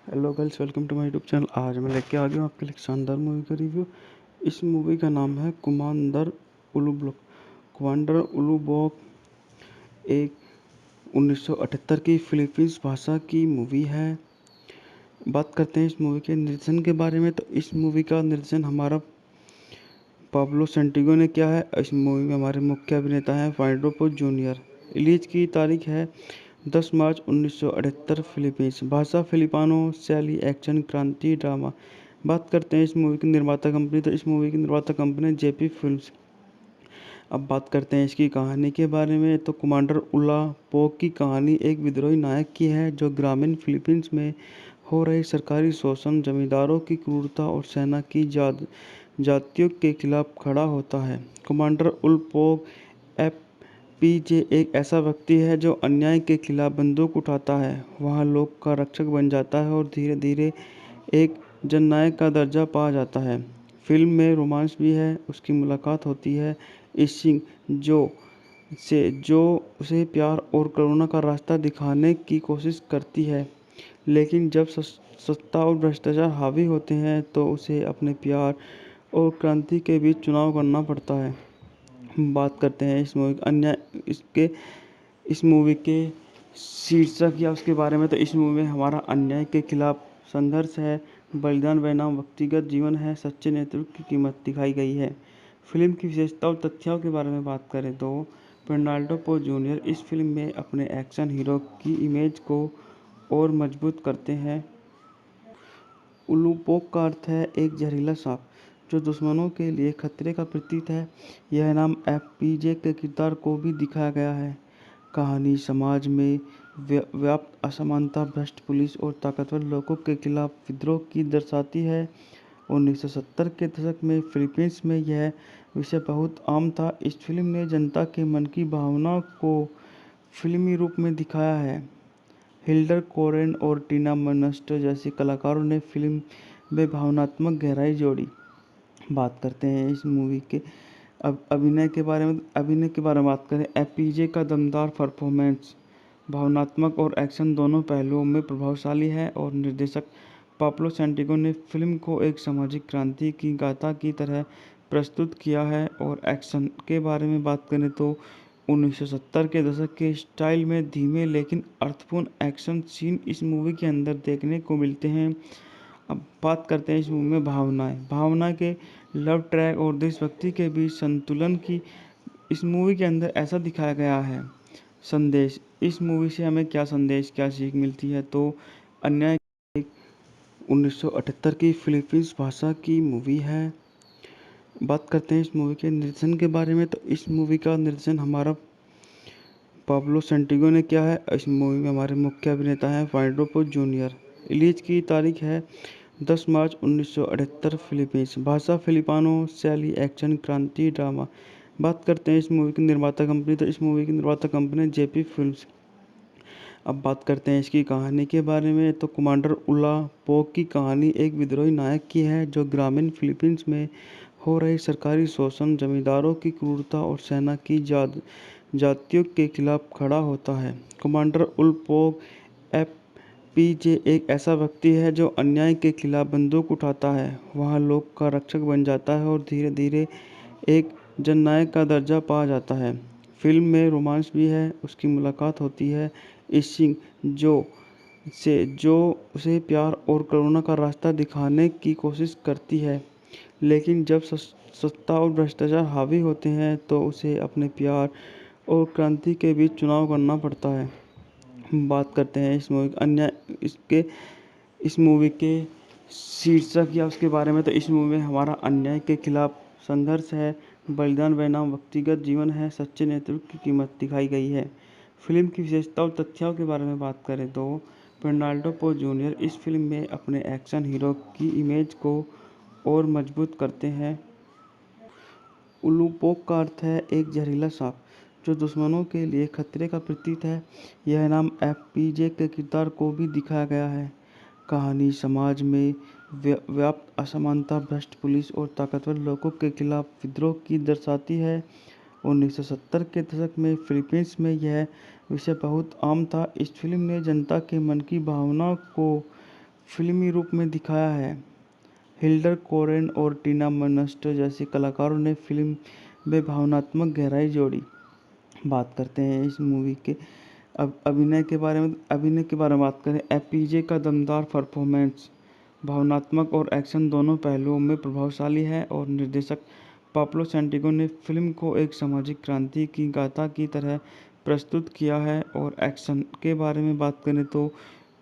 Hello girls, welcome to my YouTube channel. आज मैं लेके आ गया हूँ आपके लिए एक शानदार मूवी का रिव्यू। इस मूवी का नाम है कमांडर उलूब्लॉक। कमांडर उलूब्लॉक एक 1978 की फिलीपींस भाषा की मूवी है। बात करते हैं इस मूवी के निर्देशन के बारे में। तो इस मूवी का निर्देशन हमारा पाब्लो सेंटिगो ने किया है। इस मूवी में हमारे मुख्य अभिनेता हैं फाइडोपो जूनियर। रिलीज की तारीख है 10 मार्च 1978। फिलीपींस भाषा फिलिपानो, शैली एक्शन, क्रांति, ड्रामा। बात करते हैं इस मूवी की निर्माता कंपनी। तो इस मूवी की निर्माता कंपनी जेपी फिल्म्स। अब बात करते हैं इसकी कहानी के बारे में। तो कमांडर उला पोक की कहानी एक विद्रोही नायक की है जो ग्रामीण फिलीपींस में हो रहे सरकारी शोषण, जमींदारों की क्रूरता और सेना की जातियों के खिलाफ खड़ा होता है। कमांडर उल पोक एफपीजे एक ऐसा व्यक्ति है जो अन्याय के खिलाफ बंदूक उठाता है, वहाँ लोक का रक्षक बन जाता है और धीरे धीरे एक जननायक का दर्जा पा जाता है। फिल्म में रोमांस भी है। उसकी मुलाकात होती है इशिंग जो जो उसे प्यार और करुणा का रास्ता दिखाने की कोशिश करती है, लेकिन जब सत्ता और भ्रष्टाचार हावी होते हैं तो उसे अपने प्यार और क्रांति के बीच चुनाव करना पड़ता है। बात करते हैं इस मूवी अन्य इसके इस मूवी के शीर्षक या उसके बारे में। तो इस मूवी में हमारा अन्याय के खिलाफ संघर्ष है, बलिदान बनाम व्यक्तिगत जीवन है, सच्चे नेतृत्व की कीमत दिखाई गई है। फिल्म की विशेषता और तथ्यों के बारे में बात करें तो पेर्नाल्डो पो जूनियर इस फिल्म में अपने एक्शन हीरो की इमेज को और मजबूत करते हैं। उलूपोक का अर्थ है एक जहरीला सांप जो दुश्मनों के लिए खतरे का प्रतीक है। यह नाम एफपीजे के किरदार को भी दिखाया गया है। कहानी समाज में व्याप्त असमानता, भ्रष्ट पुलिस और ताकतवर लोगों के खिलाफ विद्रोह की दर्शाती है। 1970 के दशक में फिलीपींस में यह विषय बहुत आम था। इस फिल्म ने जनता के मन की भावना को फिल्मी रूप में दिखाया है। हिल्डर कोरेन और टीना मर्नस्टर जैसे कलाकारों ने फिल्म में भावनात्मक गहराई जोड़ी। बात करते हैं इस मूवी के अब अभिनय के बारे में बात करें। एपीजे का दमदार परफॉर्मेंस भावनात्मक और एक्शन दोनों पहलुओं में प्रभावशाली है और निर्देशक पाब्लो सैंटिगो ने फिल्म को एक सामाजिक क्रांति की गाथा की तरह प्रस्तुत किया है। और एक्शन के बारे में बात करें तो 1970 के दशक के स्टाइल में धीमे लेकिन अर्थपूर्ण एक्शन सीन इस मूवी के अंदर देखने को मिलते हैं। अब बात करते हैं इस मूवी में भावना के लव ट्रैक और देशभक्ति के बीच संतुलन की इस मूवी के अंदर ऐसा दिखाया गया है। संदेश इस मूवी से हमें क्या संदेश, क्या सीख मिलती है? तो अन्याय 1978 की फिलीपींस भाषा की मूवी है। बात करते हैं इस मूवी के निर्देशन के बारे में। तो इस मूवी का निर्देशन हमारा पाब्लो सेंटिगो ने किया है। इस मूवी में हमारे मुख्य अभिनेता हैं फाइडोपो जूनियर। रिलीज की तारीख है 10 मार्च 1978। फिलीपींस भाषा फिलिपानो, शैली एक्शन, क्रांति, ड्रामा। बात करते हैं इस मूवी की निर्माता कंपनी। तो इस मूवी की निर्माता कंपनी जेपी फिल्म्स। अब बात करते हैं इसकी कहानी के बारे में। तो कमांडर उला पोक की कहानी एक विद्रोही नायक की है जो ग्रामीण फिलीपींस में हो रहे सरकारी शोषण, जमींदारों की क्रूरता और सेना की जातियों के खिलाफ खड़ा होता है। कमांडर उल पोक एफपीजे एक ऐसा व्यक्ति है जो अन्याय के खिलाफ बंदूक उठाता है, वहाँ लोक का रक्षक बन जाता है और धीरे धीरे एक जननायक का दर्जा पा जाता है। फिल्म में रोमांस भी है। उसकी मुलाकात होती है इशिंग जो उसे प्यार और करुणा का रास्ता दिखाने की कोशिश करती है, लेकिन जब सत्ता और भ्रष्टाचार हावी होते हैं तो उसे अपने प्यार और क्रांति के बीच चुनाव करना पड़ता है। बात करते हैं इस मूवी के शीर्षक या उसके बारे में। तो इस मूवी में हमारा अन्याय के खिलाफ संघर्ष है, बलिदान बनाम व्यक्तिगत जीवन है, सच्चे नेतृत्व की कीमत दिखाई गई है। फिल्म की विशेषता और तथ्यों के बारे में बात करें तो पेर्नाल्डो पो जूनियर इस फिल्म में अपने एक्शन हीरो की इमेज को और मजबूत करते हैं। उलूपोक का अर्थ है एक जहरीला सांप जो दुश्मनों के लिए खतरे का प्रतीक है। यह नाम एफपीजे के किरदार को भी दिखाया गया है। कहानी समाज में व्याप्त असमानता, भ्रष्ट पुलिस और ताकतवर लोगों के खिलाफ विद्रोह की दर्शाती है। 1970 के दशक में फिलीपींस में यह विषय बहुत आम था। इस फिल्म ने जनता के मन की भावना को फिल्मी रूप में दिखाया है। हिल्डर कोरेन और टीना मर्नस्टर जैसे कलाकारों ने फिल्म में भावनात्मक गहराई जोड़ी। बात करते हैं इस मूवी के अब अभिनय के बारे में बात करें। एपीजे का दमदार परफॉर्मेंस भावनात्मक और एक्शन दोनों पहलुओं में प्रभावशाली है और निर्देशक पाब्लो सैंटिगो ने फिल्म को एक सामाजिक क्रांति की गाथा की तरह प्रस्तुत किया है। और एक्शन के बारे में बात करें तो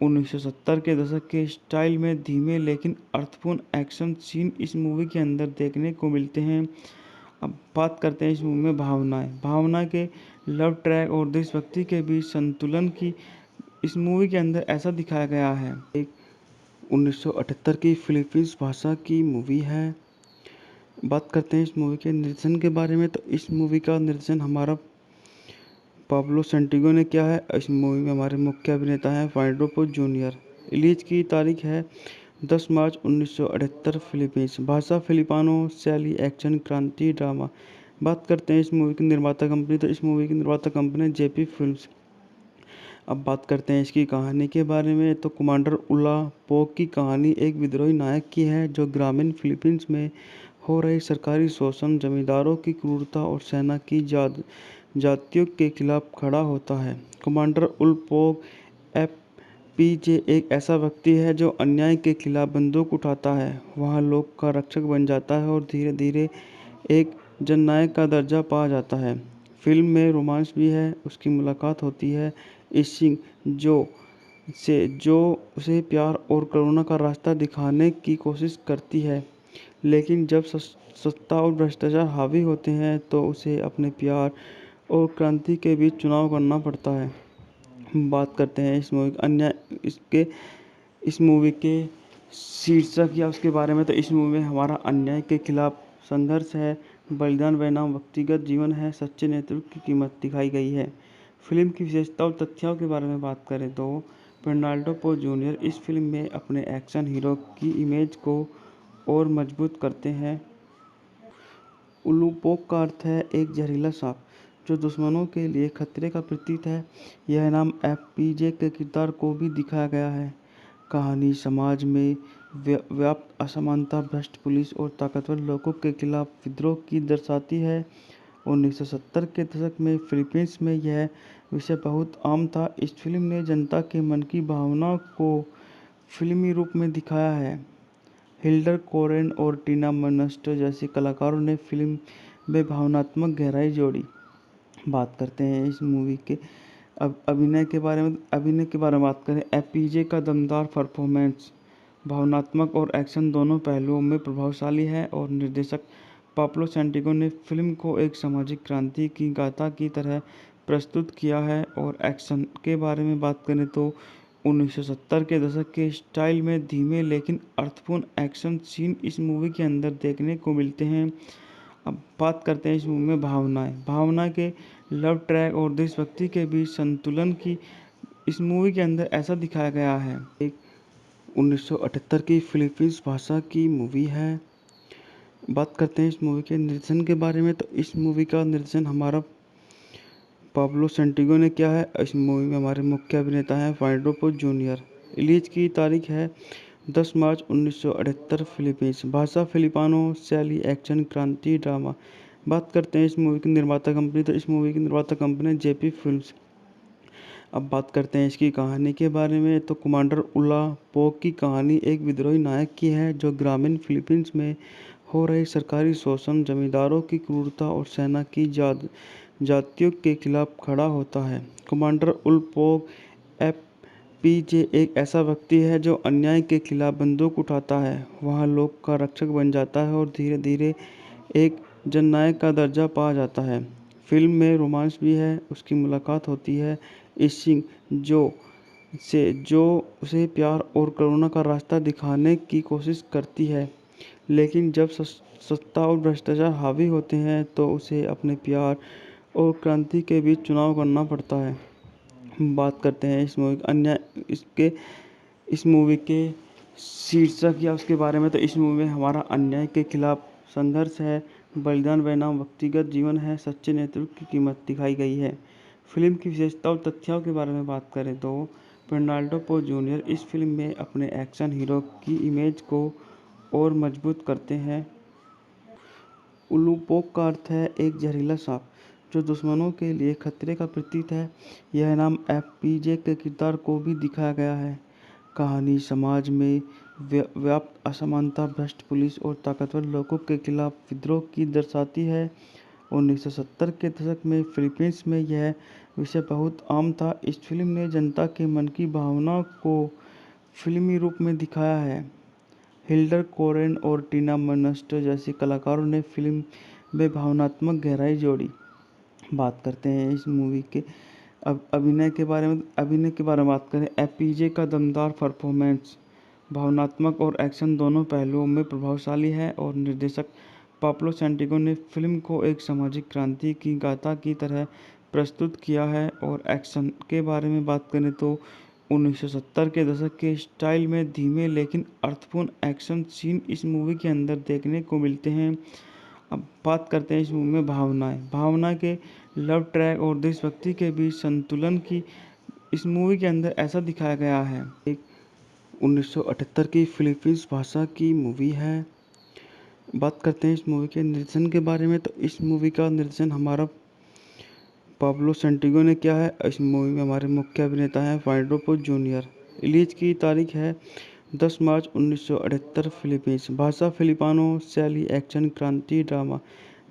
1970 के दशक के स्टाइल में धीमे लेकिन अर्थपूर्ण एक्शन सीन इस मूवी के अंदर देखने को मिलते हैं। अब बात करते हैं इस मूवी में भावना के लव ट्रैक और देशभक्ति के बीच संतुलन की इस मूवी के अंदर ऐसा दिखाया गया है। एक 1978 की फिलीपींस भाषा की मूवी है। बात करते हैं इस मूवी के निर्देशन के बारे में तो इस मूवी का निर्देशन हमारा पाब्लो सैंटिगो ने किया है। इस मूवी में हमारे मुख्य अभिनेता हैं फाइंडो पोज जूनियर। रिलीज की तारीख है 10 मार्च 1978। फिलीपींस भाषा फिलिपानो, शैली एक्शन, क्रांति, ड्रामा। बात करते हैं इस मूवी की निर्माता कंपनी तो इस मूवी की निर्माता कंपनी जेपी फिल्म्स। अब बात करते हैं इसकी कहानी के बारे में तो कमांडर उला पोक की कहानी एक विद्रोही नायक की है जो ग्रामीण फिलीपींस में हो रही सरकारी शोषण, जमींदारों की क्रूरता और सेना की जातियों के खिलाफ खड़ा होता है। कमांडर उल पोक एफपीजे एक ऐसा व्यक्ति है जो अन्याय के खिलाफ बंदूक उठाता है, वहाँ लोग का रक्षक बन जाता है और धीरे धीरे एक जननायक का दर्जा पा जाता है। फिल्म में रोमांस भी है। उसकी मुलाकात होती है इशिंग जो उसे प्यार और करुणा का रास्ता दिखाने की कोशिश करती है, लेकिन जब सत्ता और भ्रष्टाचार हावी होते हैं तो उसे अपने प्यार और क्रांति के बीच चुनाव करना पड़ता है। बात करते हैं इस मूवी के शीर्षक या उसके बारे में तो इस मूवी में हमारा अन्याय के खिलाफ संघर्ष है, बलिदान बनाम व्यक्तिगत जीवन है, सच्चे नेतृत्व की कीमत दिखाई गई है। फिल्म की विशेषता और तथ्यों के बारे में बात करें तो फर्नांडो पोज जूनियर इस फिल्म में अपने एक्शन हीरो की इमेज को और मजबूत करते हैं। उलूपोक का अर्थ है एक जहरीला सांप जो दुश्मनों के लिए खतरे का प्रतीक है। यह नाम एफपीजे के किरदार को भी दिखाया गया है। कहानी समाज में व्याप्त असमानता, भ्रष्ट पुलिस और ताकतवर लोगों के खिलाफ विद्रोह की दर्शाती है। 1970 के दशक में फिलीपींस में यह विषय बहुत आम था। इस फिल्म ने जनता के मन की भावना को फिल्मी रूप में दिखाया है। हिल्डर कोरेन और टीना मर्नस्टर जैसे कलाकारों ने फिल्म में भावनात्मक गहराई जोड़ी। बात करते हैं इस मूवी के अब अभिनय के बारे में बात करें। एपीजे का दमदार परफॉर्मेंस भावनात्मक और एक्शन दोनों पहलुओं में प्रभावशाली है और निर्देशक पाब्लो सैंटिगो ने फिल्म को एक सामाजिक क्रांति की गाथा की तरह प्रस्तुत किया है। और एक्शन के बारे में बात करें तो 1970 के दशक के स्टाइल में धीमे लेकिन अर्थपूर्ण एक्शन सीन इस मूवी के अंदर देखने को मिलते हैं। अब बात करते हैं इस मूवी में भावना के लव ट्रैक और देशभक्ति के बीच संतुलन की इस मूवी के अंदर ऐसा दिखाया गया है। एक 1978 की फिलीपींस भाषा की मूवी है। बात करते हैं इस मूवी के निर्देशन के बारे में तो इस मूवी का निर्देशन हमारा पाब्लो सैंटिगो ने किया है। इस मूवी में हमारे मुख्य अभिनेता हैं फाइंडो पोज जूनियर। रिलीज की तारीख है 10 मार्च 1978। फिलीपींस भाषा फिलिपानो, शैली एक्शन, क्रांति, ड्रामा। बात करते हैं इस मूवी की निर्माता कंपनी तो इस मूवी की निर्माता कंपनी जेपी फिल्म्स। अब बात करते हैं इसकी कहानी के बारे में तो कमांडर उला पोक की कहानी एक विद्रोही नायक की है जो ग्रामीण फिलीपींस में हो रही सरकारी शोषण, जमींदारों की क्रूरता और सेना की जातियों के खिलाफ खड़ा होता है। कमांडर उल पोक एफपीजे एक ऐसा व्यक्ति है जो अन्याय के खिलाफ बंदूक उठाता है, वहाँ लोग का रक्षक बन जाता है और धीरे धीरे एक जननायक का दर्जा पा जाता है। फिल्म में रोमांस भी है। उसकी मुलाकात होती है इशिंग जो उसे प्यार और करुणा का रास्ता दिखाने की कोशिश करती है, लेकिन जब सत्ता और भ्रष्टाचार हावी होते हैं तो उसे अपने प्यार और क्रांति के बीच चुनाव करना पड़ता है। बात करते हैं इस मूवी के शीर्षक या उसके बारे में तो इस मूवी में हमारा अन्याय के खिलाफ संघर्ष है, बलिदान बनाम व्यक्तिगत जीवन है, सच्चे नेतृत्व की कीमत दिखाई गई है। फिल्म की विशेषता और तथ्यों के बारे में बात करें तो फर्नांडो पो जूनियर इस फिल्म में अपने एक्शन हीरो की इमेज को और मजबूत करते हैं। उलूपोक का अर्थ है एक जहरीला सांप जो दुश्मनों के लिए खतरे का प्रतीक है। यह नाम एफपीजे के किरदार को भी दिखाया गया है। कहानी समाज में व्याप्त असमानता, भ्रष्ट पुलिस और ताकतवर लोगों के खिलाफ विद्रोह की दर्शाती है। 1970 के दशक में फिलीपींस में यह विषय बहुत आम था। इस फिल्म ने जनता के मन की भावना को फिल्मी रूप में दिखाया है। हिल्डर कोरेन और टीना मर्नस्टर जैसे कलाकारों ने फिल्म में भावनात्मक गहराई जोड़ी। बात करते हैं इस मूवी के अब अभिनय के बारे में बात करें। एपीजे का दमदार परफॉर्मेंस भावनात्मक और एक्शन दोनों पहलुओं में प्रभावशाली है और निर्देशक पाब्लो सैंटिगो ने फिल्म को एक सामाजिक क्रांति की गाथा की तरह प्रस्तुत किया है। और एक्शन के बारे में बात करें तो 1970 के दशक के स्टाइल में धीमे लेकिन अर्थपूर्ण एक्शन सीन इस मूवी के अंदर देखने को मिलते हैं। अब बात करते हैं इस मूवी में भावना के लव ट्रैक और देशभक्ति के बीच संतुलन की इस मूवी के अंदर ऐसा दिखाया गया है। एक 1978 की फिलीपींस भाषा की मूवी है। बात करते हैं इस मूवी के निर्देशन के बारे में तो इस मूवी का निर्देशन हमारा पाब्लो सैंटिगो ने किया है। इस मूवी में हमारे मुख्य अभिनेता हैं फर्नांडो पो जूनियर। रिलीज की तारीख है 10 मार्च 1978। फिलीपींस भाषा फिलिपानो, शैली एक्शन, क्रांति, ड्रामा।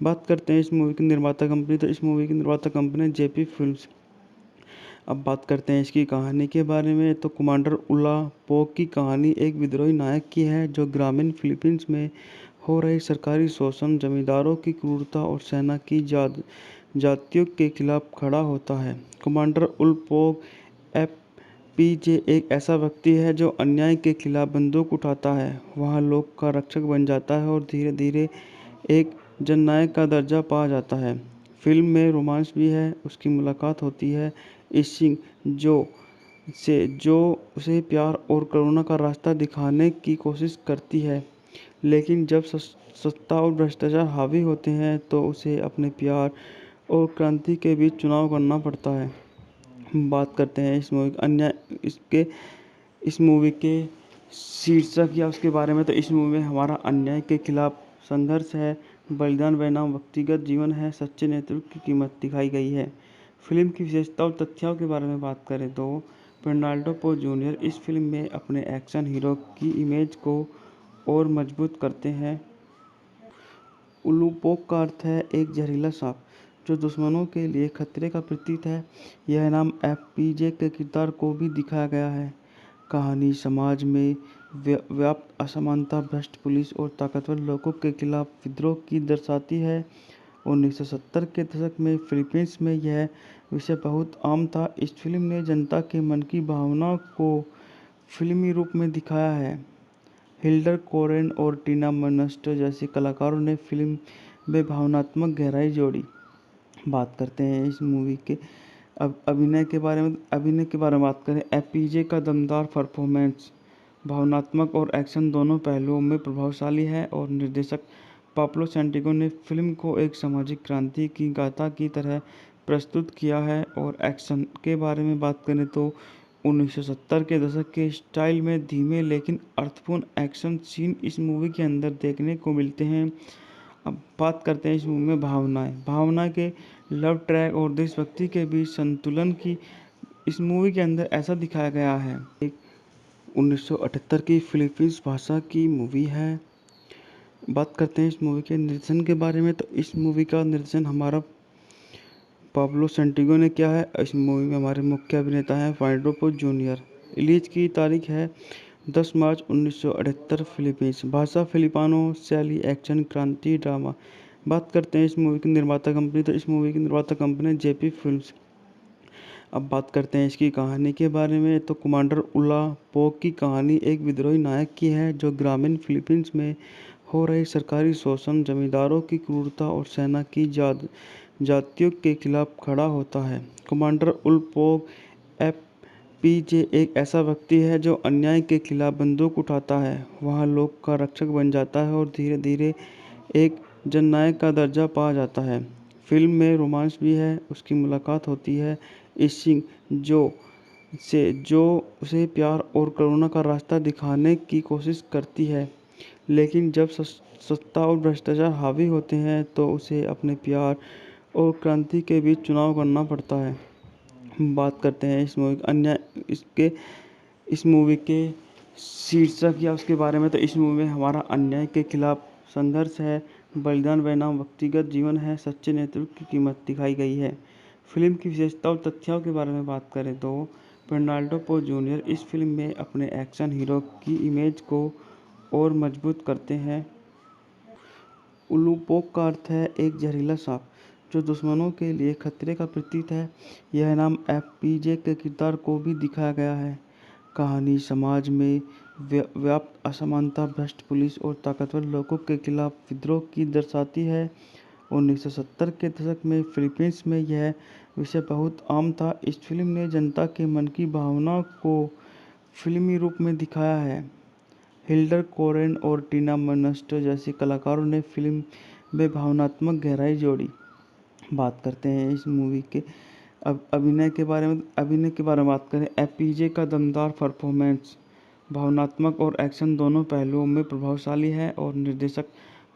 बात करते हैं इस मूवी की निर्माता कंपनी तो इस मूवी की निर्माता कंपनी जेपी फिल्म्स। अब बात करते हैं इसकी कहानी के बारे में तो कमांडर उला पोक की कहानी एक विद्रोही नायक की है जो ग्रामीण फिलीपींस में हो रही सरकारी शोषण, जमींदारों की क्रूरता और सेना की जातियों के खिलाफ खड़ा होता है। कमांडर उल पोक एफपीजे एक ऐसा व्यक्ति है जो अन्याय के खिलाफ बंदूक उठाता है, वहाँ लोग का रक्षक बन जाता है और धीरे धीरे एक जननायक का दर्जा पा जाता है। फिल्म में रोमांस भी है। उसकी मुलाकात होती है इशिंग जो उसे प्यार और करुणा का रास्ता दिखाने की कोशिश करती है, लेकिन जब सत्ता और भ्रष्टाचार हावी होते हैं तो उसे अपने प्यार और क्रांति के बीच चुनाव करना पड़ता है। बात करते हैं इस मूवी के शीर्षक या उसके बारे में तो इस मूवी में हमारा अन्याय के खिलाफ संघर्ष है, बलिदान बनाम व्यक्तिगत जीवन है, सच्चे नेतृत्व की कीमत दिखाई गई है। फिल्म की विशेषता और तथ्यों के बारे में बात करें तो फर्नांडो पो जूनियर इस फिल्म में अपने एक्शन हीरो की इमेज को और मजबूत करते हैं। उलूपोक का अर्थ है एक जहरीला सांप जो दुश्मनों के लिए खतरे का प्रतीक है। यह नाम एफपीजे के किरदार को भी दिखाया गया है। कहानी समाज में व्याप्त असमानता, भ्रष्ट पुलिस और ताकतवर लोगों के खिलाफ विद्रोह की दर्शाती है। 1970 के दशक में फिलीपींस में यह विषय बहुत आम था। इस फिल्म ने जनता के मन की भावना को फिल्मी रूप में दिखाया है। हिल्डर कोरेन और टीना मर्नस्टर जैसे कलाकारों ने फिल्म में भावनात्मक गहराई जोड़ी। बात करते हैं इस मूवी के अब अभिनय के बारे में बात करें। एपीजे का दमदार परफॉर्मेंस भावनात्मक और एक्शन दोनों पहलुओं में प्रभावशाली है और निर्देशक पाब्लो सैंटिगो ने फिल्म को एक सामाजिक क्रांति की गाथा की तरह प्रस्तुत किया है। और एक्शन के बारे में बात करें तो 1970 के दशक के स्टाइल में धीमे लेकिन अर्थपूर्ण एक्शन सीन इस मूवी के अंदर देखने को मिलते हैं। अब बात करते हैं इस मूवी में भावना के लव ट्रैक और देशभक्ति के बीच संतुलन की इस मूवी के अंदर ऐसा दिखाया गया है। एक 1978 की फिलीपींस भाषा की मूवी है। बात करते हैं इस मूवी के निर्देशन के बारे में तो इस मूवी का निर्देशन हमारा पाब्लो सैंटिगो ने किया है। इस मूवी में हमारे मुख्य अभिनेता हैं फर्नांडो पो जूनियर। रिलीज की तारीख है 10 मार्च 1978। फिलीपींस भाषा फिलिपानो, शैली एक्शन, क्रांति, ड्रामा। बात करते हैं इस मूवी की निर्माता कंपनी तो इस मूवी की निर्माता कंपनी जेपी फिल्म्स। अब बात करते हैं इसकी कहानी के बारे में तो कमांडर उला पोक की कहानी एक विद्रोही नायक की है जो ग्रामीण फिलीपींस में हो रही सरकारी शोषण, जमींदारों की क्रूरता और सेना की जातियों के खिलाफ खड़ा होता है। कमांडर उल पोक एफपीजे एक ऐसा व्यक्ति है जो अन्याय के खिलाफ बंदूक उठाता है, वहाँ लोग का रक्षक बन जाता है और धीरे धीरे एक जननायक का दर्जा पा जाता है। फिल्म में रोमांस भी है। उसकी मुलाकात होती है इशिंग से जो उसे प्यार और करुणा का रास्ता दिखाने की कोशिश करती है, लेकिन जब सत्ता और भ्रष्टाचार हावी होते हैं तो उसे अपने प्यार और क्रांति के बीच चुनाव करना पड़ता है। हम बात करते हैं इस मूवी के शीर्षक या उसके बारे में। तो इस मूवी में हमारा अन्याय के खिलाफ संघर्ष है, बलिदान बनाम व्यक्तिगत जीवन है, सच्चे नेतृत्व की कीमत दिखाई गई है। फिल्म की विशेषता और तथ्यों के बारे में बात करें तो फेर्नांडो पो जूनियर इस फिल्म में अपने एक्शन हीरो की इमेज को और मजबूत करते हैं। उलूपोक का अर्थ है एक जहरीला सांप जो दुश्मनों के लिए खतरे का प्रतीक है। यह नाम एफपीजे के किरदार को भी दिखाया गया है। कहानी समाज में व्याप्त असमानता, भ्रष्ट पुलिस और ताकतवर लोगों के खिलाफ विद्रोह की दर्शाती है। 1970 के दशक में फिलीपींस में यह विषय बहुत आम था। इस फिल्म ने जनता के मन की भावना को फिल्मी रूप में दिखाया है। हिल्डर कोरेन और टीना मर्नस्टर जैसे कलाकारों ने फिल्म में भावनात्मक गहराई जोड़ी। बात करते हैं इस मूवी के अब अभिनय के बारे में बात करें। एपीजे का दमदार परफॉर्मेंस भावनात्मक और एक्शन दोनों पहलुओं में प्रभावशाली है और निर्देशक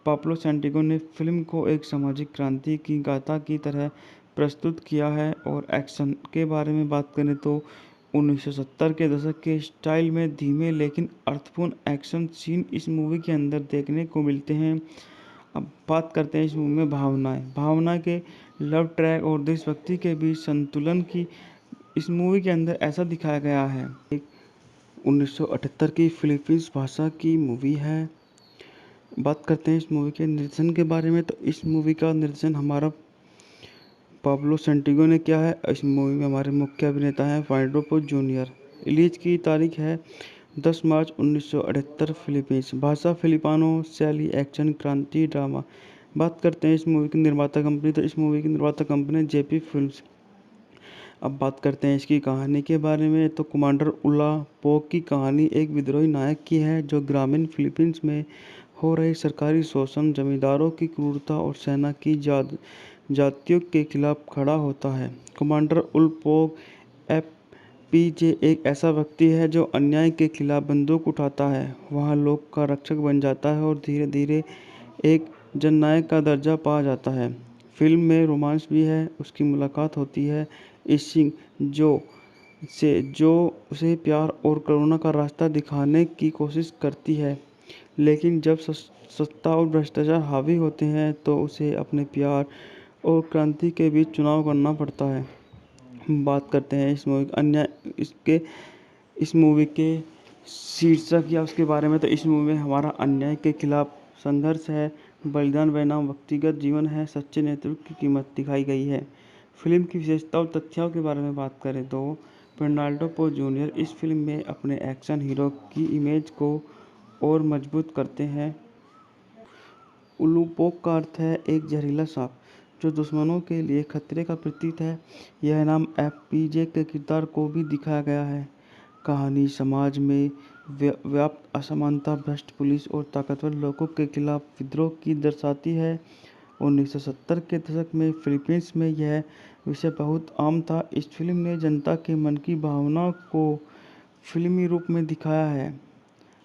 पाब्लो सैंटिगो ने फिल्म को एक सामाजिक क्रांति की गाथा की तरह प्रस्तुत किया है। और एक्शन के बारे में बात करें तो 1970 के दशक के स्टाइल में धीमे लेकिन अर्थपूर्ण एक्शन सीन इस मूवी के अंदर देखने को मिलते हैं। अब बात करते हैं इस मूवी में भावना के लव ट्रैक और देशभक्ति के बीच संतुलन की इस मूवी के अंदर ऐसा दिखाया गया है। एक 1978 की फिलीपींस भाषा की मूवी है। बात करते हैं इस मूवी के निर्देशन के बारे में। तो इस मूवी का निर्देशन हमारा पाब्लो सैंटिगो ने किया है। इस मूवी में हमारे मुख्य अभिनेता हैं फेर्नांडो पो जूनियर। रिलीज की तारीख है 10 मार्च 1978। फिलीपींस भाषा फिलिपानो, शैली एक्शन, क्रांति, ड्रामा। बात करते हैं इस मूवी की निर्माता कंपनी। तो इस मूवी की निर्माता कंपनी जेपी फिल्म्स। अब बात करते हैं इसकी कहानी के बारे में। तो कमांडर उला पोक की कहानी एक विद्रोही नायक की है जो ग्रामीण फिलीपींस में हो रहे सरकारी शोषण, जमींदारों की क्रूरता और सेना की जातियों के खिलाफ खड़ा होता है। कमांडर उल पोक एफपीजे एक ऐसा व्यक्ति है जो अन्याय के खिलाफ बंदूक उठाता है, वहाँ लोग का रक्षक बन जाता है और धीरे धीरे एक जननायक का दर्जा पा जाता है। फिल्म में रोमांस भी है। उसकी मुलाकात होती है इस सिंह जो उसे प्यार और करुणा का रास्ता दिखाने की कोशिश करती है, लेकिन जब सत्ता और भ्रष्टाचार हावी होते हैं तो उसे अपने प्यार और क्रांति के बीच चुनाव करना पड़ता है। हम बात करते हैं इस मूवी के शीर्षक या उसके बारे में। तो इस मूवी में हमारा अन्याय के खिलाफ संघर्ष है, बलिदान बनाम व्यक्तिगत जीवन है, सच्चे नेतृत्व की कीमत दिखाई गई है। फिल्म की विशेषता और तथ्यों के बारे में बात करें तो फेर्नांडो पो जूनियर इस फिल्म में अपने एक्शन हीरो की इमेज को और मजबूत करते हैं। उलूपोक का अर्थ है एक जहरीला सांप जो दुश्मनों के लिए खतरे का प्रतीक है। यह नाम एफपीजे के किरदार को भी दिखाया गया है। कहानी समाज में व्याप्त असमानता, भ्रष्ट पुलिस और ताकतवर लोगों के खिलाफ विद्रोह की दर्शाती है। 1970 के दशक में फिलीपींस में यह विषय बहुत आम था। इस फिल्म ने जनता के मन की भावना को फिल्मी रूप में दिखाया है।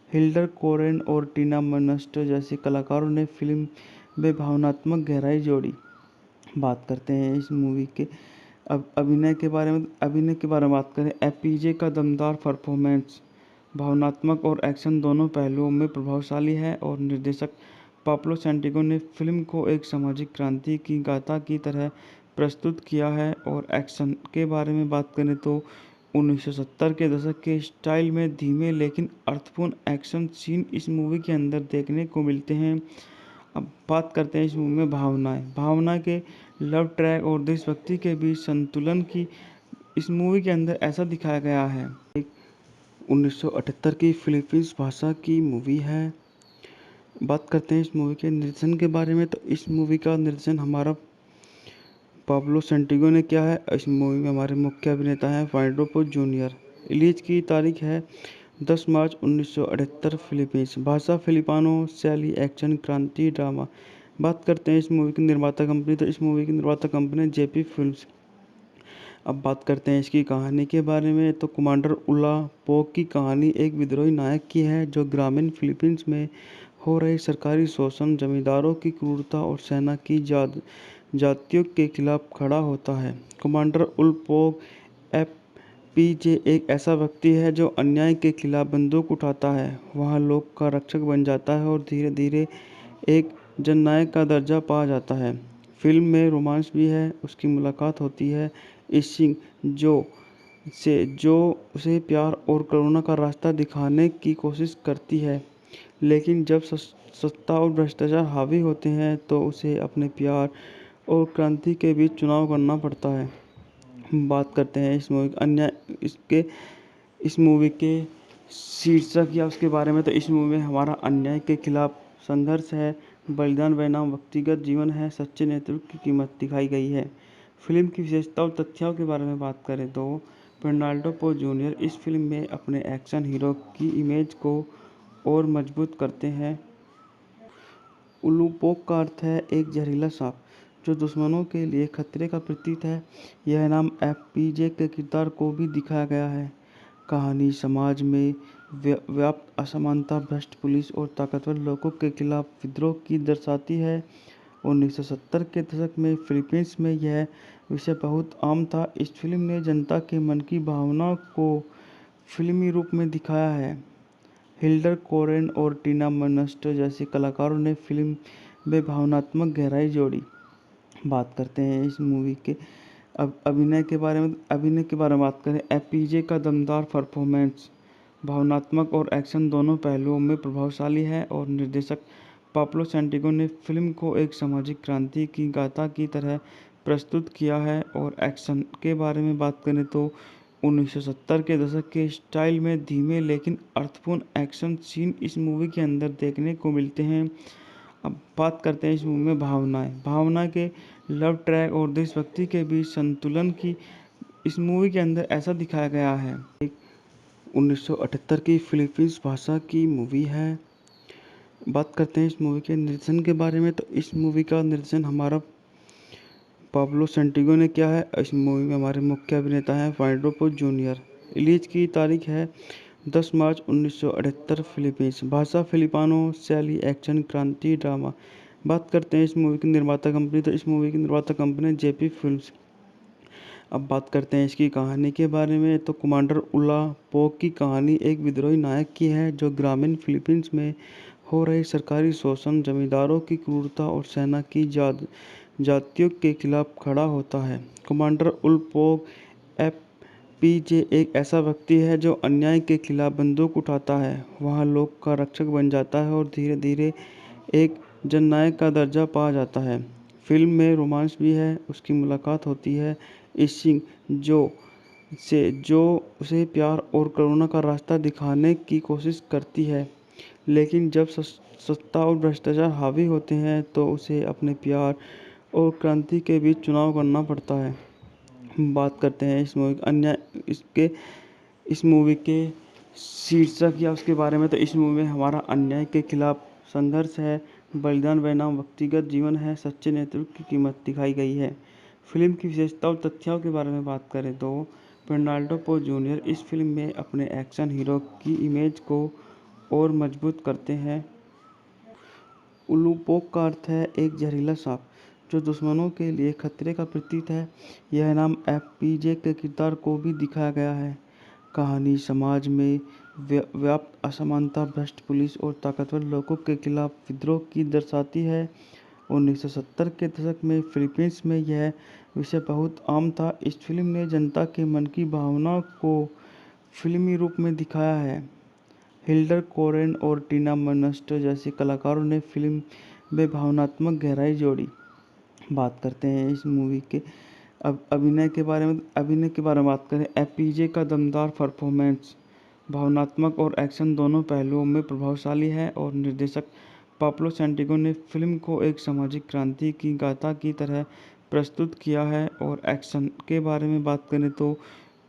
हिल्डर कोरेन और टीना मर्नस्टर जैसे कलाकारों ने फिल्म में भावनात्मक गहराई जोड़ी। बात करते हैं इस मूवी के अभिनय के बारे में बात करें। एपीजे का दमदार परफॉर्मेंस भावनात्मक और एक्शन दोनों पहलुओं में प्रभावशाली है और निर्देशक पाब्लो सैंटिगो ने फिल्म को एक सामाजिक क्रांति की गाथा की तरह प्रस्तुत किया है। और एक्शन के बारे में बात करें तो 1970 के दशक के स्टाइल में धीमे लेकिन अर्थपूर्ण एक्शन सीन इस मूवी के अंदर देखने को मिलते हैं। अब बात करते हैं इस मूवी में भावना के लव ट्रैक और देशभक्ति के बीच संतुलन की इस मूवी के अंदर ऐसा दिखाया गया है। एक 1978 की फिलीपींस भाषा की मूवी है। बात करते हैं इस मूवी के निर्देशन के बारे में। तो इस मूवी का निर्देशन हमारा पाब्लो सैंटिगो ने किया है। इस मूवी में हमारे मुख्य अभिनेता हैं फेर्नांडो पो जूनियर। रिलीज की तारीख है 10 मार्च 1978। फिलीपींस भाषा फिलिपानो, शैली एक्शन, क्रांति, ड्रामा। बात करते हैं इस मूवी की निर्माता कंपनी। तो इस मूवी की निर्माता कंपनी जेपी फिल्म्स। अब बात करते हैं इसकी कहानी के बारे में। तो कमांडर उला पोक की कहानी एक विद्रोही नायक की है जो ग्रामीण फिलीपींस में हो रहे सरकारी शोषण, जमींदारों की क्रूरता और सेना की जातियों के खिलाफ खड़ा होता है। कमांडर उल पोक एफपीजे एक ऐसा व्यक्ति है जो अन्याय के खिलाफ बंदूक उठाता है, वहाँ लोक का रक्षक बन जाता है और धीरे धीरे एक जननायक का दर्जा पा जाता है। फिल्म में रोमांस भी है। उसकी मुलाकात होती है इशिंग जो उसे प्यार और करुणा का रास्ता दिखाने की कोशिश करती है, लेकिन जब सत्ता और भ्रष्टाचार हावी होते हैं तो उसे अपने प्यार और क्रांति के बीच चुनाव करना पड़ता है। हम बात करते हैं इस मूवी के शीर्षक या उसके बारे में। तो इस मूवी में हमारा अन्याय के खिलाफ संघर्ष है, बलिदान बनाम व्यक्तिगत जीवन है, सच्चे नेतृत्व की कीमत दिखाई गई है। फिल्म की विशेषता और तथ्यों के बारे में बात करें तो फर्नांडो पो जूनियर इस फिल्म में अपने एक्शन हीरो की इमेज को और मजबूत करते हैं। उलूपोक का अर्थ है एक जहरीला सांप जो दुश्मनों के लिए खतरे का प्रतीक है। यह नाम एफपीजे के किरदार को भी दिखाया गया है। कहानी समाज में व्याप्त असमानता, भ्रष्ट पुलिस और ताकतवर लोगों के खिलाफ विद्रोह की दर्शाती है। 1970 के दशक में फिलीपींस में यह विषय बहुत आम था। इस फिल्म ने जनता के मन की भावना को फिल्मी रूप में दिखाया है। हिल्डर कोरेन और टीना मर्नस्टर जैसे कलाकारों ने फिल्म में भावनात्मक गहराई जोड़ी। बात करते हैं इस मूवी के अब अभिनय के बारे में। बात करें, एफपीजे का दमदार परफॉर्मेंस भावनात्मक और एक्शन दोनों पहलुओं में प्रभावशाली है और निर्देशक पाब्लो सैंटिगो ने फिल्म को एक सामाजिक क्रांति की गाथा की तरह प्रस्तुत किया है। और एक्शन के बारे में बात करें तो 1970 के दशक के स्टाइल में धीमे लेकिन अर्थपूर्ण एक्शन सीन इस मूवी के अंदर देखने को मिलते हैं। अब बात करते हैं इस मूवी में भावना के लव ट्रैक और देशभक्ति के बीच संतुलन की इस मूवी के अंदर ऐसा दिखाया गया है। 1978 की फिलीपींस भाषा की मूवी है। बात करते हैं इस मूवी के निर्देशन के बारे में। तो इस मूवी का निर्देशन हमारा पाब्लो सैंटिगो ने किया है। इस मूवी में हमारे मुख्य अभिनेता हैं फर्नांडो पो जूनियर। रिलीज की तारीख है 10 मार्च 1978। फिलीपींस भाषा फिलिपानो, शैली एक्शन, क्रांति, ड्रामा। बात करते हैं इस मूवी की निर्माता कंपनी। तो इस मूवी की निर्माता कंपनी जेपी फिल्म्स। अब बात करते हैं इसकी कहानी के बारे में। तो कमांडर उला पोक की कहानी एक विद्रोही नायक की है जो ग्रामीण फिलीपींस में हो रहे सरकारी शोषण, जमींदारों की क्रूरता और सेना की जातियों के खिलाफ खड़ा होता है। कमांडर उल पोक एफपीजे एक ऐसा व्यक्ति है जो अन्याय के खिलाफ बंदूक उठाता है, वहाँ लोक का रक्षक बन जाता है और धीरे धीरे एक जननायक का दर्जा पा जाता है। फिल्म में रोमांस भी है। उसकी मुलाकात होती है इशिंग जो उसे प्यार और करुणा का रास्ता दिखाने की कोशिश करती है, लेकिन जब सत्ता और भ्रष्टाचार हावी होते हैं तो उसे अपने प्यार और क्रांति के बीच चुनाव करना पड़ता है। हम बात करते हैं इस मूवी के शीर्षक या उसके बारे में। तो इस मूवी में हमारा अन्याय के खिलाफ संघर्ष है, बलिदान बनाम व्यक्तिगत जीवन है, सच्चे नेतृत्व की कीमत दिखाई गई है। फिल्म की विशेषता और तथ्यों के बारे में बात करें तो फर्नांडो पो जूनियर इस फिल्म में अपने एक्शन हीरो की इमेज को और मजबूत करते हैं। उलूपोक का अर्थ है एक जहरीला सांप जो दुश्मनों के लिए खतरे का प्रतीक है। यह नाम एफपीजे के किरदार को भी दिखाया गया है। कहानी समाज में व्याप्त असमानता, भ्रष्ट पुलिस और ताकतवर लोगों के खिलाफ विद्रोह की दर्शाती है। 1970 के दशक में फिलीपींस में यह विषय बहुत आम था। इस फिल्म ने जनता के मन की भावना को फिल्मी रूप में दिखाया है। हिल्डर कोरेन और टीना मर्नस्टर जैसे कलाकारों ने फिल्म में भावनात्मक गहराई जोड़ी। बात करते हैं इस मूवी के अब अभिनय के बारे में बात करें, एफपीजे का दमदार परफॉर्मेंस भावनात्मक और एक्शन दोनों पहलुओं में प्रभावशाली है और निर्देशक पाब्लो सैंटिगो ने फिल्म को एक सामाजिक क्रांति की गाथा की तरह प्रस्तुत किया है। और एक्शन के बारे में बात करें तो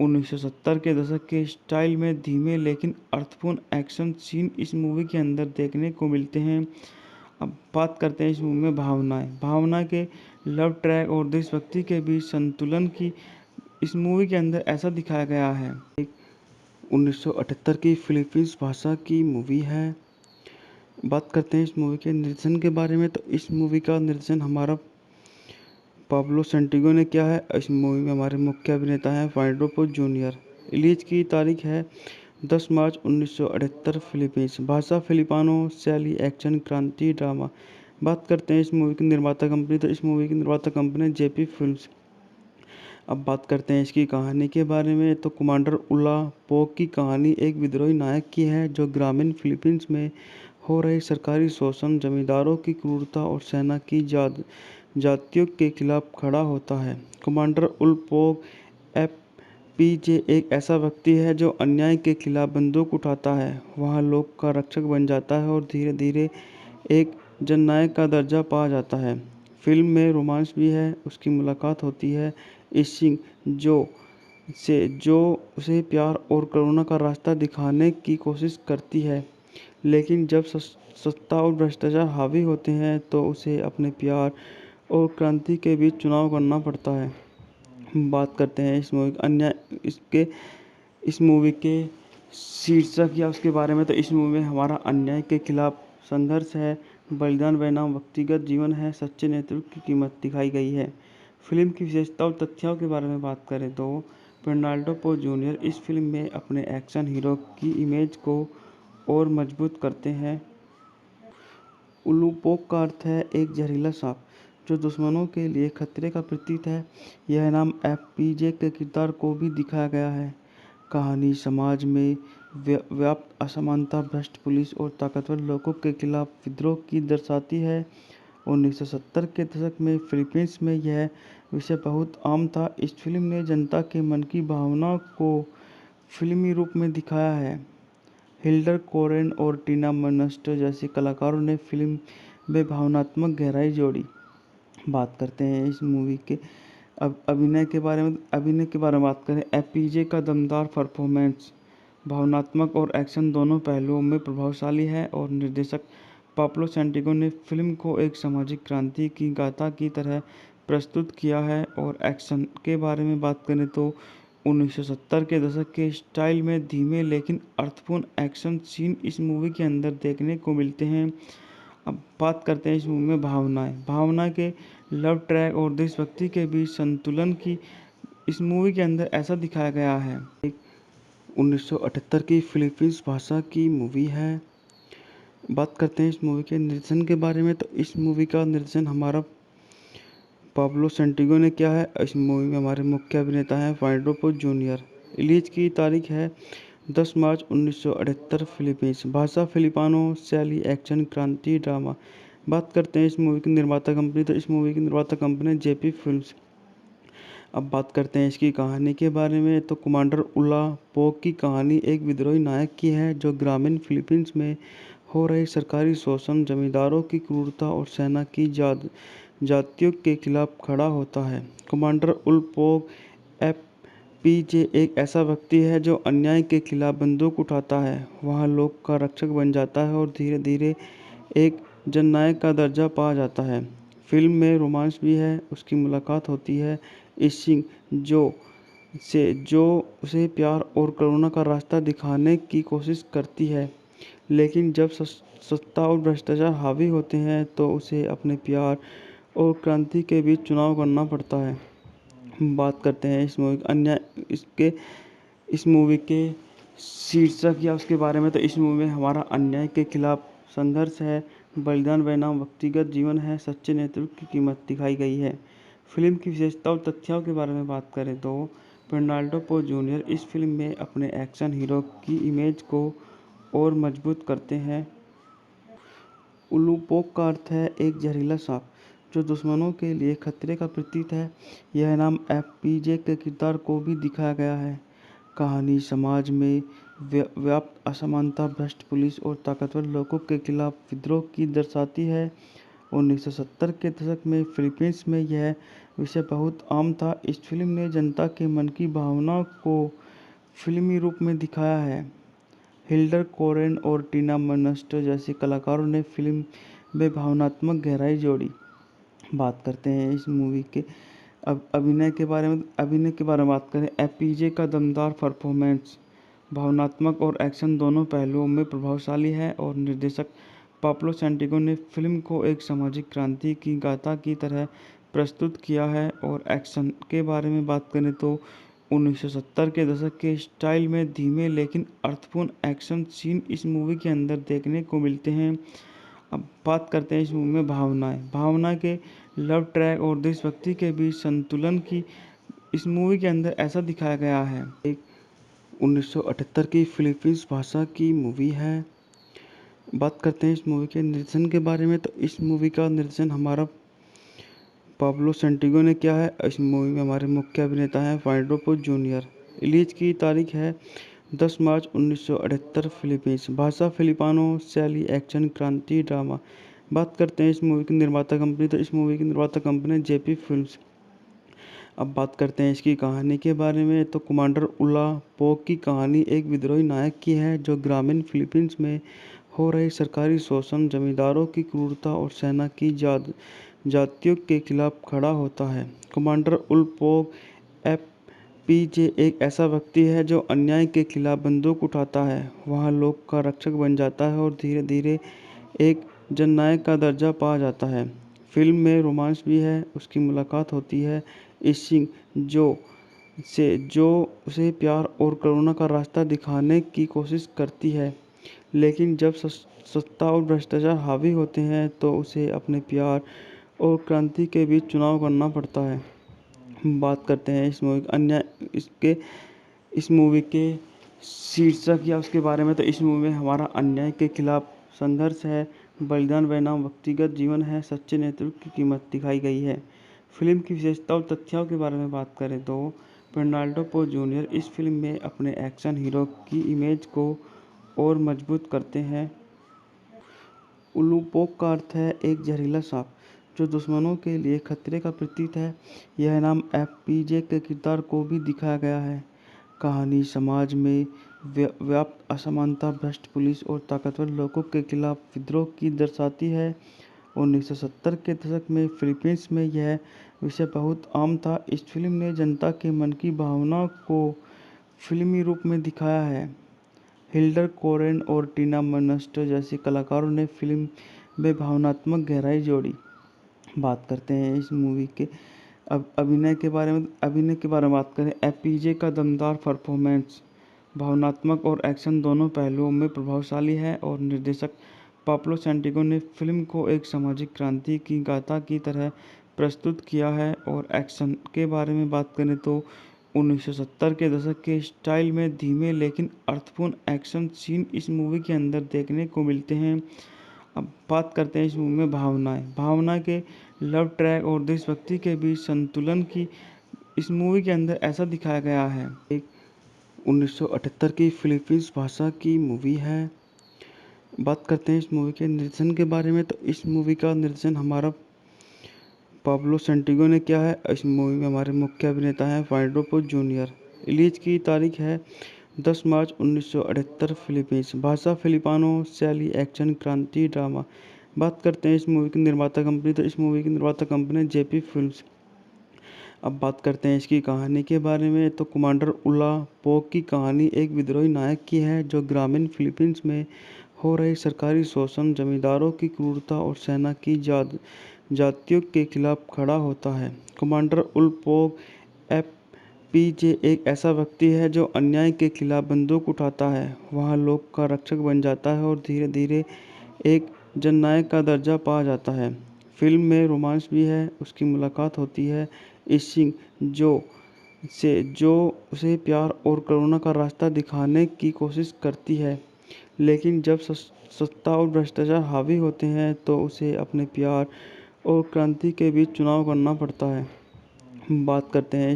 1970 के दशक के स्टाइल में धीमे लेकिन अर्थपूर्ण एक्शन सीन इस मूवी के अंदर देखने को मिलते हैं। अब बात करते हैं इस मूवी में भावना के लव ट्रैक और देशभक्ति के बीच संतुलन की इस मूवी के अंदर ऐसा दिखाया गया है। एक 1978 की फिलीपींस भाषा की मूवी है। बात करते हैं इस मूवी के निर्देशन के बारे में, तो इस मूवी का निर्देशन हमारा पाब्लो सेंटिगो ने किया है। इस मूवी में हमारे मुख्य अभिनेता हैं फाइडोपो जूनियर। रिलीज की तारीख है 10 मार्च 1978। फिलीपींस भाषा फिलिपानो, शैली एक्शन, क्रांति, ड्रामा। बात करते हैं इस मूवी की निर्माता कंपनी, तो इस मूवी की निर्माता कंपनी जेपी फिल्म्स। अब बात करते हैं इसकी कहानी के बारे में, तो कमांडर उला पोक की कहानी एक विद्रोही नायक की है जो ग्रामीण फिलीपींस में हो रहे सरकारी शोषण, जमींदारों की क्रूरता और सेना की जातियों के खिलाफ खड़ा होता है। कमांडर उल पोक एफपीजे एक ऐसा व्यक्ति है जो अन्याय के खिलाफ बंदूक उठाता है, वहाँ लोक का रक्षक बन जाता है और धीरे धीरे एक जननायक का दर्जा पा जाता है। फिल्म में रोमांस भी है। उसकी मुलाकात होती है इशिंग जो जो उसे प्यार और करुणा का रास्ता दिखाने की कोशिश करती है, लेकिन जब सत्ता और भ्रष्टाचार हावी होते हैं तो उसे अपने प्यार और क्रांति के बीच चुनाव करना पड़ता है। बात करते हैं इस मूवी अन्य इसके इस मूवी के शीर्षक या उसके बारे में, तो इस मूवी में हमारा अन्याय के खिलाफ संघर्ष है, बलिदान बनाम व्यक्तिगत जीवन है, सच्चे नेतृत्व की कीमत दिखाई गई है। फिल्म की विशेषता और तथ्यों के बारे में बात करें तो पेर्नाल्डो पो जूनियर इस फिल्म में अपने एक्शन हीरो की इमेज को और मजबूत करते हैं। उलूपोक का अर्थ है एक जहरीला सांप जो दुश्मनों के लिए खतरे का प्रतीक है। यह नाम एफपीजे के किरदार को भी दिखाया गया है। कहानी समाज में व्याप्त असमानता, भ्रष्ट पुलिस और ताकतवर लोगों के खिलाफ विद्रोह की दर्शाती है। 1970 के दशक में फिलीपींस में यह विषय बहुत आम था। इस फिल्म ने जनता के मन की भावना को फिल्मी रूप में दिखाया है। हिल्डर कोरेन और टीना मर्नस्टर जैसे कलाकारों ने फिल्म में भावनात्मक गहराई जोड़ी। बात करते हैं इस मूवी के अब अभिनय के बारे में बात करें। एपीजे का दमदार परफॉर्मेंस भावनात्मक और एक्शन दोनों पहलुओं में प्रभावशाली है और निर्देशक पाब्लो सेंटिगो ने फिल्म को एक सामाजिक क्रांति की गाथा की तरह प्रस्तुत किया है। और एक्शन के बारे में बात करें तो 1970 के दशक के स्टाइल में धीमे लेकिन अर्थपूर्ण एक्शन सीन इस मूवी के अंदर देखने को मिलते हैं। अब बात करते हैं इस मूवी में भावना के लव ट्रैक और देशभक्ति के बीच संतुलन की इस मूवी के अंदर ऐसा दिखाया गया है। एक 1978 की फिलीपींस भाषा की मूवी है। बात करते हैं इस मूवी के निर्देशन के बारे में, तो इस मूवी का निर्देशन हमारा पाब्लो सेंटिगो ने किया है। इस मूवी में हमारे मुख्य अभिनेता हैं फाइडोपो जूनियर। रिलीज की तारीख है 10 मार्च 1978। फिलीपींस भाषा फिलिपानो, शैली एक्शन, क्रांति, ड्रामा। बात करते हैं इस मूवी की निर्माता कंपनी, तो इस मूवी की निर्माता कंपनी जेपी फिल्म्स। अब बात करते हैं इसकी कहानी के बारे में, तो कमांडर उला पोक की कहानी एक विद्रोही नायक की है जो ग्रामीण फिलीपींस में हो रहे सरकारी शोषण, जमींदारों की क्रूरता और सेना की जातियों के खिलाफ खड़ा होता है। कमांडर उल पोक एफपीजे एक ऐसा व्यक्ति है जो अन्याय के खिलाफ बंदूक उठाता है, वहाँ लोक का रक्षक बन जाता है और धीरे धीरे एक जननायक का दर्जा पा जाता है। फिल्म में रोमांस भी है। उसकी मुलाकात होती है इशिंग जो उसे प्यार और करुणा का रास्ता दिखाने की कोशिश करती है, लेकिन जब सत्ता और भ्रष्टाचार हावी होते हैं तो उसे अपने प्यार और क्रांति के बीच चुनाव करना पड़ता है। बात करते हैं इस मूवी के शीर्षक या उसके बारे में, तो इस मूवी में हमारा अन्याय के खिलाफ संघर्ष है, बलिदान बनाम व्यक्तिगत जीवन है, सच्चे नेतृत्व की कीमत दिखाई गई है। फिल्म की विशेषता और तथ्यों के बारे में बात करें तो पेर्नाल्डो पो जूनियर इस फिल्म में अपने एक्शन हीरो की इमेज को और मजबूत करते हैं। उलूपोक का अर्थ है एक जहरीला सांप जो दुश्मनों के लिए खतरे का प्रतीक है। यह नाम एफपीजे के किरदार को भी दिखाया गया है। कहानी समाज में व्याप्त असमानता, भ्रष्ट पुलिस और ताकतवर लोगों के खिलाफ विद्रोह की दर्शाती है। 1970 के दशक में फिलीपींस में यह विषय बहुत आम था। इस फिल्म ने जनता के मन की भावना को फिल्मी रूप में दिखाया है। हिल्डर कोरेन और टीना मर्नस्टर जैसे कलाकारों ने फिल्म में भावनात्मक गहराई जोड़ी। बात करते हैं इस मूवी के अब अभिनय के बारे में बात करें। एपीजे का दमदार परफॉर्मेंस भावनात्मक और एक्शन दोनों पहलुओं में प्रभावशाली है और निर्देशक पाब्लो सैंटिगो ने फिल्म को एक सामाजिक क्रांति की गाथा की तरह प्रस्तुत किया है। और एक्शन के बारे में बात करें तो 1970 के दशक के स्टाइल में धीमे लेकिन अर्थपूर्ण एक्शन सीन इस मूवी के अंदर देखने को मिलते हैं। अब बात करते हैं इस मूवी में भावना के लव ट्रैक और देशभक्ति के बीच संतुलन की इस मूवी के अंदर ऐसा दिखाया गया है। एक 1978 की फिलीपींस भाषा की मूवी है। बात करते हैं इस मूवी के निर्देशन के बारे में, तो इस मूवी का निर्देशन हमारा पाब्लो सैंटिगो ने किया है। इस मूवी में हमारे मुख्य अभिनेता हैं फाइंडो पोज जूनियर। रिलीज की तारीख है 10 मार्च 1978। फिलीपींस भाषा फिलिपानो, शैली एक्शन, क्रांति, ड्रामा। बात करते हैं इस मूवी की निर्माता कंपनी, तो इस मूवी की निर्माता कंपनी जेपी फिल्म्स। अब बात करते हैं इसकी कहानी के बारे में, तो कमांडर उला पोक की कहानी एक विद्रोही नायक की है जो ग्रामीण फिलीपींस में हो रहे सरकारी शोषण, जमींदारों की क्रूरता और सेना की जातियों के खिलाफ खड़ा होता है। कमांडर उल पोक एफपीजे एक ऐसा व्यक्ति है जो अन्याय के खिलाफ बंदूक उठाता है, वहाँ लोग का रक्षक बन जाता है और धीरे धीरे एक जननायक का दर्जा पा जाता है। फिल्म में रोमांस भी है। उसकी मुलाकात होती है इशिंग जो उसे प्यार और करुणा का रास्ता दिखाने की कोशिश करती है, लेकिन जब सत्ता और भ्रष्टाचार हावी होते हैं तो उसे अपने प्यार और क्रांति के बीच चुनाव करना पड़ता है। हम बात करते हैं इस मूवी के शीर्षक या उसके बारे में, तो इस मूवी में हमारा अन्याय के खिलाफ संघर्ष है, बलिदान बनाम व्यक्तिगत जीवन है, सच्चे नेतृत्व की कीमत दिखाई गई है। फिल्म की विशेषता और तथ्यों के बारे में बात करें तो फर्नांडो पोज जूनियर इस फिल्म में अपने एक्शन हीरो की इमेज को और मजबूत करते हैं। उलूपोक का अर्थ है एक जहरीला सांप जो दुश्मनों के लिए खतरे का प्रतीक है। यह नाम एफपीजे के किरदार को भी दिखाया गया है। कहानी समाज में व्याप्त असमानता, भ्रष्ट पुलिस और ताकतवर लोगों के खिलाफ विद्रोह की दर्शाती है। 1970 के दशक में फिलीपींस में यह विषय बहुत आम था। इस फिल्म ने जनता के मन की भावना को फिल्मी रूप में दिखाया है। हिल्डर कोरेन और टीना मर्नस्टर जैसे कलाकारों ने फिल्म में भावनात्मक गहराई जोड़ी। बात करते हैं इस मूवी के अभिनय के बारे में बात करें। एपीजे का दमदार परफॉर्मेंस भावनात्मक और एक्शन दोनों पहलुओं में प्रभावशाली है और निर्देशक पाब्लो सैंटिगो ने फिल्म को एक सामाजिक क्रांति की गाथा की तरह प्रस्तुत किया है। और एक्शन के बारे में बात करें तो 1970 के दशक के स्टाइल में धीमे लेकिन अर्थपूर्ण एक्शन सीन इस मूवी के अंदर देखने को मिलते हैं। अब बात करते हैं इस मूवी में भावना के लव ट्रैक और देशभक्ति के बीच संतुलन की इस मूवी के अंदर ऐसा दिखाया गया है। एक 1978 की फिलीपींस भाषा की मूवी है। बात करते हैं इस मूवी के निर्देशन के बारे में, तो इस मूवी का निर्देशन हमारा पाब्लो सैंटिगो ने किया है। इस मूवी में हमारे मुख्य अभिनेता हैं फाइंडो पोज जूनियर। रिलीज की तारीख है 10 मार्च 1978। फिलीपींस भाषा फिलिपानो, शैली एक्शन, क्रांति, ड्रामा। बात करते हैं इस मूवी की निर्माता कंपनी, तो इस मूवी की निर्माता कंपनी जेपी फिल्म्स। अब बात करते हैं इसकी कहानी के बारे में, तो कमांडर उला पोक की कहानी एक विद्रोही नायक की है जो ग्रामीण फिलीपींस में हो रहे सरकारी शोषण, जमींदारों की क्रूरता और सेना की जातियों के खिलाफ खड़ा होता है। कमांडर उल पोक एफपीजे एक ऐसा व्यक्ति है जो अन्याय के खिलाफ बंदूक उठाता है, वहाँ लोग का रक्षक बन जाता है और धीरे धीरे एक जननायक का दर्जा पा जाता है। फिल्म में रोमांस भी है। उसकी मुलाकात होती है इशिंग जो उसे प्यार और करुणा का रास्ता दिखाने की कोशिश करती है, लेकिन जब सत्ता और भ्रष्टाचार हावी होते हैं तो उसे अपने प्यार और क्रांति के बीच चुनाव करना पड़ता है। हम बात करते हैं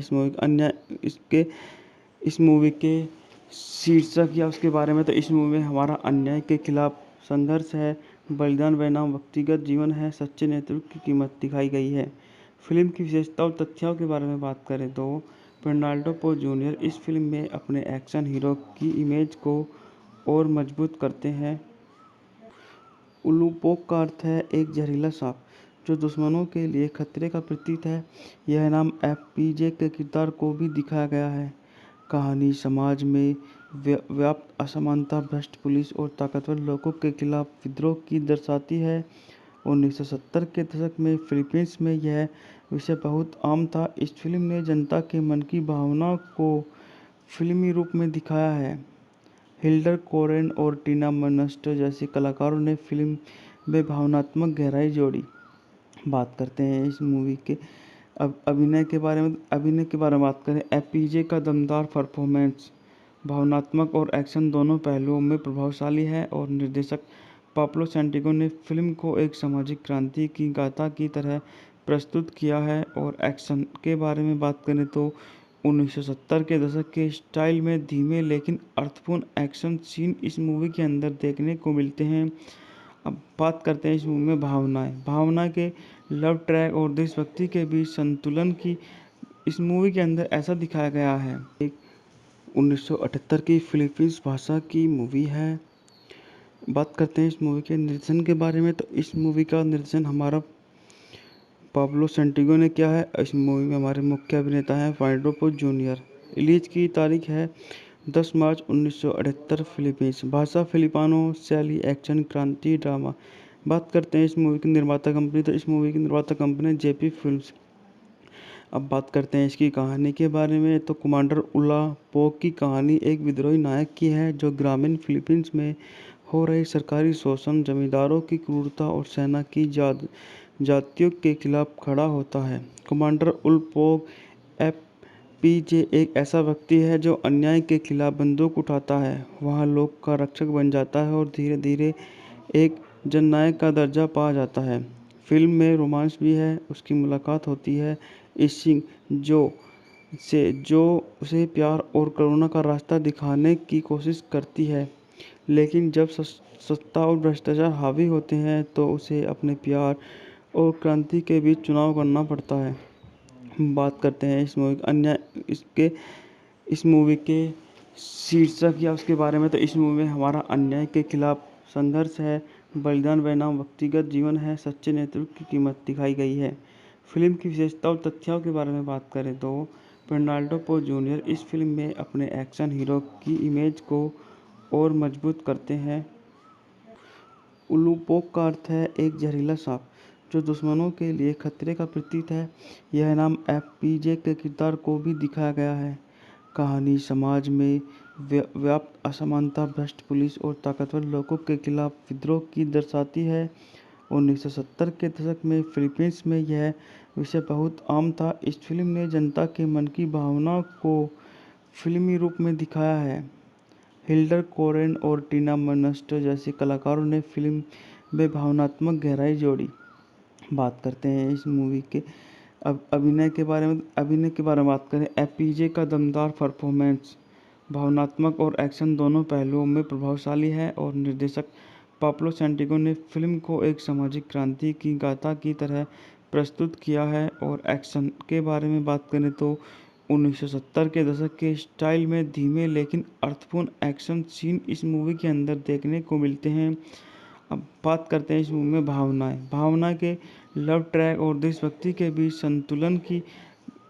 इस मूवी के शीर्षक या उसके बारे में, तो इस मूवी में हमारा अन्याय के खिलाफ संघर्ष है, बलिदान बनाम व्यक्तिगत जीवन है, सच्चे नेतृत्व की कीमत दिखाई गई है। फिल्म की विशेषता और तथ्यों के बारे में बात करें तो फर्नांडो पोज जूनियर इस फिल्म में अपने एक्शन हीरो की इमेज को और मजबूत करते हैं। उलूपोक का अर्थ है एक जहरीला सांप जो दुश्मनों के लिए खतरे का प्रतीक है। यह नाम एफपीजे के किरदार को भी दिखाया गया है। कहानी समाज में व्याप्त असमानता, भ्रष्ट पुलिस और ताकतवर लोगों के खिलाफ विद्रोह की दर्शाती है। 1970 के दशक में फिलीपींस में यह विषय बहुत आम था। इस फिल्म ने जनता के मन की भावना को फिल्मी रूप में दिखाया है। हिल्डर कोरेन और टीना मर्नस्टर जैसे कलाकारों ने फिल्म में भावनात्मक गहराई जोड़ी। बात करते हैं इस मूवी के अब अभिनय के बारे में बात करें। एपीजे का दमदार परफॉर्मेंस भावनात्मक और एक्शन दोनों पहलुओं में प्रभावशाली है और निर्देशक पाब्लो सैंटिगो ने फिल्म को एक सामाजिक क्रांति की गाथा की तरह प्रस्तुत किया है। और एक्शन के बारे में बात करें तो 1970 के दशक के स्टाइल में धीमे लेकिन अर्थपूर्ण एक्शन सीन इस मूवी के अंदर देखने को मिलते हैं। अब बात करते हैं इस मूवी में भावना के लव ट्रैक और देशभक्ति के बीच संतुलन की इस मूवी के अंदर ऐसा दिखाया गया है। एक 1978 की फिलीपींस भाषा की मूवी है। बात करते हैं इस मूवी के निर्देशन के बारे में, तो इस मूवी का निर्देशन हमारा पाब्लो सैंटिगो ने किया है। इस मूवी में हमारे मुख्य अभिनेता हैं फाइडोपो जूनियर। रिलीज की तारीख है 10 मार्च 1978। फिलीपींस भाषा फिलिपानो, शैली एक्शन, क्रांति, ड्रामा। बात करते हैं इस मूवी की निर्माता कंपनी, तो इस मूवी की निर्माता कंपनी जेपी फिल्म्स। अब बात करते हैं इसकी कहानी के बारे में, तो कमांडर उला पोक की कहानी एक विद्रोही नायक की है जो ग्रामीण फिलीपींस में हो रहे सरकारी शोषण, जमींदारों की क्रूरता और सेना की जातियों के खिलाफ खड़ा होता है। कमांडर उल पोक एफपीजे एक ऐसा व्यक्ति है जो अन्याय के खिलाफ बंदूक उठाता है, वहाँ लोग का रक्षक बन जाता है और धीरे धीरे एक जननायक का दर्जा पा जाता है। फिल्म में रोमांस भी है। उसकी मुलाकात होती है इशिंग जो उसे प्यार और करुणा का रास्ता दिखाने की कोशिश करती है, लेकिन जब सत्ता और भ्रष्टाचार हावी होते हैं तो उसे अपने प्यार और क्रांति के बीच चुनाव करना पड़ता है। बात करते हैं इस मूवी के शीर्षक या उसके बारे में, तो इस मूवी में हमारा अन्याय के खिलाफ संघर्ष है, बलिदान बनाम व्यक्तिगत जीवन है, सच्चे नेतृत्व की कीमत दिखाई गई है। फिल्म की विशेषता और तथ्यों के बारे में बात करें तो पेर्नाल्डो पो जूनियर इस फिल्म में अपने एक्शन हीरो की इमेज को और मजबूत करते हैं। उलुपोक का अर्थ है एक जहरीला सांप जो दुश्मनों के लिए खतरे का प्रतीक है। यह नाम एफपीजे के किरदार को भी दिखाया गया है। कहानी समाज में व्याप्त असमानता, भ्रष्ट पुलिस और ताकतवर लोगों के खिलाफ विद्रोह की दर्शाती है। 1970 के दशक में फिलीपींस में यह विषय बहुत आम था। इस फिल्म ने जनता के मन की भावना को फिल्मी रूप में दिखाया है। हिल्डर कोरेन और टीना मर्नस्टर जैसे कलाकारों ने फिल्म में भावनात्मक गहराई जोड़ी। बात करते हैं इस मूवी के अब अभिनय के बारे में बात करें। एपीजे का दमदार परफॉर्मेंस भावनात्मक और एक्शन दोनों पहलुओं में प्रभावशाली है और निर्देशक पाब्लो सैंटिगो ने फिल्म को एक सामाजिक क्रांति की गाथा की तरह प्रस्तुत किया है। और एक्शन के बारे में बात करें तो 1970 के दशक के स्टाइल में धीमे लेकिन अर्थपूर्ण एक्शन सीन इस मूवी के अंदर देखने को मिलते हैं। अब बात करते हैं इस मूवी में भावना के लव ट्रैक और देशभक्ति के बीच संतुलन की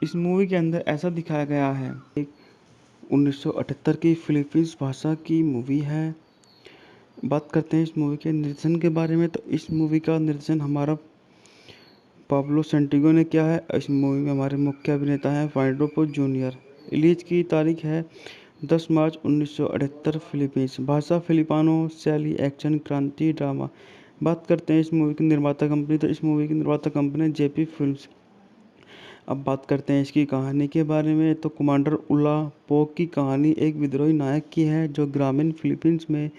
इस मूवी के अंदर ऐसा दिखाया गया है। एक 1978 की फिलीपींस भाषा की मूवी है। बात करते हैं इस मूवी के निर्देशन के बारे में, तो इस मूवी का निर्देशन हमारा पाब्लो सैंटिगो ने किया है। इस मूवी में हमारे मुख्य अभिनेता हैं फाइडोपो जूनियर। रिलीज की तारीख है 10 मार्च 1978। फिलीपींस भाषा फिलिपानो, शैली एक्शन, क्रांति, ड्रामा। बात करते हैं इस मूवी की निर्माता कंपनी, तो इस मूवी की निर्माता कंपनी जेपी फिल्म्स। अब बात करते हैं इसकी कहानी के बारे में, तो कमांडर उला पोक की कहानी एक विद्रोही नायक की है जो ग्रामीण फिलीपींस में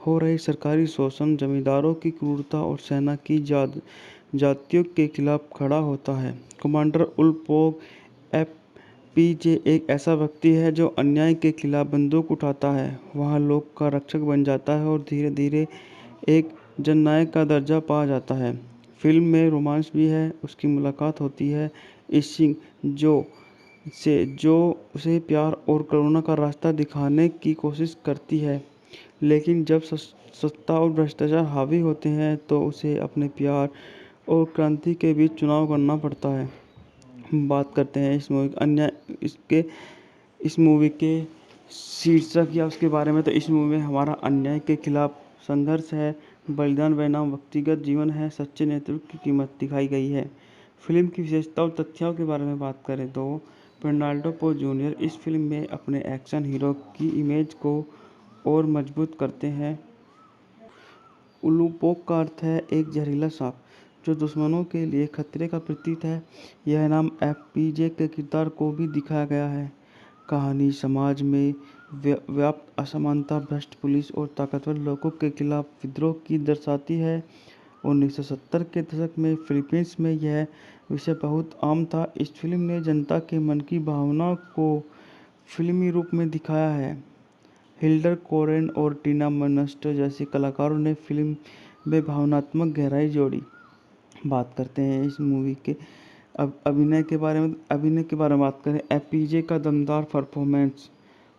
हो रहे सरकारी शोषण, जमींदारों की क्रूरता और सेना की जातियों के खिलाफ खड़ा होता है। कमांडर उल पोक एफपीजे एक ऐसा व्यक्ति है जो अन्याय के खिलाफ बंदूक उठाता है, वहाँ लोग का रक्षक बन जाता है और धीरे धीरे एक जननायक का दर्जा पा जाता है। फिल्म में रोमांस भी है। उसकी मुलाकात होती है इशिंग जो उसे प्यार और करुणा का रास्ता दिखाने की कोशिश करती है, लेकिन जब सत्ता और भ्रष्टाचार हावी होते हैं तो उसे अपने प्यार और क्रांति के बीच चुनाव करना पड़ता है। बात करते हैं इस मूवी अन्य इसके इस मूवी के शीर्षक या उसके बारे में। तो इस मूवी में हमारा अन्याय के खिलाफ संघर्ष है, बलिदान बनाम व्यक्तिगत जीवन है, सच्चे नेतृत्व की कीमत दिखाई गई है। फिल्म की विशेषता और तथ्यों के बारे में बात करें तो फेर्नांडो पो जूनियर इस फिल्म में अपने एक्शन हीरो की इमेज को और मजबूत करते हैं। उलूपोक का अर्थ है एक जहरीला सांप जो दुश्मनों के लिए खतरे का प्रतीक है। यह नाम एफपीजे के किरदार को भी दिखाया गया है। कहानी समाज में व्याप्त असमानता, भ्रष्ट पुलिस और ताकतवर लोगों के खिलाफ विद्रोह की दर्शाती है। 1970 के दशक में फिलीपींस में यह विषय बहुत आम था। इस फिल्म ने जनता के मन की भावना को फिल्मी रूप में दिखाया है। हिल्डर कोरेन और टीना मर्नस्टर जैसे कलाकारों ने फिल्म में भावनात्मक गहराई जोड़ी। बात करते हैं इस मूवी के अब अभिनय के बारे में बात करें। एपीजे का दमदार परफॉर्मेंस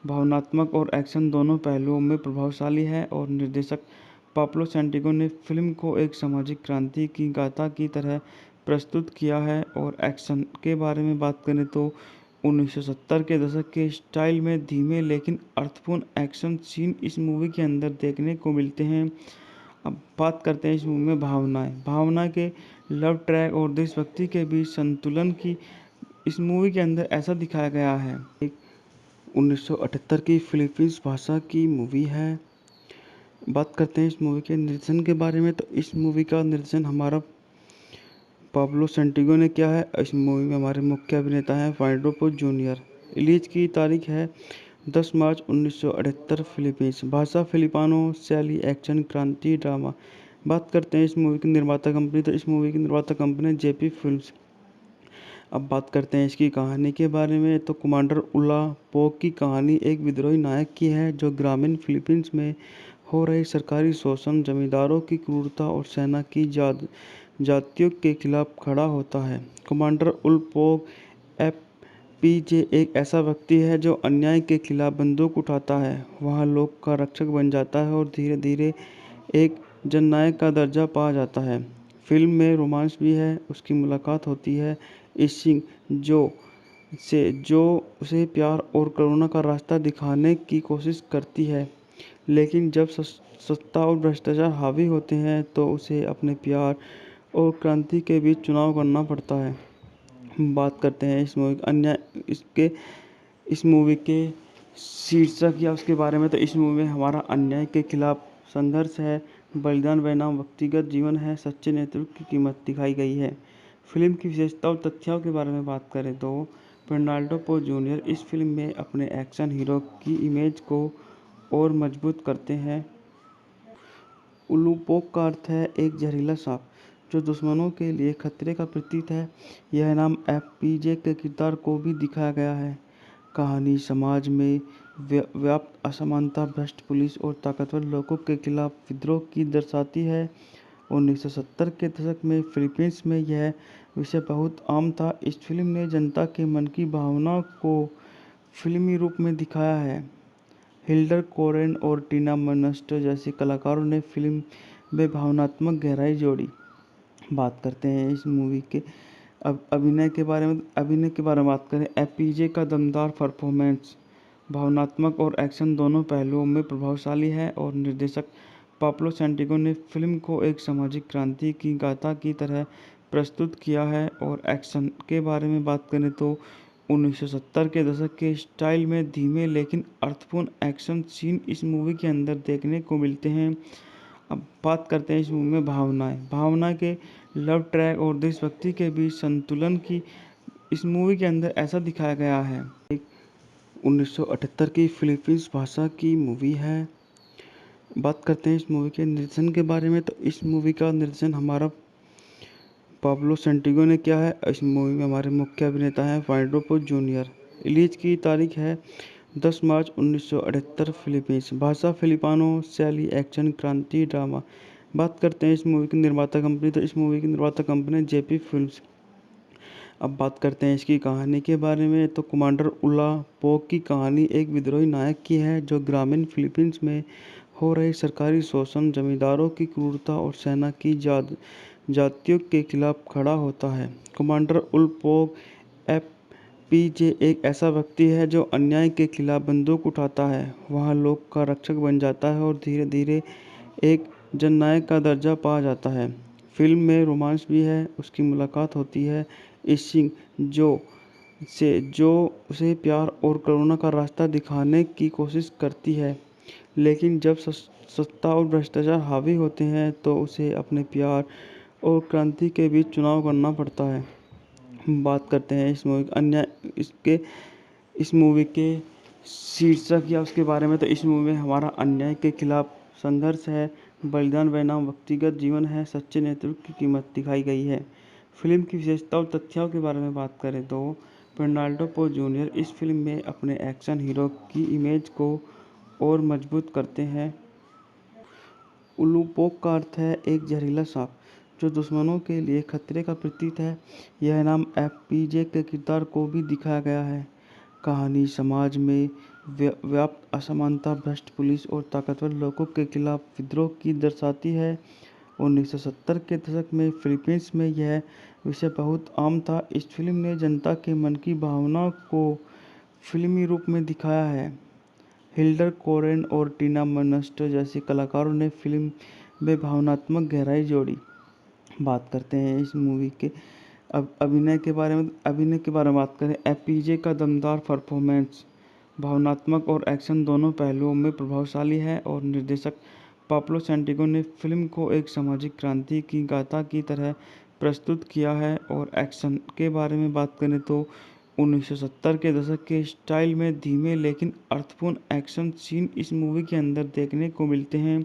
भावनात्मक और एक्शन दोनों पहलुओं में प्रभावशाली है और निर्देशक पाब्लो सैंटिगो ने फिल्म को एक सामाजिक क्रांति की गाथा की तरह प्रस्तुत किया है। और एक्शन के बारे में बात करें तो 1970 के दशक के स्टाइल में धीमे लेकिन अर्थपूर्ण एक्शन सीन इस मूवी के अंदर देखने को मिलते हैं। अब बात करते हैं इस मूवी में भावना के लव ट्रैक और देशभक्ति के बीच संतुलन की इस मूवी के अंदर ऐसा दिखाया गया है। एक 1978 की फिलीपींस भाषा की मूवी है। बात करते हैं इस मूवी के निर्देशन के बारे में। तो इस मूवी का निर्देशन हमारा पाब्लो सैंटिगो ने किया है। इस मूवी में हमारे मुख्य अभिनेता हैं फेर्नांडो पो जूनियर। रिलीज की तारीख है 10 मार्च 1978। फिलीपींस भाषा फिलिपानो, शैली एक्शन, क्रांति, ड्रामा। बात करते हैं इस मूवी की निर्माता कंपनी। तो इस मूवी की निर्माता कंपनी जेपी फिल्म्स। अब बात करते हैं इसकी कहानी के बारे में। तो कमांडर उला पोक की कहानी एक विद्रोही नायक की है जो ग्रामीण फिलीपींस में हो रहे सरकारी शोषण, जमींदारों की क्रूरता और सेना की जातियों के खिलाफ खड़ा होता है। कमांडर उल पोक एफपीजे एक ऐसा व्यक्ति है जो अन्याय के खिलाफ बंदूक उठाता है, वहाँ लोग का रक्षक बन जाता है और धीरे धीरे एक जननायक का दर्जा पा जाता है। फिल्म में रोमांस भी है। उसकी मुलाकात होती है इशिंग जो उसे प्यार और करुणा का रास्ता दिखाने की कोशिश करती है, लेकिन जब सत्ता और भ्रष्टाचार हावी होते हैं तो उसे अपने प्यार और क्रांति के बीच चुनाव करना पड़ता है। बात करते हैं इस मूवी के शीर्षक या उसके बारे में। तो इस मूवी में हमारा अन्याय के खिलाफ संघर्ष है, बलिदान बनाम व्यक्तिगत जीवन है, सच्चे नेतृत्व की कीमत दिखाई गई है। फिल्म की विशेषता और तथ्यों के बारे में बात करें तो फेर्नांडो पो जूनियर इस फिल्म में अपने एक्शन हीरो की इमेज को और मजबूत करते हैं। उलूपोक का अर्थ है एक जहरीला सांप जो दुश्मनों के लिए खतरे का प्रतीक है। यह नाम एफपीजे के किरदार को भी दिखाया गया है। कहानी समाज में व्याप्त असमानता, भ्रष्ट पुलिस और ताकतवर लोगों के खिलाफ विद्रोह की दर्शाती है। 1970 के दशक में फिलीपींस में यह विषय बहुत आम था। इस फिल्म ने जनता के मन की भावना को फिल्मी रूप में दिखाया है। हिल्डर कोरेन और टीना मर्नस्टर जैसे कलाकारों ने फिल्म में भावनात्मक गहराई जोड़ी। बात करते हैं इस मूवी के अब अभिनय के बारे में बात करें। एपीजे का दमदार परफॉर्मेंस भावनात्मक और एक्शन दोनों पहलुओं में प्रभावशाली है और निर्देशक पाब्लो सैंटिगो ने फिल्म को एक सामाजिक क्रांति की गाथा की तरह प्रस्तुत किया है। और एक्शन के बारे में बात करें तो 1970 के दशक के स्टाइल में धीमे लेकिन अर्थपूर्ण एक्शन सीन इस मूवी के अंदर देखने को मिलते हैं। अब बात करते हैं इस मूवी में भावना के लव ट्रैक और देशभक्ति के बीच संतुलन की इस मूवी के अंदर ऐसा दिखाया गया है। एक 1978 की फिलीपींस भाषा की मूवी है। बात करते हैं इस मूवी के निर्देशन के बारे में। तो इस मूवी का निर्देशन हमारा पाब्लो सैंटिगो ने किया है। इस मूवी में हमारे मुख्य अभिनेता हैं फेर्नांडो पो जूनियर। रिलीज की तारीख है 10 मार्च 1978। फिलीपींस भाषा फिलिपानो, शैली एक्शन, क्रांति, ड्रामा। बात करते हैं इस मूवी की निर्माता कंपनी। तो इस मूवी की निर्माता कंपनी जेपी फिल्म्स। अब बात करते हैं इसकी कहानी के बारे में। तो कमांडर उला पोक की कहानी एक विद्रोही नायक की है जो ग्रामीण फिलीपींस में हो रहे सरकारी शोषण, जमींदारों की क्रूरता और सेना की जातियों के खिलाफ खड़ा होता है। कमांडर उल पोक एफपीजे एक ऐसा व्यक्ति है जो अन्याय के खिलाफ बंदूक उठाता है, वहाँ लोक का रक्षक बन जाता है और धीरे धीरे एक जननायक का दर्जा पा जाता है। फिल्म में रोमांस भी है। उसकी मुलाकात होती है इस सिंह जो उसे प्यार और करुणा का रास्ता दिखाने की कोशिश करती है, लेकिन जब सत्ता और भ्रष्टाचार हावी होते हैं तो उसे अपने प्यार और क्रांति के बीच चुनाव करना पड़ता है। हम बात करते हैं इस मूवी अन्य इसके इस मूवी के शीर्षक या उसके बारे में। तो इस मूवी में हमारा अन्याय के खिलाफ संघर्ष है, बलिदान बनाम व्यक्तिगत जीवन है, सच्चे नेतृत्व की कीमत दिखाई गई है। फिल्म की विशेषता और तथ्यों के बारे में बात करें तो पेर्नाल्डो पोज जूनियर इस फिल्म में अपने एक्शन हीरो की इमेज को और मजबूत करते हैं। उलूपोक का अर्थ है एक जहरीला सांप जो दुश्मनों के लिए खतरे का प्रतीक है। यह नाम एफपीजे के किरदार को भी दिखाया गया है। कहानी समाज में व्याप्त असमानता, भ्रष्ट पुलिस और ताकतवर लोगों के खिलाफ विद्रोह की दर्शाती है। 1970 के दशक में फिलीपींस में यह विषय बहुत आम था। इस फिल्म ने जनता के मन की भावना को फिल्मी रूप में दिखाया है। हिल्डर कोरेन और टीना मर्नस्टर जैसे कलाकारों ने फिल्म में भावनात्मक गहराई जोड़ी। बात करते हैं इस मूवी के अभिनय के बारे में बात करें। एफपीजे का दमदार परफॉर्मेंस भावनात्मक और एक्शन दोनों पहलुओं में प्रभावशाली है और निर्देशक पाब्लो सैंटिगो ने फिल्म को एक सामाजिक क्रांति की गाथा की तरह प्रस्तुत किया है। और एक्शन के बारे में बात करें तो 1970 के दशक के स्टाइल में धीमे लेकिन अर्थपूर्ण एक्शन सीन इस मूवी के अंदर देखने को मिलते हैं।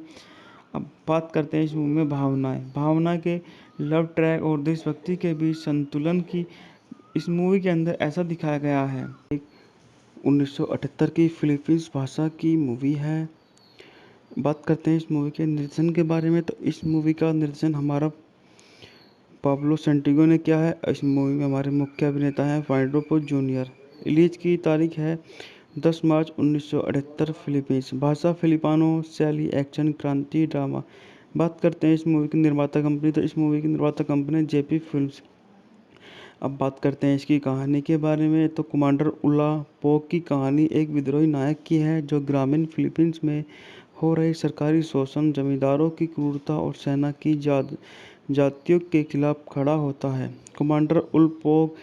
अब बात करते हैं इस मूवी में भावना के लव ट्रैक और देशभक्ति के बीच संतुलन की इस मूवी के अंदर ऐसा दिखाया गया है। 1978 की फिलीपींस भाषा की मूवी है। बात करते हैं इस मूवी के निर्देशन के बारे में। तो इस मूवी का निर्देशन हमारा पाब्लो सैंटिगो ने किया है। इस मूवी में हमारे मुख्य अभिनेता हैं फेर्नांडो पोज जूनियर। रिलीज की तारीख है 10 मार्च 1978। फिलीपींस भाषा फिलिपानो, शैली एक्शन, क्रांति, ड्रामा। बात करते हैं इस मूवी की निर्माता कंपनी। तो इस मूवी की निर्माता कंपनी जेपी फिल्म्स। अब बात करते हैं इसकी कहानी के बारे में। तो कमांडर उला पोक की कहानी एक विद्रोही नायक की है जो ग्रामीण फिलीपींस में हो रहे सरकारी शोषण, जमींदारों की क्रूरता और सेना की जातियों के खिलाफ खड़ा होता है। कमांडर उल पोक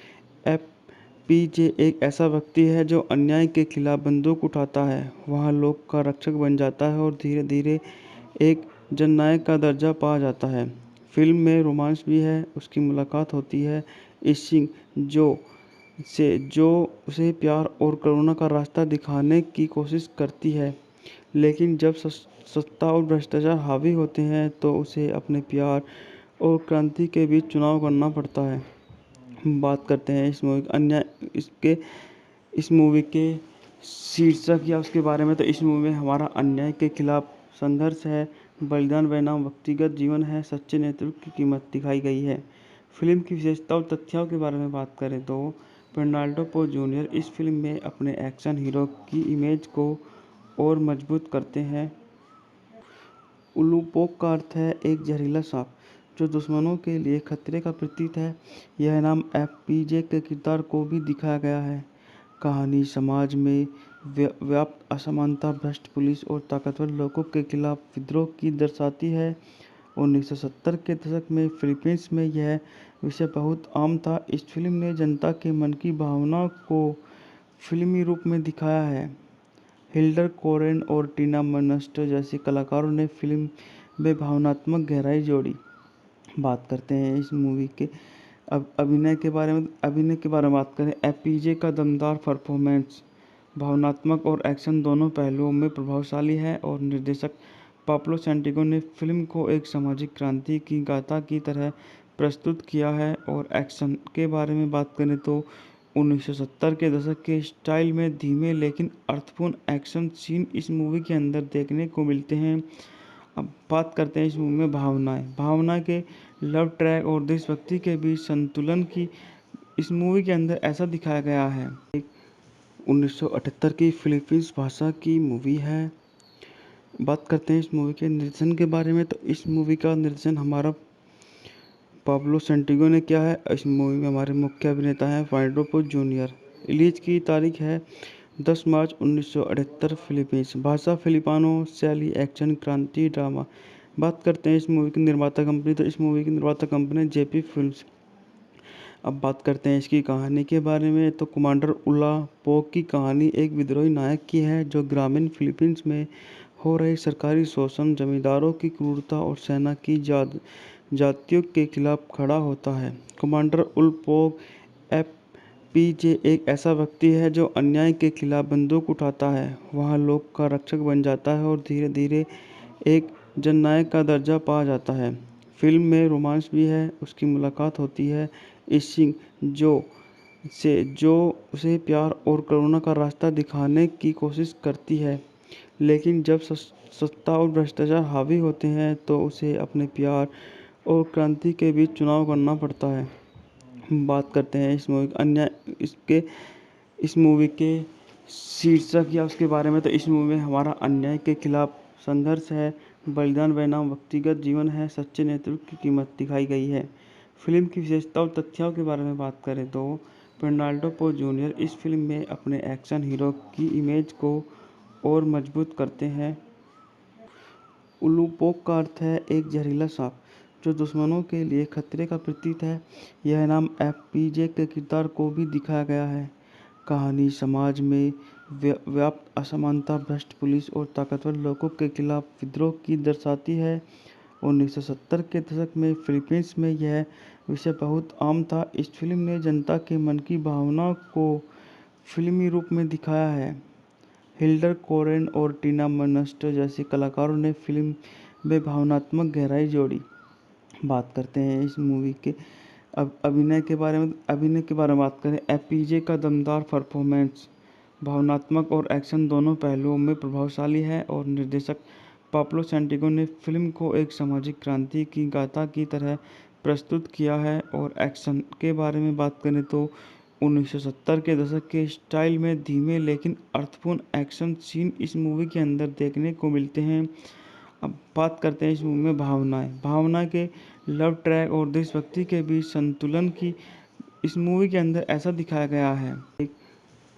एफपीजे एक ऐसा व्यक्ति है जो अन्याय के खिलाफ बंदूक उठाता है, वहाँ लोक का रक्षक बन जाता है और धीरे धीरे एक जननायक का दर्जा पा जाता है। फिल्म में रोमांस भी है। उसकी मुलाकात होती है इस सिंह जो उसे प्यार और करुणा का रास्ता दिखाने की कोशिश करती है, लेकिन जब सत्ता और भ्रष्टाचार हावी होते हैं तो उसे अपने प्यार और क्रांति के बीच चुनाव करना पड़ता है। हम बात करते हैं इस मूवी के शीर्षक या उसके बारे में। तो इस मूवी में हमारा अन्याय के खिलाफ संघर्ष है, बलिदान बनाम व्यक्तिगत जीवन है, सच्चे नेतृत्व की कीमत दिखाई गई है। फिल्म की विशेषता और तथ्यों के बारे में बात करें तो पेर्नाल्डो पोज जूनियर इस फिल्म में अपने एक्शन हीरो की इमेज को और मजबूत करते हैं। उलूपोक का अर्थ है एक जहरीला सांप जो दुश्मनों के लिए खतरे का प्रतीक है। यह नाम एफपीजे के किरदार को भी दिखाया गया है। कहानी समाज में व्याप्त असमानता, भ्रष्ट पुलिस और ताकतवर लोगों के खिलाफ विद्रोह की दर्शाती है। 1970 के दशक में फिलीपींस में यह विषय बहुत आम था। इस फिल्म ने जनता के मन की भावना को फिल्मी रूप में दिखाया है। हिल्डर कोरेन और टीना मर्नस्टर जैसे कलाकारों ने फिल्म में भावनात्मक गहराई जोड़ी। बात करते हैं इस मूवी के अभिनय के बारे में बात करें। एफपीजे का दमदार परफॉर्मेंस भावनात्मक और एक्शन दोनों पहलुओं में प्रभावशाली है और निर्देशक पाब्लो सैंटिगो ने फिल्म को एक सामाजिक क्रांति की गाथा की तरह प्रस्तुत किया है। और एक्शन के बारे में बात करें तो 1970 के दशक के स्टाइल में धीमे लेकिन अर्थपूर्ण एक्शन सीन इस मूवी के अंदर देखने को मिलते हैं। अब बात करते हैं इस मूवी में भावना के लव ट्रैक और देशभक्ति के बीच संतुलन की इस मूवी के अंदर ऐसा दिखाया गया है। 1978 की फिलीपींस भाषा की मूवी है। बात करते हैं इस मूवी के निर्देशन के बारे में। तो इस मूवी का निर्देशन हमारा पाब्लो सेंटिगो ने किया है। इस मूवी में हमारे मुख्य अभिनेता हैं फाइडोपो जूनियर। रिलीज की तारीख है 10 मार्च 1978। फिलीपींस भाषा फिलिपानो। शैली एक्शन क्रांति ड्रामा। बात करते हैं इस मूवी की निर्माता कंपनी, तो इस मूवी की निर्माता कंपनी जेपी फिल्म्स। अब बात करते हैं इसकी कहानी के बारे में, तो कमांडर उला पोक की कहानी एक विद्रोही नायक की है जो ग्रामीण फिलीपींस में हो रहे सरकारी शोषण, जमींदारों की क्रूरता और सेना की जातियों के खिलाफ खड़ा होता है। कमांडर उल पोक एफपीजे एक ऐसा व्यक्ति है जो अन्याय के खिलाफ बंदूक उठाता है, वहाँ लोक का रक्षक बन जाता है और धीरे धीरे एक जननायक का दर्जा पा जाता है। फिल्म में रोमांस भी है। उसकी मुलाकात होती है इशिंग जो जो उसे प्यार और करुणा का रास्ता दिखाने की कोशिश करती है, लेकिन जब सत्ता और भ्रष्टाचार हावी होते हैं तो उसे अपने प्यार और क्रांति के बीच चुनाव करना पड़ता है। बात करते हैं इस मूवी अन्य इसके इस मूवी के शीर्षक या उसके बारे में, तो इस मूवी में हमारा अन्याय के खिलाफ संघर्ष है, बलिदान बनाम व्यक्तिगत जीवन है, सच्चे नेतृत्व की कीमत दिखाई गई है। फिल्म की विशेषता और तथ्यों के बारे में बात करें तो पेर्नाल्डो पो जूनियर इस फिल्म में अपने एक्शन हीरो की इमेज को और मजबूत करते हैं। उलूपोक का अर्थ है एक जहरीला सांप जो दुश्मनों के लिए खतरे का प्रतीक है। यह नाम एफपीजे के किरदार को भी दिखाया गया है। कहानी समाज में व्याप्त असमानता, भ्रष्ट पुलिस और ताकतवर लोगों के खिलाफ विद्रोह की दर्शाती है। 1970 के दशक में फिलीपींस में यह विषय बहुत आम था। इस फिल्म ने जनता के मन की भावना को फिल्मी रूप में दिखाया है। हिल्डर कोरेन और टीना मर्नस्टर जैसे कलाकारों ने फिल्म में भावनात्मक गहराई जोड़ी। बात करते हैं इस मूवी के अब अभिनय के बारे में बात करें। एफपीजे का दमदार परफॉर्मेंस भावनात्मक और एक्शन दोनों पहलुओं में प्रभावशाली है और निर्देशक पाब्लो सेंटिगो ने फिल्म को एक सामाजिक क्रांति की गाथा की तरह प्रस्तुत किया है। और एक्शन के बारे में बात करें तो 1970 के दशक के स्टाइल में धीमे लेकिन अर्थपूर्ण एक्शन सीन इस मूवी के अंदर देखने को मिलते हैं। अब बात करते हैं इस मूवी में भावना के लव ट्रैक और देशभक्ति के बीच संतुलन की इस मूवी के अंदर ऐसा दिखाया गया है।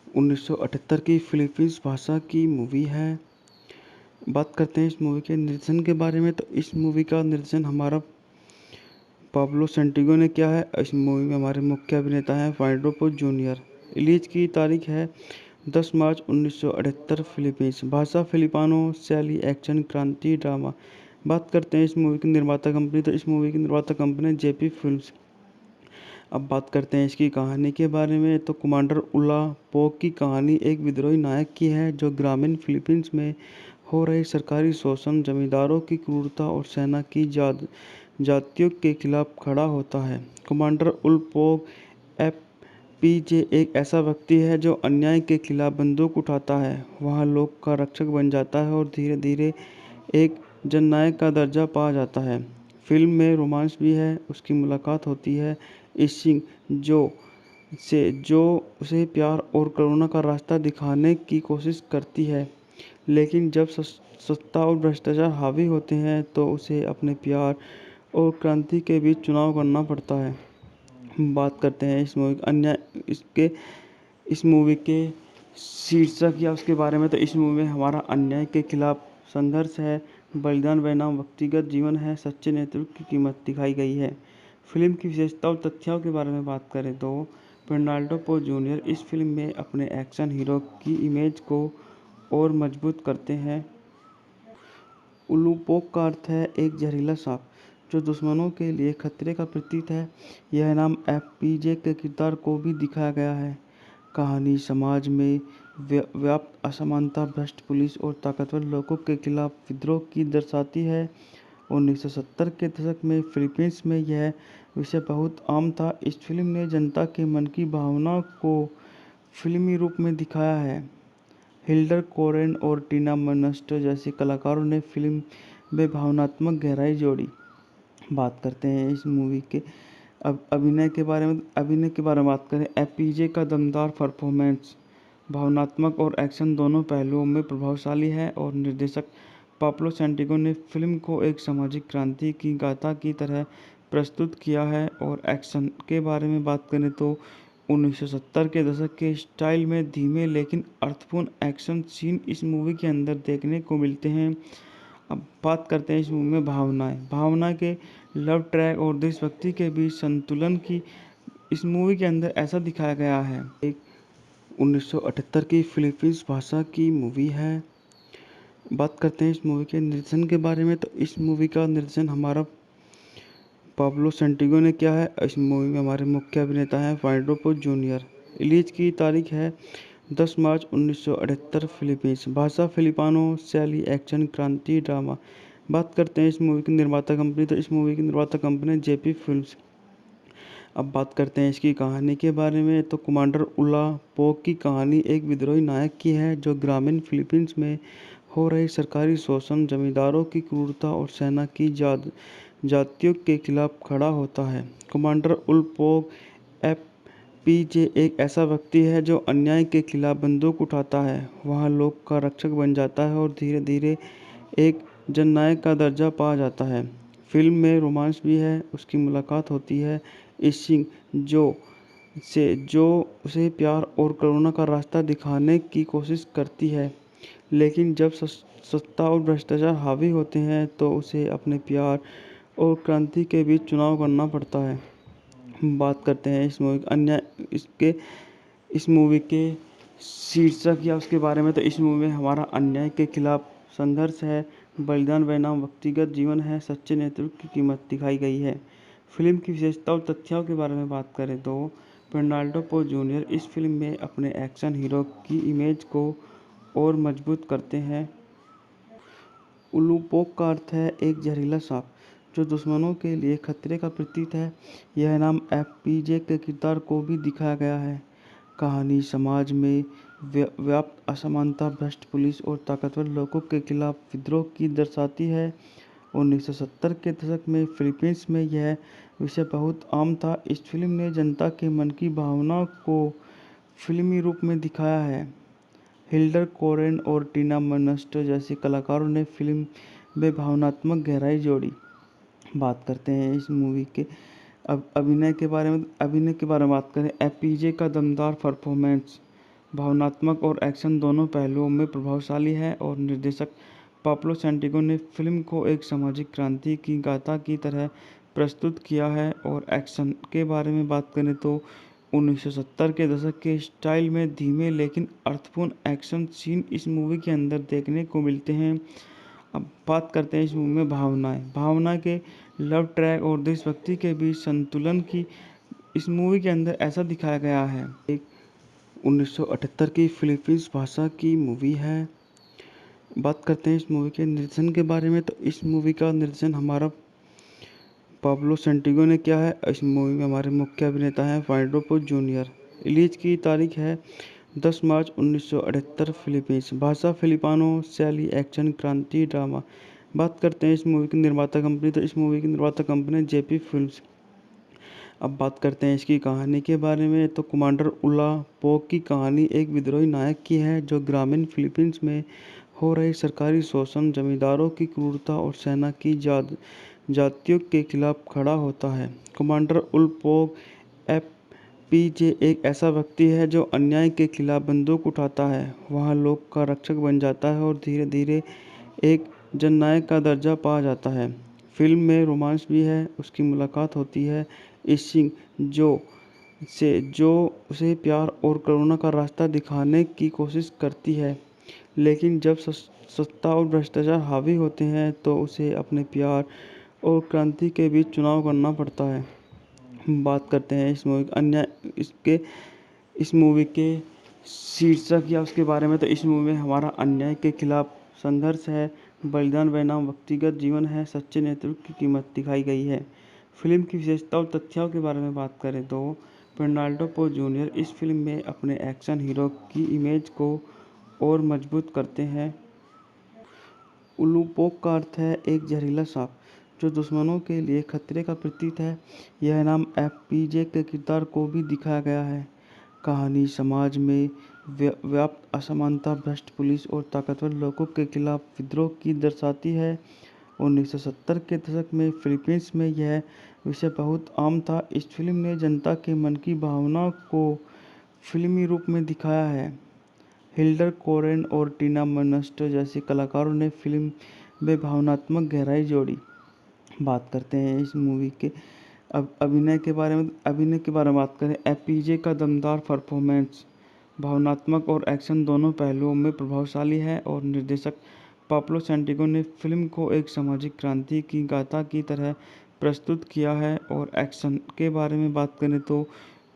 1978 की फिलीपींस भाषा की मूवी है। बात करते हैं इस मूवी के निर्देशन के बारे में, तो इस मूवी का निर्देशन हमारा पाब्लो सेंटिगो ने किया है। इस मूवी में हमारे मुख्य अभिनेता हैं फाइडोपो जूनियर। रिलीज की तारीख है 10 मार्च 1978। फिलीपींस भाषा फिलिपानो। शैली एक्शन क्रांति ड्रामा। बात करते हैं इस मूवी की निर्माता कंपनी, तो इस मूवी की निर्माता कंपनी जेपी फिल्म्स। अब बात करते हैं इसकी कहानी के बारे में, तो कमांडर उला पोक की कहानी एक विद्रोही नायक की है जो ग्रामीण फिलीपींस में हो रहे सरकारी शोषण, जमींदारों की क्रूरता और सेना की जातियों के खिलाफ खड़ा होता है। कमांडर उल पोक एफपीजे एक ऐसा व्यक्ति है जो अन्याय के खिलाफ बंदूक उठाता है, वहाँ लोक का रक्षक बन जाता है और धीरे धीरे एक जननायक का दर्जा पा जाता है। फिल्म में रोमांस भी है। उसकी मुलाकात होती है इशिंग जो उसे प्यार और करुणा का रास्ता दिखाने की कोशिश करती है, लेकिन जब सत्ता और भ्रष्टाचार हावी होते हैं तो उसे अपने प्यार और क्रांति के बीच चुनाव करना पड़ता है। बात करते हैं इस मूवी के शीर्षक या उसके बारे में, तो इस मूवी में हमारा अन्याय के खिलाफ संघर्ष है, बलिदान बनाम व्यक्तिगत जीवन है, सच्चे नेतृत्व की कीमत दिखाई गई है। फिल्म की विशेषता और तथ्यों के बारे में बात करें तो पेर्नाल्डो पो जूनियर इस फिल्म में अपने एक्शन हीरो की इमेज को और मजबूत करते हैं। उलूपोक का अर्थ है एक जहरीला सांप जो दुश्मनों के लिए खतरे का प्रतीक है। यह नाम एफपीजे के किरदार को भी दिखाया गया है। कहानी समाज में व्याप्त असमानता, भ्रष्ट पुलिस और ताकतवर लोगों के खिलाफ विद्रोह की दर्शाती है। 1970 के दशक में फिलीपींस में यह विषय बहुत आम था। इस फिल्म ने जनता के मन की भावना को फिल्मी रूप में दिखाया है। हिल्डर कोरेन और टीना मर्नस्टर जैसे कलाकारों ने फिल्म में भावनात्मक गहराई जोड़ी। बात करते हैं इस मूवी के अभिनय के बारे में बात करें। एफपीजे का दमदार परफॉर्मेंस भावनात्मक और एक्शन दोनों पहलुओं में प्रभावशाली है और निर्देशक पाब्लो सेंटिगो ने फिल्म को एक सामाजिक क्रांति की गाथा की तरह प्रस्तुत किया है। और एक्शन के बारे में बात करें तो 1970 के दशक के स्टाइल में धीमे लेकिन अर्थपूर्ण एक्शन सीन इस मूवी के अंदर देखने को मिलते हैं। अब बात करते हैं इस मूवी में भावना के लव ट्रैक और देशभक्ति के बीच संतुलन की इस मूवी के अंदर ऐसा दिखाया गया है। एक 1978 की फिलीपींस भाषा की मूवी है। बात करते हैं इस मूवी के निर्देशन के बारे में, तो इस मूवी का निर्देशन हमारा पाब्लो सैंटिगो ने किया है। इस मूवी में हमारे मुख्य अभिनेता हैं फाइंडो पोज जूनियर। रिलीज की तारीख है 10 मार्च 1978। फिलीपींस भाषा फिलिपानो, शैली एक्शन, क्रांति, ड्रामा। बात करते हैं इस मूवी की निर्माता कंपनी, तो इस मूवी की निर्माता कंपनी जेपी फिल्म्स। अब बात करते हैं इसकी कहानी के बारे में, तो कमांडर उला पोक की कहानी एक विद्रोही नायक की है जो ग्रामीण फिलीपींस में हो रही सरकारी शोषण, जमींदारों की क्रूरता और सेना की जातियों के खिलाफ खड़ा होता है। कमांडर उल पोक एफपीजे एक ऐसा व्यक्ति है जो अन्याय के खिलाफ बंदूक उठाता है, वहाँ लोग का रक्षक बन जाता है और धीरे धीरे एक जननायक का दर्जा पा जाता है। फिल्म में रोमांस भी है। उसकी मुलाकात होती है इशिंग जो उसे प्यार और करुणा का रास्ता दिखाने की कोशिश करती है, लेकिन जब सत्ता और भ्रष्टाचार हावी होते हैं तो उसे अपने प्यार और क्रांति के बीच चुनाव करना पड़ता है। बात करते हैं इस मूवी के शीर्षक या उसके बारे में, तो इस मूवी में हमारा अन्याय के खिलाफ संघर्ष है, बलिदान बनाम व्यक्तिगत जीवन है, सच्चे नेतृत्व की कीमत दिखाई गई है। फिल्म की विशेषता और तथ्यों के बारे में बात करें तो फर्नांडो पोज जूनियर इस फिल्म में अपने एक्शन हीरो की इमेज को और मजबूत करते हैं। उलूपोक का अर्थ है एक जहरीला सांप जो दुश्मनों के लिए खतरे का प्रतीक है। यह नाम एफपीजे के किरदार को भी दिखाया गया है। कहानी समाज में व्याप्त असमानता, भ्रष्ट पुलिस और ताकतवर लोगों के खिलाफ विद्रोह की दर्शाती है। 1970 के दशक में फिलीपींस में यह विषय बहुत आम था। इस फिल्म ने जनता के मन की भावना को फिल्मी रूप में दिखाया है। हिल्डर कोरेन और टीना मर्नस्टर जैसे कलाकारों ने फिल्म में भावनात्मक गहराई जोड़ी। बात करते हैं इस मूवी के अभिनय के बारे में बात करें। एफपीजे का दमदार परफॉर्मेंस भावनात्मक और एक्शन दोनों पहलुओं में प्रभावशाली है और निर्देशक पाब्लो सैंटिगो ने फिल्म को एक सामाजिक क्रांति की गाथा की तरह प्रस्तुत किया है। और एक्शन के बारे में बात करें तो 1970 के दशक के स्टाइल में धीमे लेकिन अर्थपूर्ण एक्शन सीन इस मूवी के अंदर देखने को मिलते हैं। अब बात करते हैं इस मूवी में भावना के लव ट्रैक और देशभक्ति के बीच संतुलन की इस मूवी के अंदर ऐसा दिखाया गया है। एक 1978 की फिलीपींस भाषा की मूवी है। बात करते हैं इस मूवी के निर्देशन के बारे में, तो इस मूवी का निर्देशन हमारा पाब्लो सैंटिगो ने किया है। इस मूवी में हमारे मुख्य अभिनेता हैं फाइंडो पोज जूनियर। रिलीज की तारीख है 10 मार्च 1978। फिलीपींस भाषा फिलिपानो, शैली एक्शन, क्रांति, ड्रामा। बात करते हैं इस मूवी की निर्माता कंपनी, तो इस मूवी की निर्माता कंपनी जेपी फिल्म्स। अब बात करते हैं इसकी कहानी के बारे में, तो कमांडर उला पोक की कहानी एक विद्रोही नायक की है जो ग्रामीण फिलीपींस में हो रही सरकारी शोषण, जमींदारों की क्रूरता और सेना की जातियों के खिलाफ खड़ा होता है। कमांडर उल पोक एफपीजे एक ऐसा व्यक्ति है जो अन्याय के खिलाफ बंदूक उठाता है, वहाँ लोग का रक्षक बन जाता है और धीरे धीरे एक जननायक का दर्जा पा जाता है। फिल्म में रोमांस भी है। उसकी मुलाकात होती है इशिंग जो उसे प्यार और करुणा का रास्ता दिखाने की कोशिश करती है, लेकिन जब सत्ता और भ्रष्टाचार हावी होते हैं तो उसे अपने प्यार और क्रांति के बीच चुनाव करना पड़ता है। बात करते हैं इस मूवी के शीर्षक या उसके बारे में, तो इस मूवी में हमारा अन्याय के खिलाफ संघर्ष है, बलिदान बनाम व्यक्तिगत जीवन है, सच्चे नेतृत्व की कीमत दिखाई गई है। फिल्म की विशेषता और तथ्यों के बारे में बात करें तो फर्नांडो पोज जूनियर इस फिल्म में अपने एक्शन हीरो की इमेज को और मजबूत करते हैं। उलूपोक का अर्थ है एक जहरीला सांप जो दुश्मनों के लिए खतरे का प्रतीक है। यह नाम एफपीजे के किरदार को भी दिखाया गया है। कहानी समाज में व्याप्त असमानता, भ्रष्ट पुलिस और ताकतवर लोगों के खिलाफ विद्रोह की दर्शाती है। 1970 के दशक में फिलीपींस में यह विषय बहुत आम था। इस फिल्म ने जनता के मन की भावना को फिल्मी रूप में दिखाया है। हिल्डर कोरेन और टीना मॉन्स्टर जैसे कलाकारों ने फिल्म में भावनात्मक गहराई जोड़ी। बात करते हैं इस मूवी के अब अभिनय के बारे में बात करें। एपीजे का दमदार परफॉर्मेंस भावनात्मक और एक्शन दोनों पहलुओं में प्रभावशाली है और निर्देशक पाब्लो सैंटिगो ने फिल्म को एक सामाजिक क्रांति की गाथा की तरह प्रस्तुत किया है। और एक्शन के बारे में बात करें तो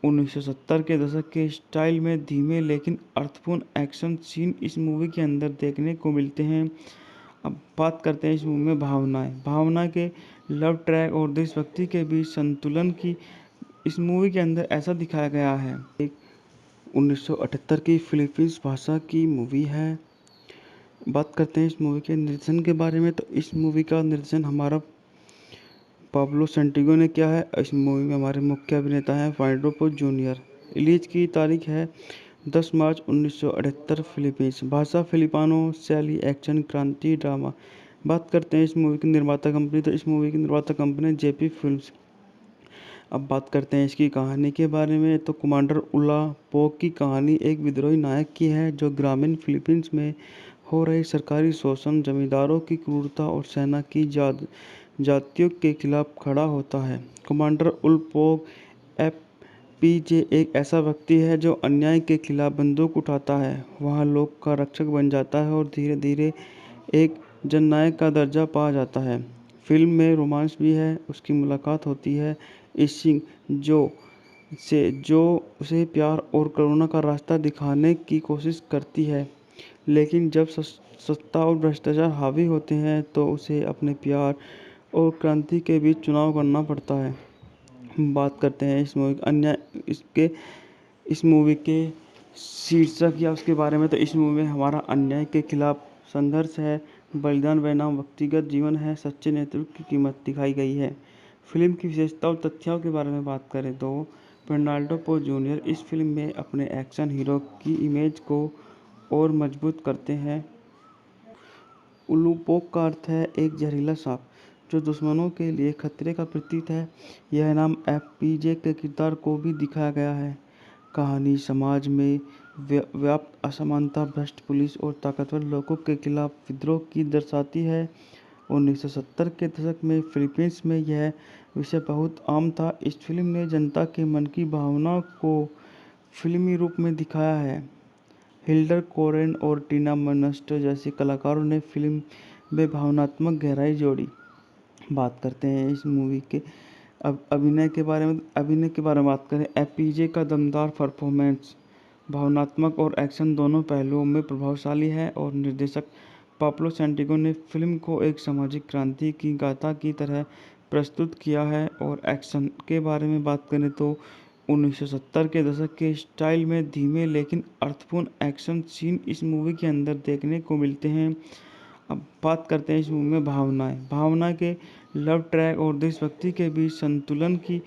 1970 के दशक के स्टाइल में धीमे लेकिन अर्थपूर्ण एक्शन सीन इस मूवी के अंदर देखने को मिलते हैं। अब बात करते हैं इस मूवी में भावना के लव ट्रैक और देशभक्ति के बीच संतुलन की इस मूवी के अंदर ऐसा दिखाया गया है। एक 1978 की फिलीपींस भाषा की मूवी है। बात करते हैं इस मूवी के निर्देशन के बारे में तो इस मूवी का निर्देशन हमारा पाब्लो सैंटिगो ने किया है। इस मूवी में हमारे मुख्य अभिनेता हैं फाइडोपो जूनियर। रिलीज की तारीख है 10 मार्च 1978। फिलीपींस भाषा फिलिपानो, शैली एक्शन, क्रांति, ड्रामा। बात करते हैं इस मूवी की निर्माता कंपनी तो इस मूवी की निर्माता कंपनी जेपी फिल्म्स। अब बात करते हैं इसकी कहानी के बारे में तो कमांडर उला पोक की कहानी एक विद्रोही नायक की है जो ग्रामीण फिलीपींस में हो रहे सरकारी शोषण, जमींदारों की क्रूरता और सेना की जातियों के खिलाफ खड़ा होता है। कमांडर उल पोक एफपीजे एक ऐसा व्यक्ति है जो अन्याय के खिलाफ बंदूक उठाता है, वहाँ लोग का रक्षक बन जाता है और धीरे धीरे एक जननायक का दर्जा पा जाता है। फिल्म में रोमांस भी है। उसकी मुलाकात होती है इशिंग जो उसे प्यार और करुणा का रास्ता दिखाने की कोशिश करती है, लेकिन जब सत्ता और भ्रष्टाचार हावी होते हैं तो उसे अपने प्यार और क्रांति के बीच चुनाव करना पड़ता है। बात करते हैं इस मूवी के शीर्षक या उसके बारे में तो इस मूवी में हमारा अन्याय के खिलाफ संघर्ष है, बलिदान बनाम व्यक्तिगत जीवन है, सच्चे नेतृत्व की कीमत दिखाई गई है। फिल्म की विशेषता और तथ्यों के बारे में बात करें तो फेर्नांडो पो जूनियर इस फिल्म में अपने एक्शन हीरो की इमेज को और मजबूत करते हैं। उलुपोक का अर्थ है एक जहरीला सांप जो दुश्मनों के लिए खतरे का प्रतीक है। यह नाम एफपीजे के किरदार को भी दिखाया गया है। कहानी समाज में व्याप्त असमानता, भ्रष्ट पुलिस और ताकतवर लोगों के खिलाफ विद्रोह की दर्शाती है। 1970 के दशक में फिलीपींस में यह विषय बहुत आम था। इस फिल्म ने जनता के मन की भावना को फिल्मी रूप में दिखाया है। हिल्डर कोरेन और टीना मॉन्स्टर जैसे कलाकारों ने फिल्म में भावनात्मक गहराई जोड़ी। बात करते हैं इस मूवी के अब अभिनय के बारे में बात करें। एपीजे का दमदार परफॉर्मेंस भावनात्मक और एक्शन दोनों पहलुओं में प्रभावशाली है और निर्देशक पाब्लो सैंटिगो ने फिल्म को एक सामाजिक क्रांति की गाथा की तरह प्रस्तुत किया है। और एक्शन के बारे में बात करें तो 1970 के दशक के स्टाइल में धीमे लेकिन अर्थपूर्ण एक्शन सीन इस मूवी के अंदर देखने को मिलते हैं। अब बात करते हैं इस मूवी में भावना के लव ट्रैक और देशभक्ति के बीच संतुलन की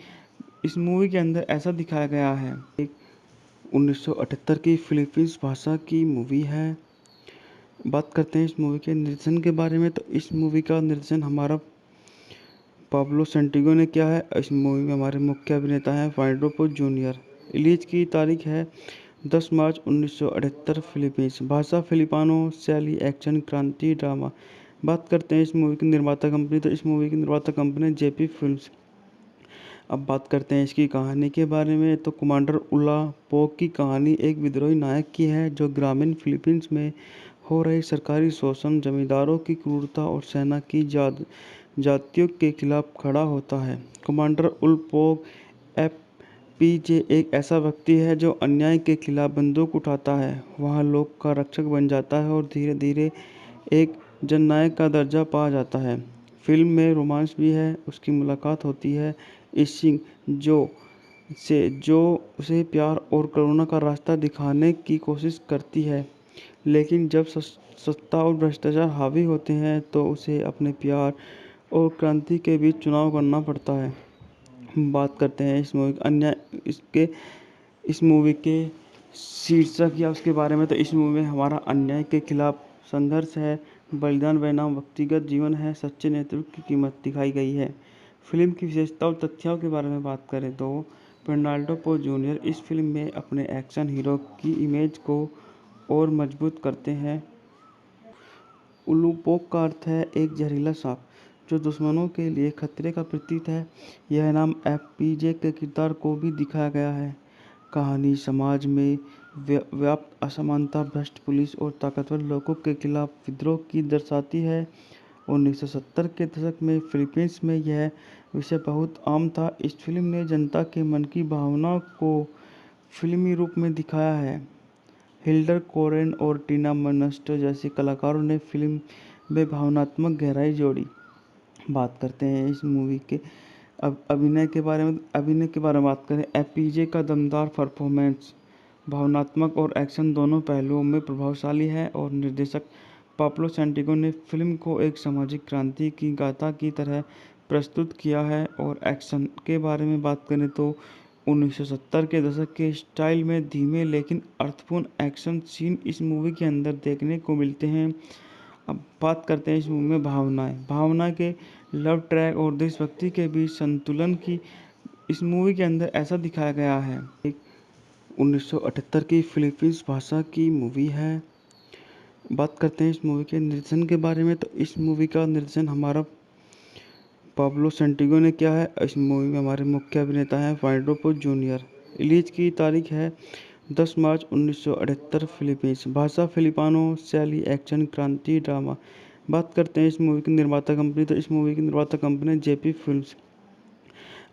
इस मूवी के अंदर ऐसा दिखाया गया है। एक 1978 की फिलीपींस भाषा की मूवी है। बात करते हैं इस मूवी के निर्देशन के बारे में तो इस मूवी का निर्देशन हमारा पाब्लो सैंटिगो ने किया है। इस मूवी में हमारे मुख्य अभिनेता हैं फाइडोपो जूनियर। रिलीज की तारीख है 10 मार्च 1978। फिलीपींस भाषा फिलिपानो, शैली एक्शन, क्रांति, ड्रामा। बात करते हैं इस मूवी की निर्माता कंपनी तो इस मूवी की निर्माता कंपनी जेपी फिल्म्स। अब बात करते हैं इसकी कहानी के बारे में तो कमांडर उला पोक की कहानी एक विद्रोही नायक की है जो ग्रामीण फिलीपींस में हो रहे सरकारी शोषण, जमींदारों की क्रूरता और सेना की जातियों के खिलाफ खड़ा होता है। कमांडर उल पोक एफपीजे एक ऐसा व्यक्ति है जो अन्याय के खिलाफ बंदूक उठाता है, वहाँ लोग का रक्षक बन जाता है और धीरे धीरे एक जननायक का दर्जा पा जाता है। फिल्म में रोमांस भी है। उसकी मुलाकात होती है इशिंग जो उसे प्यार और करुणा का रास्ता दिखाने की कोशिश करती है, लेकिन जब सत्ता और भ्रष्टाचार हावी होते हैं तो उसे अपने प्यार और क्रांति के बीच चुनाव करना पड़ता है। बात करते हैं इस मूवी के शीर्षक या उसके बारे में तो इस मूवी में हमारा अन्याय के खिलाफ संघर्ष है, बलिदान बनाम व्यक्तिगत जीवन है, सच्चे नेतृत्व की कीमत दिखाई गई है। फिल्म की विशेषता और तथ्यों के बारे में बात करें तो पेर्नाल्डो पो जूनियर इस फिल्म में अपने एक्शन हीरो की इमेज को और मजबूत करते हैं। उलूपोक का अर्थ है एक जहरीला सांप जो दुश्मनों के लिए खतरे का प्रतीक है। यह नाम एफपीजे के किरदार को भी दिखाया गया है। कहानी समाज में व्याप्त असमानता, भ्रष्ट पुलिस और ताकतवर लोगों के खिलाफ विद्रोह की दर्शाती है। 1970 के दशक में फिलीपींस में यह विषय बहुत आम था। इस फिल्म ने जनता के मन की भावना को फिल्मी रूप में दिखाया है। हिल्डर कोरेन और टीना मर्नस्टर जैसे कलाकारों ने फिल्म में भावनात्मक गहराई जोड़ी। बात करते हैं इस मूवी के अब अभिनय के बारे में बात करें। एफपीजे का दमदार परफॉर्मेंस भावनात्मक और एक्शन दोनों पहलुओं में प्रभावशाली है और निर्देशक पाब्लो सैंटिगो ने फिल्म को एक सामाजिक क्रांति की गाथा की तरह प्रस्तुत किया है। और एक्शन के बारे में बात करें तो 1970 के दशक के स्टाइल में धीमे लेकिन अर्थपूर्ण एक्शन सीन इस मूवी के अंदर देखने को मिलते हैं। अब बात करते हैं इस मूवी में भावना के लव ट्रैक और देशभक्ति के बीच संतुलन की इस मूवी के अंदर ऐसा दिखाया गया है। 1978 की फिलीपींस भाषा की मूवी है। बात करते हैं इस मूवी के निर्देशन के बारे में तो इस मूवी का निर्देशन हमारा पाब्लो सैंटिगो ने किया है। इस मूवी में हमारे मुख्य अभिनेता हैं फेर्नांडो पो जूनियर। रिलीज की तारीख है 10 मार्च 1978। फिलीपींस भाषा फिलिपानो, शैली एक्शन, क्रांति, ड्रामा। बात करते हैं इस मूवी की निर्माता कंपनी तो इस मूवी की निर्माता कंपनी जेपी फिल्म्स।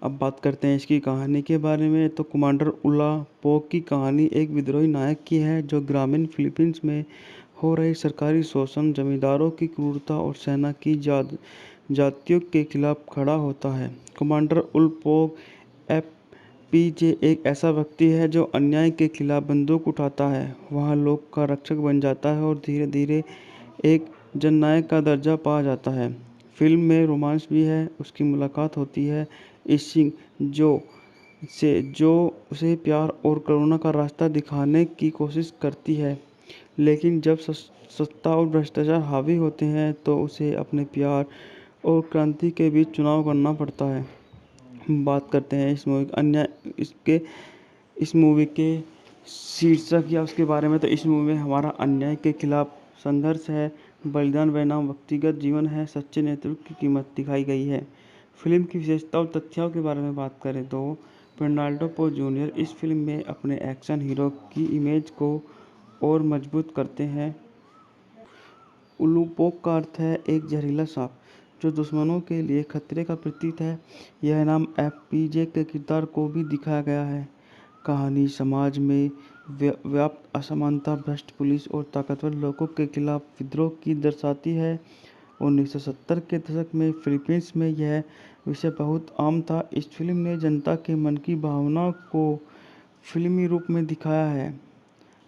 अब बात करते हैं इसकी कहानी के बारे में तो कमांडर उला पोक की कहानी एक विद्रोही नायक की है जो ग्रामीण फिलीपींस में हो रहे सरकारी शोषण, जमींदारों की क्रूरता और सेना की जातियों के खिलाफ खड़ा होता है। कमांडर उल पोक एफपीजे एक ऐसा व्यक्ति है जो अन्याय के खिलाफ बंदूक उठाता है, वहाँ लोग का रक्षक बन जाता है और धीरे धीरे एक जननायक का दर्जा पा जाता है। फिल्म में रोमांस भी है। उसकी मुलाकात होती है इशिंग जो उसे प्यार और करुणा का रास्ता दिखाने की कोशिश करती है, लेकिन जब सत्ता और भ्रष्टाचार हावी होते हैं तो उसे अपने प्यार और क्रांति के बीच चुनाव करना पड़ता है। बात करते हैं इस मूवी के शीर्षक या उसके बारे में तो इस मूवी में हमारा अन्याय के खिलाफ संघर्ष है, बलिदान बनाम व्यक्तिगत जीवन है, सच्चे नेतृत्व की कीमत दिखाई गई है। फिल्म की विशेषता और तथ्यों के बारे में बात करें तो पेर्नाल्डो पो जूनियर इस फिल्म में अपने एक्शन हीरो की इमेज को और मजबूत करते हैं। उलूपोक का अर्थ है एक जहरीला सांप जो दुश्मनों के लिए खतरे का प्रतीक है। यह नाम एफपीजे के किरदार को भी दिखाया गया है। कहानी समाज में व्याप्त असमानता, भ्रष्ट पुलिस और ताकतवर लोगों के खिलाफ विद्रोह की दर्शाती है। 1970 के दशक में फिलीपींस में यह विषय बहुत आम था। इस फिल्म ने जनता के मन की भावना को फिल्मी रूप में दिखाया है।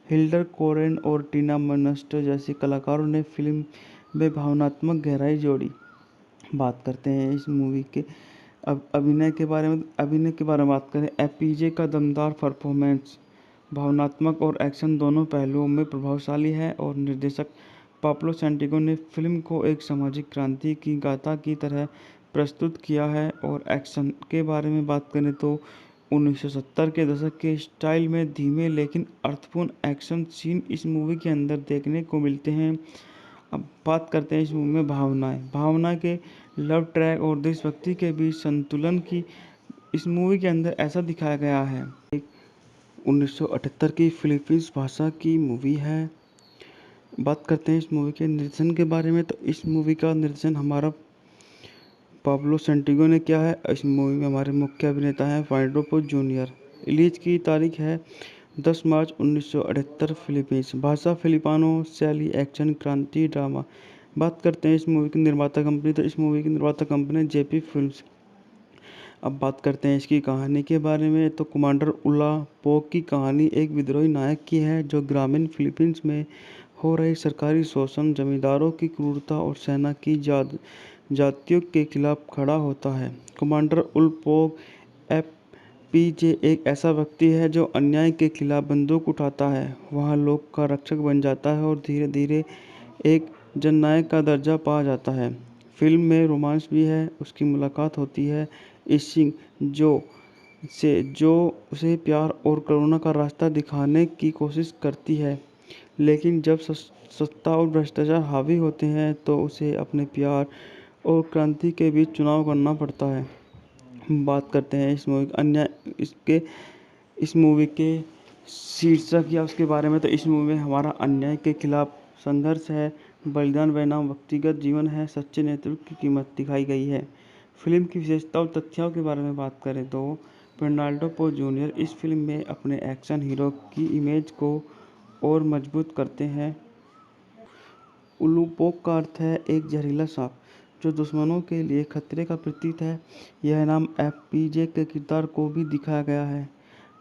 हिल्डर कोरेन और टीना मर्नस्टर जैसे कलाकारों ने फिल्म में भावनात्मक गहराई जोड़ी। बात करते हैं इस मूवी के अब अभिनय के बारे में बात करें। एफपीजे का दमदार परफॉर्मेंस भावनात्मक और एक्शन दोनों पहलुओं में प्रभावशाली है और निर्देशक पाब्लो सैंटिगो ने फिल्म को एक सामाजिक क्रांति की गाथा की तरह प्रस्तुत किया है। और एक्शन के बारे में बात करें तो 1970 के दशक के स्टाइल में धीमे लेकिन अर्थपूर्ण एक्शन सीन इस मूवी के अंदर देखने को मिलते हैं। अब बात करते हैं इस मूवी में भावना के लव ट्रैक और देशभक्ति के बीच संतुलन की इस मूवी के अंदर ऐसा दिखाया गया है। 1978 की फिलीपींस भाषा की मूवी है। बात करते हैं इस मूवी के निर्देशन के बारे में तो इस मूवी का निर्देशन हमारा पाब्लो सैंटिगो ने किया है। इस मूवी में हमारे मुख्य अभिनेता हैं फेर्नांडो पो जूनियर। रिलीज की तारीख है 10 मार्च 1978। फिलीपींस भाषा फिलिपानो, शैली एक्शन, क्रांति, ड्रामा। बात करते हैं इस मूवी की निर्माता कंपनी तो इस मूवी की निर्माता कंपनी जेपी फिल्म्स। अब बात करते हैं इसकी कहानी के बारे में तो कमांडर उला पोक की कहानी एक विद्रोही नायक की है जो ग्रामीण फिलीपींस में हो रहे सरकारी शोषण, जमींदारों की क्रूरता और सेना की जातियों के खिलाफ खड़ा होता है। कमांडर उल पोक एफपीजे एक ऐसा व्यक्ति है जो अन्याय के खिलाफ बंदूक उठाता है, वहाँ लोग का रक्षक बन जाता है और धीरे धीरे एक जननायक का दर्जा पा जाता है। फिल्म में रोमांस भी है। उसकी मुलाकात होती है इशिंग जो जो उसे प्यार और करुणा का रास्ता दिखाने की कोशिश करती है, लेकिन जब सत्ता और भ्रष्टाचार हावी होते हैं तो उसे अपने प्यार और क्रांति के बीच चुनाव करना पड़ता है। हम बात करते हैं इस मूवी अन्य इसके इस मूवी के शीर्षक या उसके बारे में। तो इस मूवी में हमारा अन्याय के खिलाफ संघर्ष है, बलिदान बनाम व्यक्तिगत जीवन है, सच्चे नेतृत्व की कीमत दिखाई गई है। फिल्म की विशेषता और तथ्यों के बारे में बात करें तो पेर्नाल्डो पोज जूनियर इस फिल्म में अपने एक्शन हीरो की इमेज को और मजबूत करते हैं। उलूपोक का अर्थ है एक जहरीला सांप जो दुश्मनों के लिए खतरे का प्रतीक है। यह नाम एफपीजे के किरदार को भी दिखाया गया है।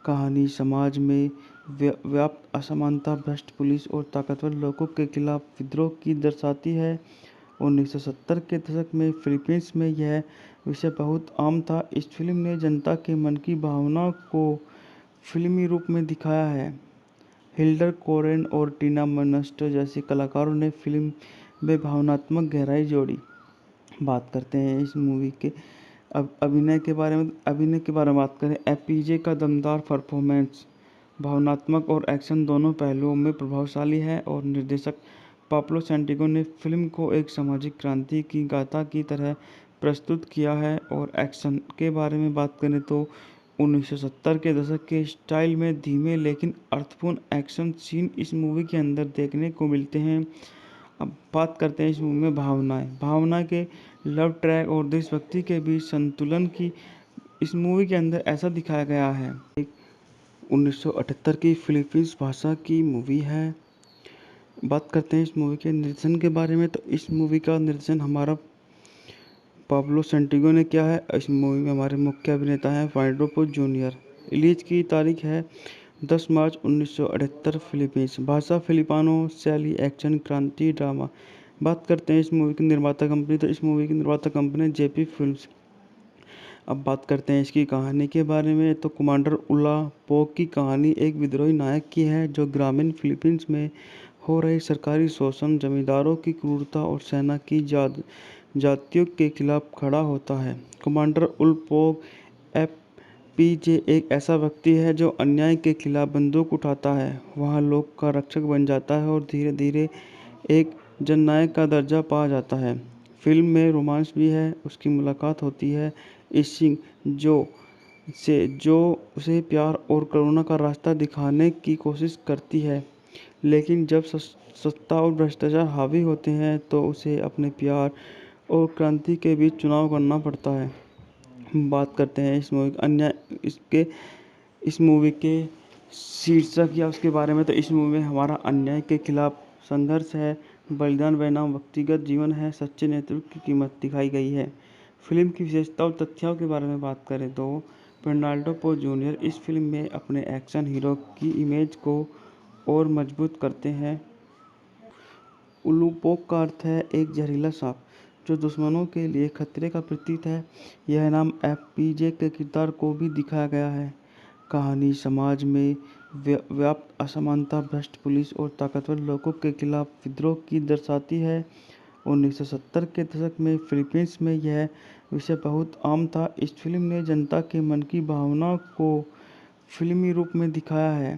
कहानी समाज में व्याप्त असमानता, भ्रष्ट पुलिस और ताकतवर लोगों के खिलाफ विद्रोह की दर्शाती है। 1970 के दशक में फिलीपींस में यह विषय बहुत आम था। इस फिल्म ने जनता के मन की भावना को फिल्मी रूप में दिखाया है। हिल्डर कोरेन और टीना मर्नस्टर जैसे कलाकारों ने फिल्म में भावनात्मक गहराई जोड़ी। बात करते हैं इस मूवी के अभिनय के बारे में बात करें। एपीजे का दमदार परफॉर्मेंस भावनात्मक और एक्शन दोनों पहलुओं में प्रभावशाली है और निर्देशक पाब्लो सैंटिगो ने फिल्म को एक सामाजिक क्रांति की गाथा की तरह प्रस्तुत किया है। और एक्शन के बारे में बात करें तो 1970 के दशक के स्टाइल में धीमे लेकिन अर्थपूर्ण एक्शन सीन इस मूवी के अंदर देखने को मिलते हैं। अब बात करते हैं इस मूवी में भावना के लव ट्रैक और देशभक्ति के बीच संतुलन की इस मूवी के अंदर ऐसा दिखाया गया है। 1978 की फिलीपींस भाषा की मूवी है। बात करते हैं इस मूवी के निर्देशन के बारे में। तो इस मूवी का निर्देशन हमारा पाब्लो सैंटिगो ने किया है। इस मूवी में हमारे मुख्य अभिनेता हैं फेर्नांडो पोज जूनियर। रिलीज की तारीख है 10 मार्च 1978। फिलीपींस भाषा फिलिपानो, शैली एक्शन, क्रांति, ड्रामा। बात करते हैं इस मूवी की निर्माता कंपनी। तो इस मूवी की निर्माता कंपनी जेपी फिल्म्स। अब बात करते हैं इसकी कहानी के बारे में। तो कमांडर उला पोक की कहानी एक विद्रोही नायक की है जो ग्रामीण फिलीपींस में हो रही सरकारी शोषण, जमींदारों की क्रूरता और सेना की जातियों के खिलाफ खड़ा होता है। कमांडर उलपोक एफपीजे एक ऐसा व्यक्ति है जो अन्याय के खिलाफ बंदूक उठाता है, वहाँ लोग का रक्षक बन जाता है और धीरे धीरे एक जननायक का दर्जा पा जाता है। फिल्म में रोमांस भी है। उसकी मुलाकात होती है इशिंग जो उसे प्यार और करुणा का रास्ता दिखाने की कोशिश करती है, लेकिन जब सत्ता और भ्रष्टाचार हावी होते हैं तो उसे अपने प्यार और क्रांति के बीच चुनाव करना पड़ता है। हम बात करते हैं इस मूवी के शीर्षक या उसके बारे में। तो इस मूवी में हमारा अन्याय के खिलाफ संघर्ष है, बलिदान बनाम व्यक्तिगत जीवन है, सच्चे नेतृत्व की कीमत दिखाई गई है। फिल्म की विशेषता और तथ्यों के बारे में बात करें तो पेर्नाल्डो पोज जूनियर इस फिल्म में अपने एक्शन हीरो की इमेज को और मजबूत करते हैं। उलूपोक का अर्थ है एक जहरीला सांप जो दुश्मनों के लिए खतरे का प्रतीक है। यह नाम एफपीजे के किरदार को भी दिखाया गया है। कहानी समाज में व्याप्त असमानता, भ्रष्ट पुलिस और ताकतवर लोगों के खिलाफ विद्रोह की दर्शाती है। 1970 के दशक में फिलीपींस में यह विषय बहुत आम था। इस फिल्म ने जनता के मन की भावना को फिल्मी रूप में दिखाया है।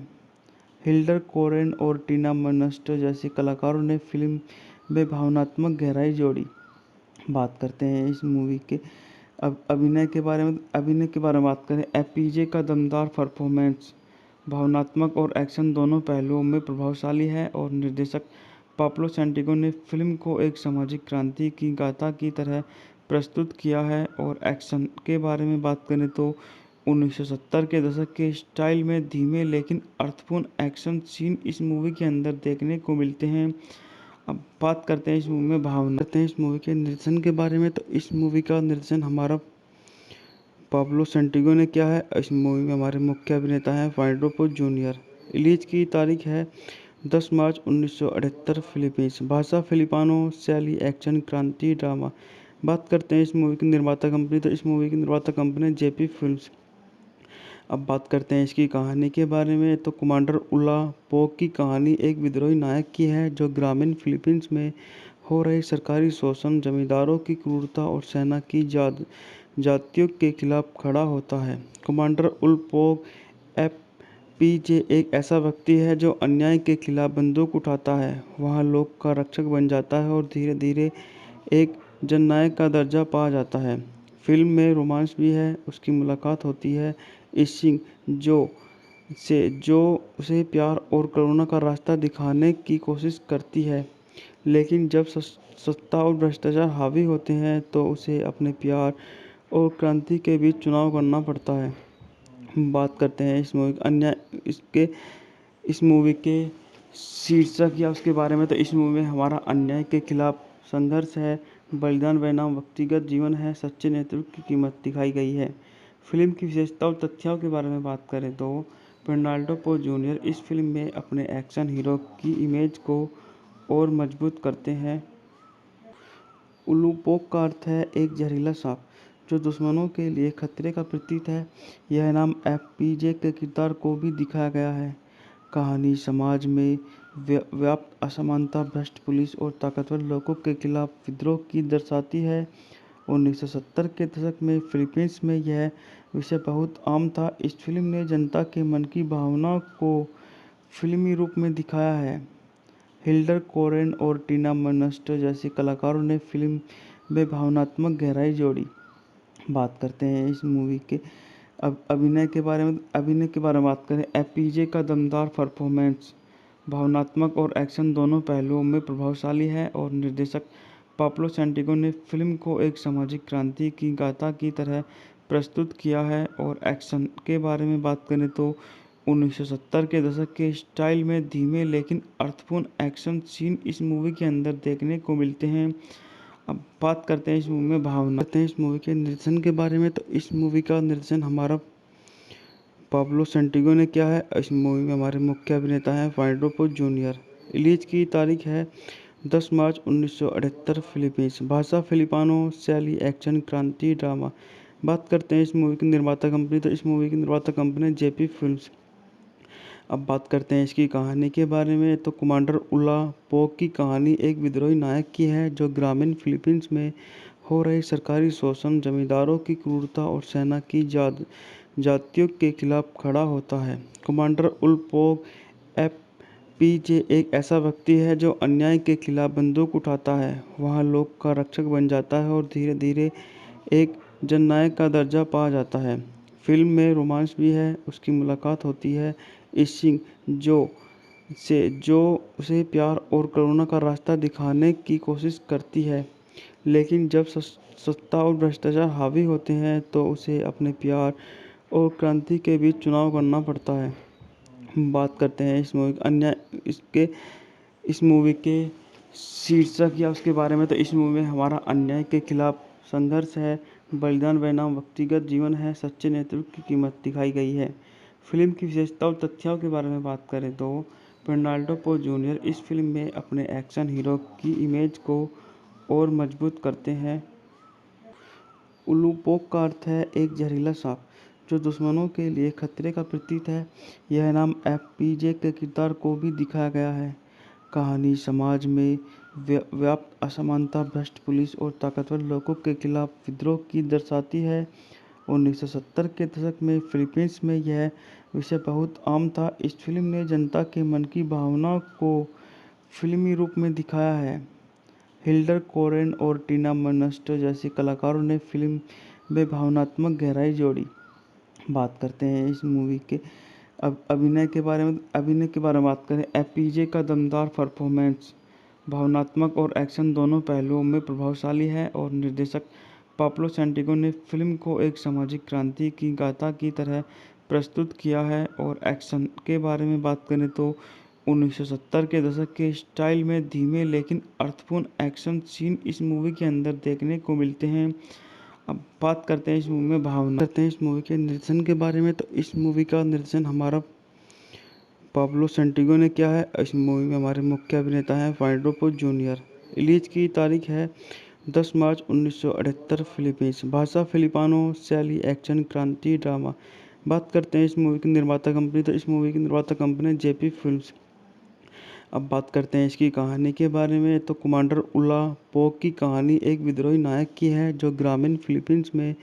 हिल्डर कोरेन और टीना मर्नस्टर जैसे कलाकारों ने फिल्म में भावनात्मक गहराई जोड़ी। बात करते हैं इस मूवी के अभिनय के बारे में बात करें। एपीजे का दमदार परफॉर्मेंस भावनात्मक और एक्शन दोनों पहलुओं में प्रभावशाली है और निर्देशक पाब्लो सैंटिगो ने फिल्म को एक सामाजिक क्रांति की गाथा की तरह प्रस्तुत किया है। और एक्शन के बारे में बात करें तो 1970 के दशक के स्टाइल में धीमे लेकिन अर्थपूर्ण एक्शन सीन इस मूवी के अंदर देखने को मिलते हैं। अब बात करते हैं इस मूवी के निर्देशन के बारे में। तो इस मूवी का निर्देशन हमारा पाब्लो सैंटिगो ने किया है। इस मूवी में हमारे मुख्य अभिनेता हैं फेर्नांडो पोज जूनियर। रिलीज की तारीख है 10 मार्च 1978। फिलीपींस भाषा फिलिपानो, शैली एक्शन, क्रांति, ड्रामा। बात करते हैं इस मूवी की निर्माता कंपनी। तो इस मूवी की निर्माता कंपनी जेपी फिल्म्स। अब बात करते हैं इसकी कहानी के बारे में। तो कमांडर उला पोक की कहानी एक विद्रोही नायक की है जो ग्रामीण फिलीपींस में हो रहे सरकारी शोषण, जमींदारों की क्रूरता और सेना की जातियों के खिलाफ खड़ा होता है। कमांडर उलपोक एफपीजे एक ऐसा व्यक्ति है जो अन्याय के खिलाफ बंदूक उठाता है, वहाँ लोक का रक्षक बन जाता है और धीरे धीरे एक जननायक का दर्जा पा जाता है। फिल्म में रोमांस भी है। उसकी मुलाकात होती है इशिंग जो उसे प्यार और करुणा का रास्ता दिखाने की कोशिश करती है, लेकिन जब सत्ता और भ्रष्टाचार हावी होते हैं तो उसे अपने प्यार और क्रांति के बीच चुनाव करना पड़ता है। बात करते हैं इस मूवी के शीर्षक या उसके बारे में। तो इस मूवी में हमारा अन्याय के खिलाफ संघर्ष है, बलिदान बनाम व्यक्तिगत जीवन है, सच्चे नेतृत्व की कीमत दिखाई गई है। फिल्म की विशेषता और तथ्यों के बारे में बात करें तो पेर्नाल्डो पो जूनियर इस फिल्म में अपने एक्शन हीरो की इमेज को और मजबूत करते हैं। उलुपोक का अर्थ है एक जहरीला सांप जो दुश्मनों के लिए खतरे का प्रतीक है। यह नाम एफपीजे के किरदार को भी दिखाया गया है। कहानी समाज में व्याप्त असमानता, भ्रष्ट पुलिस और ताकतवर लोगों के खिलाफ विद्रोह की दर्शाती है। 1970 के दशक में फिलीपींस में यह विषय बहुत आम था। इस फिल्म ने जनता के मन की भावना को फिल्मी रूप में दिखाया है। हिल्डर कोरेन और टीना मर्नस्टर जैसे कलाकारों ने फिल्म में भावनात्मक गहराई जोड़ी। बात करते हैं इस मूवी के अब अभिनय के बारे में बात करें। एफपीजे का दमदार परफॉर्मेंस भावनात्मक और एक्शन दोनों पहलुओं में प्रभावशाली है और निर्देशक पाब्लो सैंटिगो ने फिल्म को एक सामाजिक क्रांति की गाथा की तरह प्रस्तुत किया है। और एक्शन के बारे में बात करें तो 1970 के दशक के स्टाइल में धीमे लेकिन अर्थपूर्ण एक्शन सीन इस मूवी के अंदर देखने को मिलते हैं। अब बात करते हैं इस मूवी में भावना करते हैं इस मूवी के निर्देशन के बारे में। तो इस मूवी का निर्देशन हमारा पाब्लो सैंटिगो ने किया है। इस मूवी में हमारे मुख्य अभिनेता हैं पेर्नाल्डो पो जूनियर। रिलीज की तारीख है 10 मार्च 1978 फिलीपींस। भाषा फिलिपानो, शैली एक्शन, क्रांति, ड्रामा। बात करते हैं इस मूवी की निर्माता कंपनी। तो इस मूवी की निर्माता कंपनी जेपी फिल्म्स। अब बात करते हैं इसकी कहानी के बारे में। तो कमांडर उलापोक की कहानी एक विद्रोही नायक की है जो ग्रामीण फिलीपींस में हो रहे सरकारी शोषण, जमींदारों की क्रूरता और सेना की जातियों के खिलाफ खड़ा होता है। कमांडर उलपोक एफपीजे एक ऐसा व्यक्ति है जो अन्याय के खिलाफ बंदूक उठाता है, वहाँ लोक का रक्षक बन जाता है और धीरे धीरे एक जननायक का दर्जा पा जाता है। फिल्म में रोमांस भी है। उसकी मुलाकात होती है इशिंग जो उसे प्यार और करुणा का रास्ता दिखाने की कोशिश करती है, लेकिन जब सत्ता और भ्रष्टाचार हावी होते हैं तो उसे अपने प्यार और क्रांति के बीच चुनाव करना पड़ता है। बात करते हैं इस मूवी के शीर्षक या उसके बारे में। तो इस मूवी में हमारा अन्याय के खिलाफ संघर्ष है, बलिदान बनाम व्यक्तिगत जीवन है, सच्चे नेतृत्व की कीमत दिखाई गई है। फिल्म की विशेषता और तथ्यों के बारे में बात करें तो पेर्नाल्डो पो जूनियर इस फिल्म में अपने एक्शन हीरो की इमेज को और मजबूत करते हैं। उलुपोक का अर्थ है एक जहरीला सांप जो दुश्मनों के लिए खतरे का प्रतीक है। यह नाम एफपीजे के किरदार को भी दिखाया गया है। कहानी समाज में व्याप्त असमानता, भ्रष्ट पुलिस और ताकतवर लोगों के खिलाफ विद्रोह की दर्शाती है। 1970 के दशक में फिलीपींस में यह विषय बहुत आम था। इस फिल्म ने जनता के मन की भावना को फिल्मी रूप में दिखाया है। हिल्डर कोरेन और टीना मर्नस्टर जैसे कलाकारों ने फिल्म में भावनात्मक गहराई जोड़ी। बात करते हैं इस मूवी के अब अभिनय के बारे में बात करें। एफपीजे का दमदार परफॉर्मेंस भावनात्मक और एक्शन दोनों पहलुओं में प्रभावशाली है और निर्देशक पाब्लो सैंटिगो ने फिल्म को एक सामाजिक क्रांति की गाथा की तरह प्रस्तुत किया है। और एक्शन के बारे में बात करें तो 1970 के दशक के स्टाइल में धीमे लेकिन अर्थपूर्ण एक्शन सीन इस मूवी के अंदर देखने को मिलते हैं। अब बात करते हैं इस मूवी में भावना करते हैं इस मूवी के निर्देशन के बारे में। तो इस मूवी का निर्देशन हमारा पाब्लो सैंटिगो ने किया है। इस मूवी में हमारे मुख्य अभिनेता हैं पेर्नाल्डो पो जूनियर। रिलीज की तारीख है 10 मार्च 1978 फिलीपींस। भाषा फिलिपानो, शैली एक्शन, क्रांति, ड्रामा। बात करते हैं इस मूवी की निर्माता कंपनी। तो इस मूवी की निर्माता कंपनी जेपी फिल्म्स। अब बात करते हैं इसकी कहानी के बारे में। तो कमांडर उला पोक की कहानी एक विद्रोही नायक की है जो ग्रामीण फिलीपींस में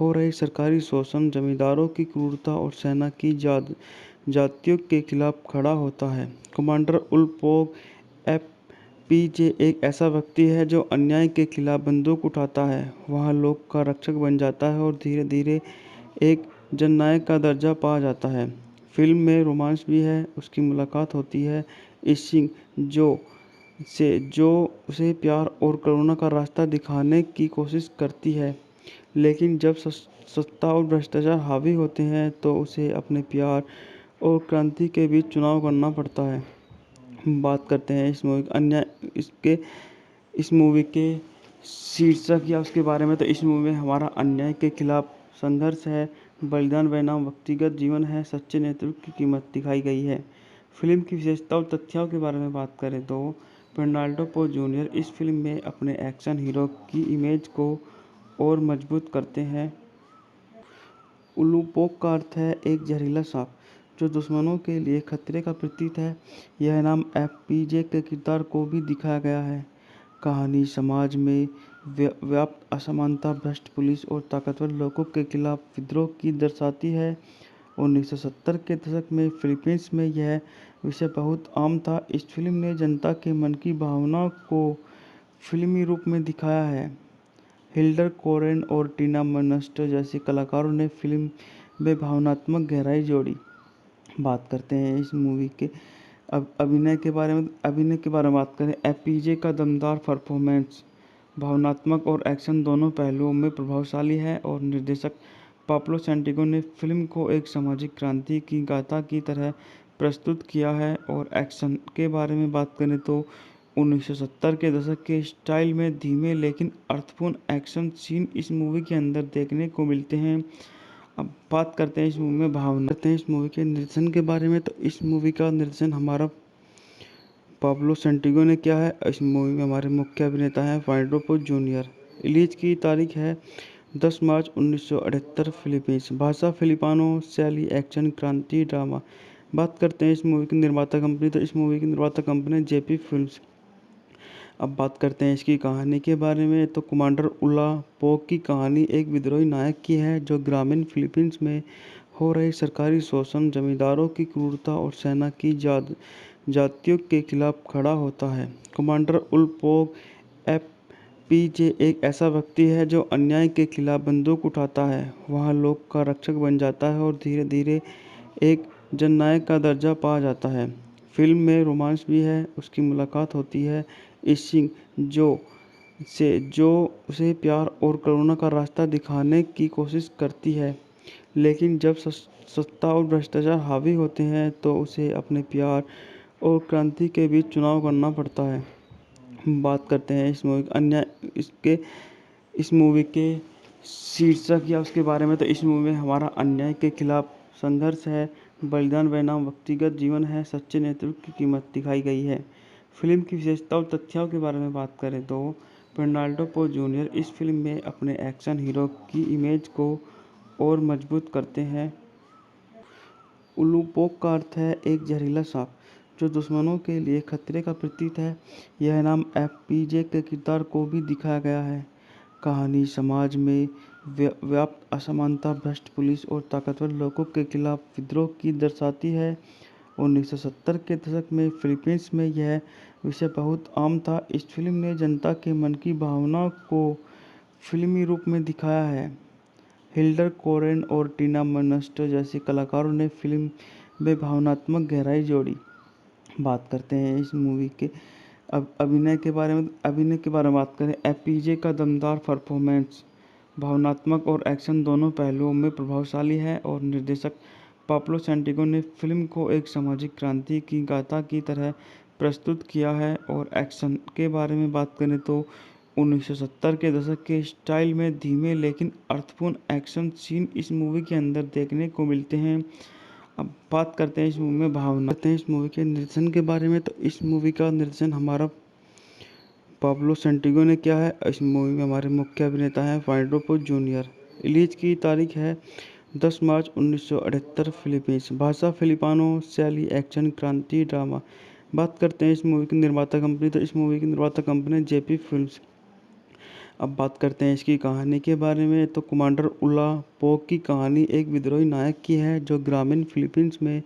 हो रहे सरकारी शोषण, जमींदारों की क्रूरता और सेना की जातियों के खिलाफ खड़ा होता है। कमांडर उल पोक एफपीजे एक ऐसा व्यक्ति है जो अन्याय के खिलाफ बंदूक उठाता है, वहाँ लोक का रक्षक बन जाता है और धीरे धीरे एक जननायक का दर्जा पा जाता है। फिल्म में रोमांस भी है। उसकी मुलाकात होती है इस सिंह जो उसे प्यार और करुणा का रास्ता दिखाने की कोशिश करती है, लेकिन जब सत्ता और भ्रष्टाचार हावी होते हैं तो उसे अपने प्यार और क्रांति के बीच चुनाव करना पड़ता है। बात करते हैं इस मूवी अन्य इसके इस मूवी के शीर्षक या उसके बारे में। तो इस मूवी में हमारा अन्याय के खिलाफ संघर्ष है, बलिदान बनाम व्यक्तिगत जीवन है, सच्चे नेतृत्व की कीमत दिखाई गई है। फिल्म की विशेषता और तथ्यों के बारे में बात करें तो फेर्नांडो पोज जूनियर इस फिल्म में अपने एक्शन हीरो की इमेज को और मजबूत करते हैं। उलूपोक का अर्थ है एक जहरीला सांप जो दुश्मनों के लिए खतरे का प्रतीक है। यह नाम एफपीजे के किरदार को भी दिखाया गया है। कहानी समाज में व्याप्त असमानता, भ्रष्ट पुलिस और ताकतवर लोगों के खिलाफ विद्रोह की दर्शाती है। 1970 के दशक में फिलीपींस में यह विषय बहुत आम था। इस फिल्म ने जनता के मन की भावना को फिल्मी रूप में दिखाया है। हिल्डर कोरेन और टीना मर्नस्टर जैसे कलाकारों ने फिल्म में भावनात्मक गहराई जोड़ी। बात करते हैं इस मूवी के अब अभिनय के बारे में बात करें। एफपीजे का दमदार परफॉर्मेंस भावनात्मक और एक्शन दोनों पहलुओं में प्रभावशाली है और निर्देशक पाब्लो सैंटिगो ने फिल्म को एक सामाजिक क्रांति की गाथा की तरह प्रस्तुत किया है। और एक्शन के बारे में बात करें तो 1970 के दशक के स्टाइल में धीमे लेकिन अर्थपूर्ण एक्शन सीन इस मूवी के अंदर देखने को मिलते हैं। अब बात करते हैं इस मूवी में भावना करते हैं इस मूवी के निर्देशन के बारे में। तो इस मूवी का निर्देशन हमारा पाब्लो सैंटिगो ने किया है। इस मूवी में हमारे मुख्य अभिनेता हैं फेर्नांडो पोज जूनियर। रिलीज की तारीख है 10 मार्च 1978। फिलीपींस भाषा फिलिपानो, शैली एक्शन, क्रांति, ड्रामा। बात करते हैं इस मूवी की निर्माता कंपनी। तो इस मूवी की निर्माता कंपनी जेपी फिल्म्स। अब बात करते हैं इसकी कहानी के बारे में। तो कमांडर उला पोक की कहानी एक विद्रोही नायक की है जो ग्रामीण फिलीपींस में हो रहे सरकारी शोषण, जमींदारों की क्रूरता और सेना की जातियों के खिलाफ खड़ा होता है। कमांडर उल पोक एफपीजे एक ऐसा व्यक्ति है जो अन्याय के खिलाफ बंदूक उठाता है, वहाँ लोक का रक्षक बन जाता है और धीरे धीरे एक जननायक का दर्जा पा जाता है। फिल्म में रोमांस भी है। उसकी मुलाकात होती है इस सिंह जो उसे प्यार और करुणा का रास्ता दिखाने की कोशिश करती है, लेकिन जब सत्ता और भ्रष्टाचार हावी होते हैं तो उसे अपने प्यार और क्रांति के बीच चुनाव करना पड़ता है। बात करते हैं इस मूवी के शीर्षक या उसके बारे में। तो इस मूवी में हमारा अन्याय के खिलाफ संघर्ष है, बलिदान बनाम व्यक्तिगत जीवन है, सच्चे नेतृत्व की कीमत दिखाई गई है। फिल्म की विशेषता और तथ्यों के बारे में बात करें तो फेर्नांडो पोज जूनियर इस फिल्म में अपने एक्शन हीरो की इमेज को और मजबूत करते हैं। उलूपोक का अर्थ है एक जहरीला सांप जो दुश्मनों के लिए खतरे का प्रतीक है। यह नाम एफपीजे के किरदार को भी दिखाया गया है। कहानी समाज में व्याप्त असमानता, भ्रष्ट पुलिस और ताकतवर लोगों के खिलाफ विद्रोह की दर्शाती है। 1970 के दशक में फिलीपींस में यह विषय बहुत आम था। इस फिल्म ने जनता के मन की भावना को फिल्मी रूप में दिखाया है। हिल्डर कोरेन और टीना मर्नस्टर जैसे कलाकारों ने फिल्म में भावनात्मक गहराई जोड़ी। बात करते हैं इस मूवी के अभिनय के बारे में बात करें। एफपीजे का दमदार परफॉर्मेंस भावनात्मक और एक्शन दोनों पहलुओं में प्रभावशाली है और निर्देशक पाब्लो सैंटिगो ने फिल्म को एक सामाजिक क्रांति की गाथा की तरह प्रस्तुत किया है। और एक्शन के बारे में बात करें तो 1970 के दशक के स्टाइल में धीमे लेकिन अर्थपूर्ण एक्शन सीन इस मूवी के अंदर देखने को मिलते हैं। अब बात करते हैं इस मूवी में भावना करते हैं इस मूवी के निर्देशन के बारे में। तो इस मूवी का निर्देशन हमारा पाब्लो सैंटिगो ने किया है। इस मूवी में हमारे मुख्य अभिनेता हैं फेर्नांडो पोज जूनियर। रिलीज की तारीख है 10 मार्च 1978। फिलीपींस भाषा फिलिपानो, शैली एक्शन, क्रांति, ड्रामा। बात करते हैं इस मूवी की निर्माता कंपनी, तो इस मूवी की निर्माता कंपनी जेपी फिल्म्स। अब बात करते हैं इसकी कहानी के बारे में, तो कमांडर उला पोक की कहानी एक विद्रोही नायक की है जो ग्रामीण फिलीपींस में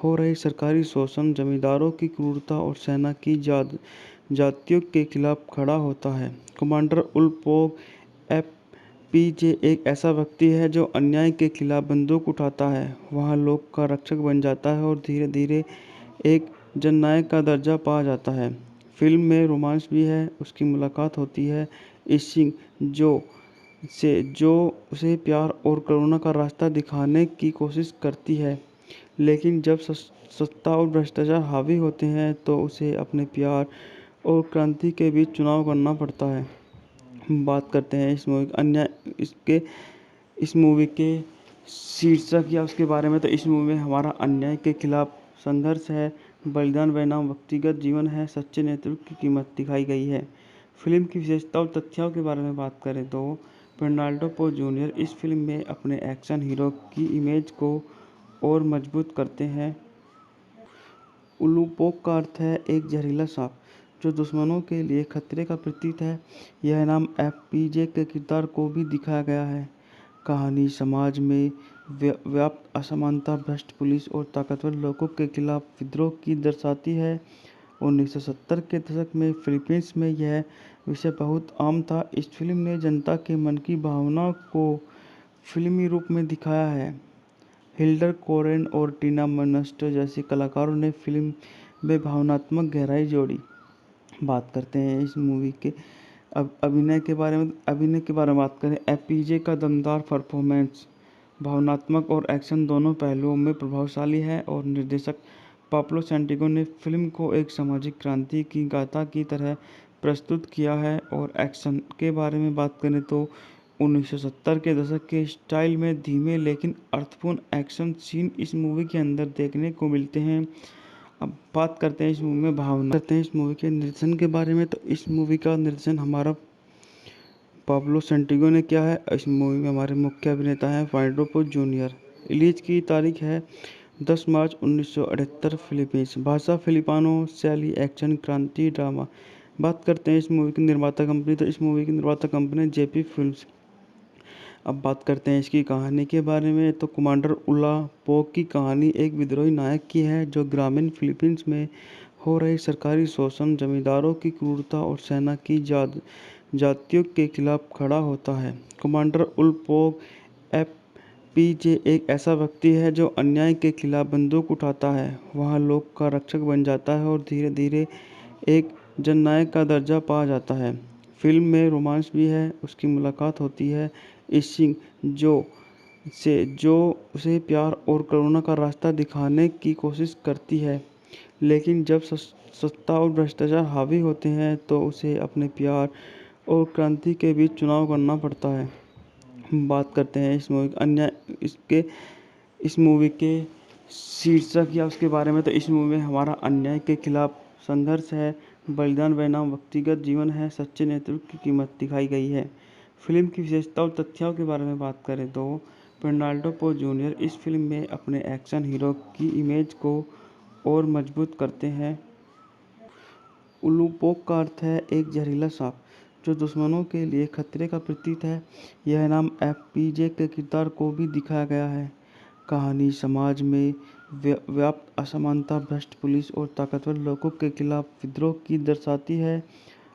हो रहे सरकारी शोषण, जमींदारों की क्रूरता और सेना की जातियों के खिलाफ खड़ा होता है। कमांडर उल पोक एफपीजे एक ऐसा व्यक्ति है जो अन्याय के खिलाफ बंदूक उठाता है, वहाँ लोक का रक्षक बन जाता है और धीरे धीरे एक जननायक का दर्जा पा जाता है। फिल्म में रोमांस भी है। उसकी मुलाकात होती है इशिंग जो जो उसे प्यार और करुणा का रास्ता दिखाने की कोशिश करती है, लेकिन जब सत्ता और भ्रष्टाचार हावी होते हैं तो उसे अपने प्यार और क्रांति के बीच चुनाव करना पड़ता है। हम बात करते हैं इस मूवी अन्य इसके इस मूवी के शीर्षक या उसके बारे में, तो इस मूवी में हमारा अन्याय के खिलाफ संघर्ष है, बलिदान बनाम व्यक्तिगत जीवन है, सच्चे नेतृत्व की कीमत दिखाई गई है। फिल्म की विशेषता और तथ्यों के बारे में बात करें तो फेर्नांडो पो जूनियर इस फिल्म में अपने एक्शन हीरो की इमेज को और मजबूत करते हैं। उलूपोक का अर्थ है एक जहरीला सांप जो दुश्मनों के लिए खतरे का प्रतीक है। यह नाम एफपीजे के किरदार को भी दिखाया गया है। कहानी समाज में व्याप्त असमानता, भ्रष्ट पुलिस और ताकतवर लोगों के खिलाफ विद्रोह की दर्शाती है। 1970 के दशक में फिलीपींस में यह विषय बहुत आम था। इस फिल्म ने जनता के मन की भावना को फिल्मी रूप में दिखाया है। हिल्डर कोरेन और टीना मर्नस्टर जैसे कलाकारों ने फिल्म में भावनात्मक गहराई जोड़ी। बात करते हैं इस मूवी के अब अभिनय के बारे में बात करें। एफपीजे का दमदार परफॉर्मेंस भावनात्मक और एक्शन दोनों पहलुओं में प्रभावशाली है और निर्देशक पाब्लो सैंटिगो ने फिल्म को एक सामाजिक क्रांति की गाथा की तरह प्रस्तुत किया है। और एक्शन के बारे में बात करें तो 1970 के दशक के स्टाइल में धीमे लेकिन अर्थपूर्ण एक्शन सीन इस मूवी के अंदर देखने को मिलते हैं। अब बात करते हैं इस मूवी में भावना करते हैं इस मूवी के निर्देशन के बारे में, तो इस मूवी का निर्देशन हमारा पाब्लो सैंटिगो ने किया है। इस मूवी में हमारे मुख्य अभिनेता हैं फेर्नांडो पो जूनियर। रिलीज की तारीख है 10 मार्च 1978। फिलीपींस भाषा फिलिपानो, शैली एक्शन, क्रांति, ड्रामा। बात करते हैं इस मूवी की निर्माता कंपनी, तो इस मूवी की निर्माता कंपनी जेपी फिल्म्स। अब बात करते हैं इसकी कहानी के बारे में, तो कमांडर उला पोक की कहानी एक विद्रोही नायक की है जो ग्रामीण फिलीपींस में हो रहे सरकारी शोषण, जमींदारों की क्रूरता और सेना की जातियों के खिलाफ खड़ा होता है। कमांडर उल पोक एफपीजे एक ऐसा व्यक्ति है जो अन्याय के खिलाफ बंदूक उठाता है, वहाँ लोक का रक्षक बन जाता है और धीरे धीरे एक जननायक का दर्जा पा जाता है। फिल्म में रोमांस भी है। उसकी मुलाकात होती है इशिंग जो उसे प्यार और करुणा का रास्ता दिखाने की कोशिश करती है, लेकिन जब सत्ता और भ्रष्टाचार हावी होते हैं तो उसे अपने प्यार और क्रांति के बीच चुनाव करना पड़ता है। हम बात करते हैं इस मूवी के शीर्षक या उसके बारे में, तो इस मूवी में हमारा अन्याय के खिलाफ संघर्ष है, बलिदान बनाम व्यक्तिगत जीवन है, सच्चे नेतृत्व की कीमत दिखाई गई है। फिल्म की विशेषता और तथ्यों के बारे में बात करें तो फेर्नांडो पो जूनियर इस फिल्म में अपने एक्शन हीरो की इमेज को और मजबूत करते हैं। उलूपोक का अर्थ है एक जहरीला सांप जो दुश्मनों के लिए खतरे का प्रतीक है। यह नाम एफपीजे के किरदार को भी दिखाया गया है। कहानी समाज में व्याप्त असमानता, भ्रष्ट पुलिस और ताकतवर लोगों के खिलाफ विद्रोह की दर्शाती है।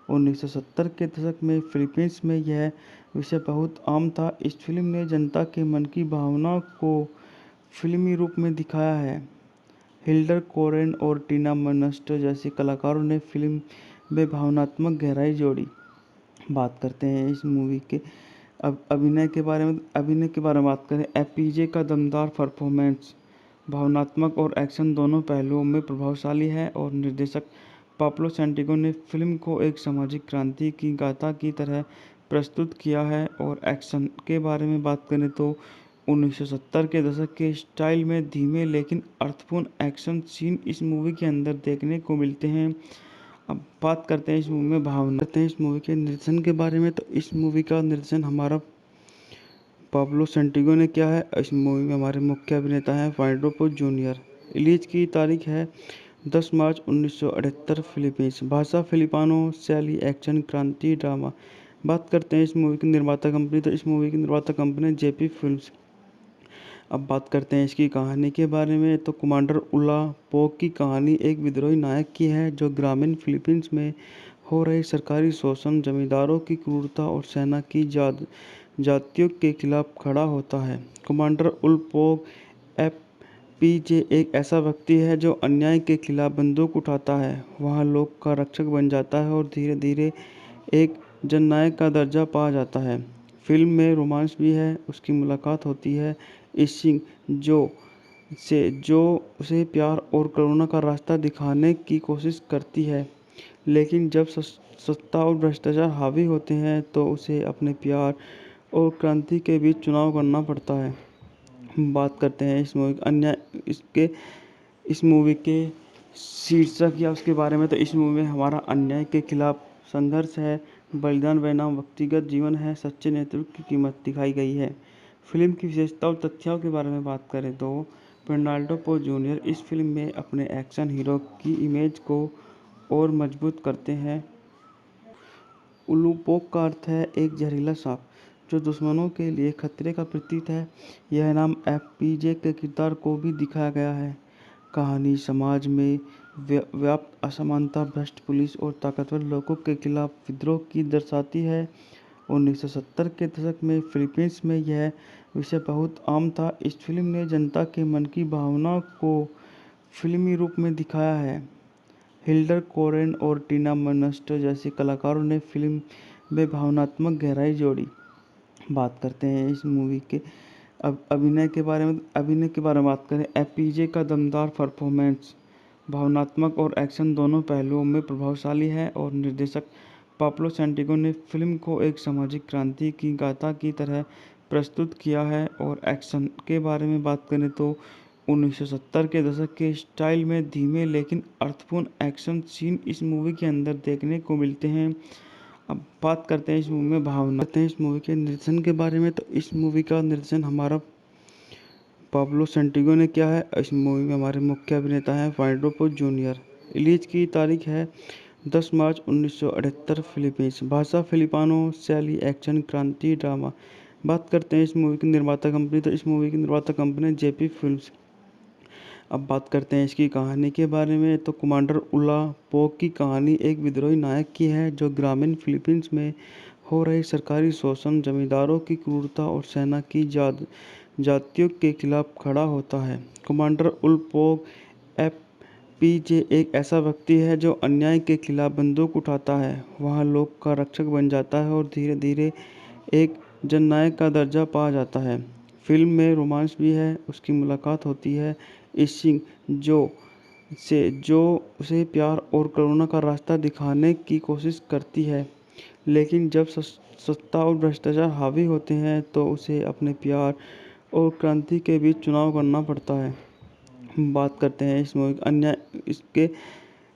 1970 के दशक में फिलीपींस में यह विषय बहुत आम था। इस फिल्म ने जनता के मन की भावना को फिल्मी रूप में दिखाया है। हिल्डर कोरेन और टीना मर्नस्टर जैसे कलाकारों ने फिल्म में भावनात्मक गहराई जोड़ी। बात करते हैं इस मूवी के अभिनय के बारे में बात करें। एफपीजे का दमदार परफॉर्मेंस भावनात्मक और एक्शन दोनों पहलुओं में प्रभावशाली है और निर्देशक पाब्लो सैंटिगो ने फिल्म को एक सामाजिक क्रांति की गाथा की तरह प्रस्तुत किया है। और एक्शन के बारे में बात करें तो 1970 के दशक के स्टाइल में धीमे लेकिन अर्थपूर्ण एक्शन सीन इस मूवी के अंदर देखने को मिलते हैं। अब बात करते हैं इस मूवी में भावना करते हैं इस मूवी के निर्देशन के बारे में, तो इस मूवी का निर्देशन हमारा पाब्लो सैंटिगो ने किया है। इस मूवी में हमारे मुख्य अभिनेता हैं फेर्नांडो पो जूनियर। रिलीज की तारीख है 10 मार्च 1978 फिलीपींस। भाषा फिलिपानो, शैली एक्शन, क्रांति, ड्रामा। बात करते हैं इस मूवी की निर्माता कंपनी, तो इस मूवी की निर्माता कंपनी जेपी फिल्म्स। अब बात करते हैं इसकी कहानी के बारे में, तो कमांडर उला पोक की कहानी एक विद्रोही नायक की है जो ग्रामीण फिलीपींस में हो रहे सरकारी शोषण, जमींदारों की क्रूरता और सेना की जातियों के खिलाफ खड़ा होता है। कमांडर उल पोक एफपीजे एक ऐसा व्यक्ति है जो अन्याय के खिलाफ बंदूक उठाता है, वहाँ लोक का रक्षक बन जाता है और धीरे धीरे एक जननायक का दर्जा पा जाता है। फिल्म में रोमांस भी है। उसकी मुलाकात होती है इशिंग जो जो उसे प्यार और करुणा का रास्ता दिखाने की कोशिश करती है, लेकिन जब सत्ता और भ्रष्टाचार हावी होते हैं तो उसे अपने प्यार और क्रांति के बीच चुनाव करना पड़ता है। हम बात करते हैं इस मूवी अन्य इसके इस मूवी के शीर्षक या उसके बारे में, तो इस मूवी में हमारा अन्याय के खिलाफ संघर्ष है, बलिदान बनाम व्यक्तिगत जीवन है, सच्चे नेतृत्व की कीमत दिखाई गई है। फिल्म की विशेषता और तथ्यों के बारे में बात करें तो फेर्नांडो पो जूनियर इस फिल्म में अपने एक्शन हीरो की इमेज को और मजबूत करते हैं। उलूपोक का अर्थ है एक जहरीला सांप जो दुश्मनों के लिए खतरे का प्रतीक है। यह नाम एफपीजे के किरदार को भी दिखाया गया है। कहानी समाज में व्याप्त असमानता, भ्रष्ट पुलिस और ताकतवर लोगों के खिलाफ विद्रोह की दर्शाती है। 1970 के दशक में फिलीपींस में यह विषय बहुत आम था। इस फिल्म ने जनता के मन की भावना को फिल्मी रूप में दिखाया है। हिल्डर कोरेन और टीना मर्नस्टर जैसे कलाकारों ने फिल्म में भावनात्मक गहराई जोड़ी। बात करते हैं इस मूवी के अब अभिनय के बारे में बात करें। एपीजे का दमदार परफॉर्मेंस भावनात्मक और एक्शन दोनों पहलुओं में प्रभावशाली है और निर्देशक पाब्लो सैंटिगो ने फिल्म को एक सामाजिक क्रांति की गाथा की तरह प्रस्तुत किया है। और एक्शन के बारे में बात करें तो 1970 के दशक के स्टाइल में धीमे लेकिन अर्थपूर्ण एक्शन सीन इस मूवी के अंदर देखने को मिलते हैं। अब बात करते हैं इस मूवी में भावना करते हैं इस मूवी के निर्देशन के बारे में, तो इस मूवी का निर्देशन हमारा पाब्लो सैंटिगो ने किया है। इस मूवी में हमारे मुख्य अभिनेता हैं फेर्नांडो पो जूनियर। रिलीज की तारीख है 10 मार्च 1978 फिलीपींस। भाषा फिलिपानो, शैली एक्शन, क्रांति, ड्रामा। बात करते हैं इस मूवी की निर्माता कंपनी, तो इस मूवी की निर्माता कंपनी जेपी फिल्म्स। अब बात करते हैं इसकी कहानी के बारे में, तो कमांडर उला पोक की कहानी एक विद्रोही नायक की है जो ग्रामीण फिलीपींस में हो रहे सरकारी शोषण, जमींदारों की क्रूरता और सेना की जातियों के खिलाफ खड़ा होता है। कमांडर उल पोक एफपीजे एक ऐसा व्यक्ति है जो अन्याय के खिलाफ बंदूक उठाता है, वहाँ लोक का रक्षक बन जाता है और धीरे धीरे एक जननायक का दर्जा पा जाता है। फिल्म में रोमांस भी है। उसकी मुलाकात होती है इशिंग जो उसे प्यार और करुणा का रास्ता दिखाने की कोशिश करती है, लेकिन जब सत्ता और भ्रष्टाचार हावी होते हैं तो उसे अपने प्यार और क्रांति के बीच चुनाव करना पड़ता है। हम बात करते हैं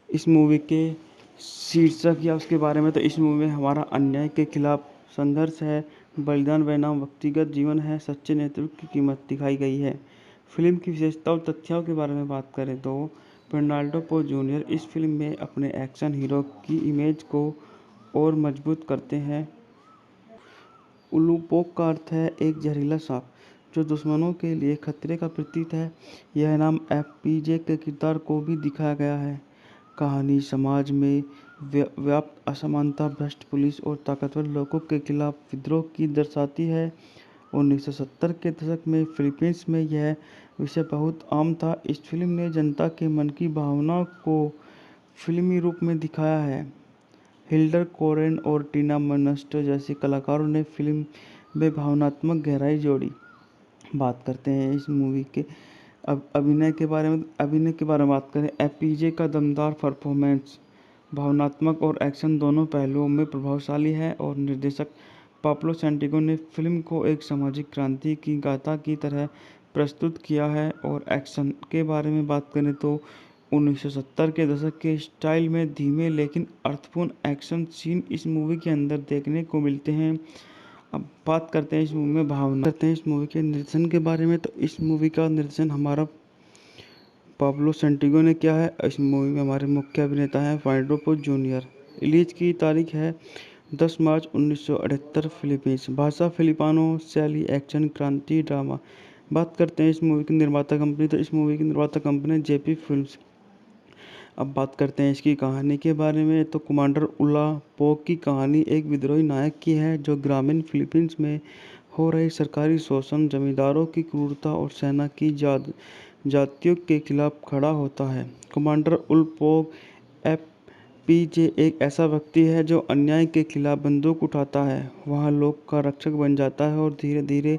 इस मूवी के शीर्षक या उसके बारे में, तो इस मूवी में हमारा अन्याय के खिलाफ संघर्ष है, बलिदान बनाम व्यक्तिगत जीवन है, सच्चे नेतृत्व की कीमत दिखाई गई है। फिल्म की विशेषता और तथ्यों के बारे में बात करें तो फेर्नांडो पो जूनियर इस फिल्म में अपने एक्शन हीरो की इमेज को और मजबूत करते हैं। उलूपोक का अर्थ है एक जहरीला सांप जो दुश्मनों के लिए खतरे का प्रतीक है। यह नाम एफपीजे के किरदार को भी दिखाया गया है। कहानी समाज में व्याप्त असमानता, भ्रष्ट पुलिस और ताकतवर लोगों के खिलाफ विद्रोह की दर्शाती है। 1970 के दशक में फिलीपींस में यह विषय बहुत आम था। इस फिल्म ने जनता के मन की भावना को फिल्मी रूप में दिखाया है। हिल्डर कोरेन और टीना मर्नस्टर जैसे कलाकारों ने फिल्म में भावनात्मक गहराई जोड़ी। बात करते हैं इस मूवी के अभिनय के बारे में बात करें। एपीजे का दमदार परफॉर्मेंस भावनात्मक और एक्शन दोनों पहलुओं में प्रभावशाली है और निर्देशक पाब्लो सैंटिगो ने फिल्म को एक सामाजिक क्रांति की गाथा की तरह प्रस्तुत किया है। और एक्शन के बारे में बात करें तो 1970 के दशक के स्टाइल में धीमे लेकिन अर्थपूर्ण एक्शन सीन इस मूवी के अंदर देखने को मिलते हैं। अब बात करते हैं इस मूवी में भावना करते हैं इस मूवी के निर्देशन के बारे में, तो इस मूवी का निर्देशन हमारा पाब्लो सेंटिगो ने किया है। इस मूवी में हमारे मुख्य अभिनेता हैं फेडरिको जूनियर। रिलीज की तारीख है 10 मार्च 1978। फिलीपींस भाषा फिलिपानो। शैली एक्शन क्रांति ड्रामा। बात करते हैं इस मूवी की निर्माता कंपनी, तो इस मूवी की निर्माता कंपनी है जेपी फिल्म्स। अब बात करते हैं इसकी कहानी के बारे में, तो कमांडर उला पोक की कहानी एक विद्रोही नायक की है जो ग्रामीण फिलीपींस में हो रहे सरकारी शोषण, जमींदारों की क्रूरता और सेना की जातियों के खिलाफ खड़ा होता है। कमांडर उल पोक एफपीजे एक ऐसा व्यक्ति है जो अन्याय के खिलाफ बंदूक उठाता है, वहाँ लोग का रक्षक बन जाता है और धीरे धीरे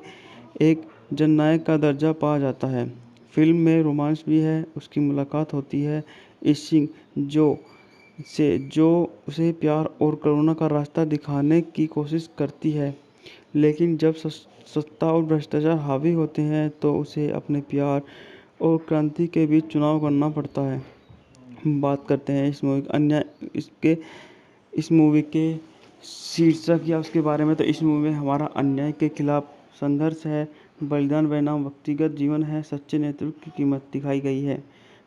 एक जननायक का दर्जा पा जाता है। फिल्म में रोमांस भी है। उसकी मुलाकात होती है इशिंग जो उसे प्यार और करुणा का रास्ता दिखाने की कोशिश करती है, लेकिन जब सत्ता और भ्रष्टाचार हावी होते हैं तो उसे अपने प्यार और क्रांति के बीच चुनाव करना पड़ता है। हम बात करते हैं इस मूवी के शीर्षक या उसके बारे में, तो इस मूवी में हमारा अन्याय के खिलाफ संघर्ष है, बलिदान बनाम व्यक्तिगत जीवन है, सच्चे नेतृत्व की कीमत दिखाई गई है।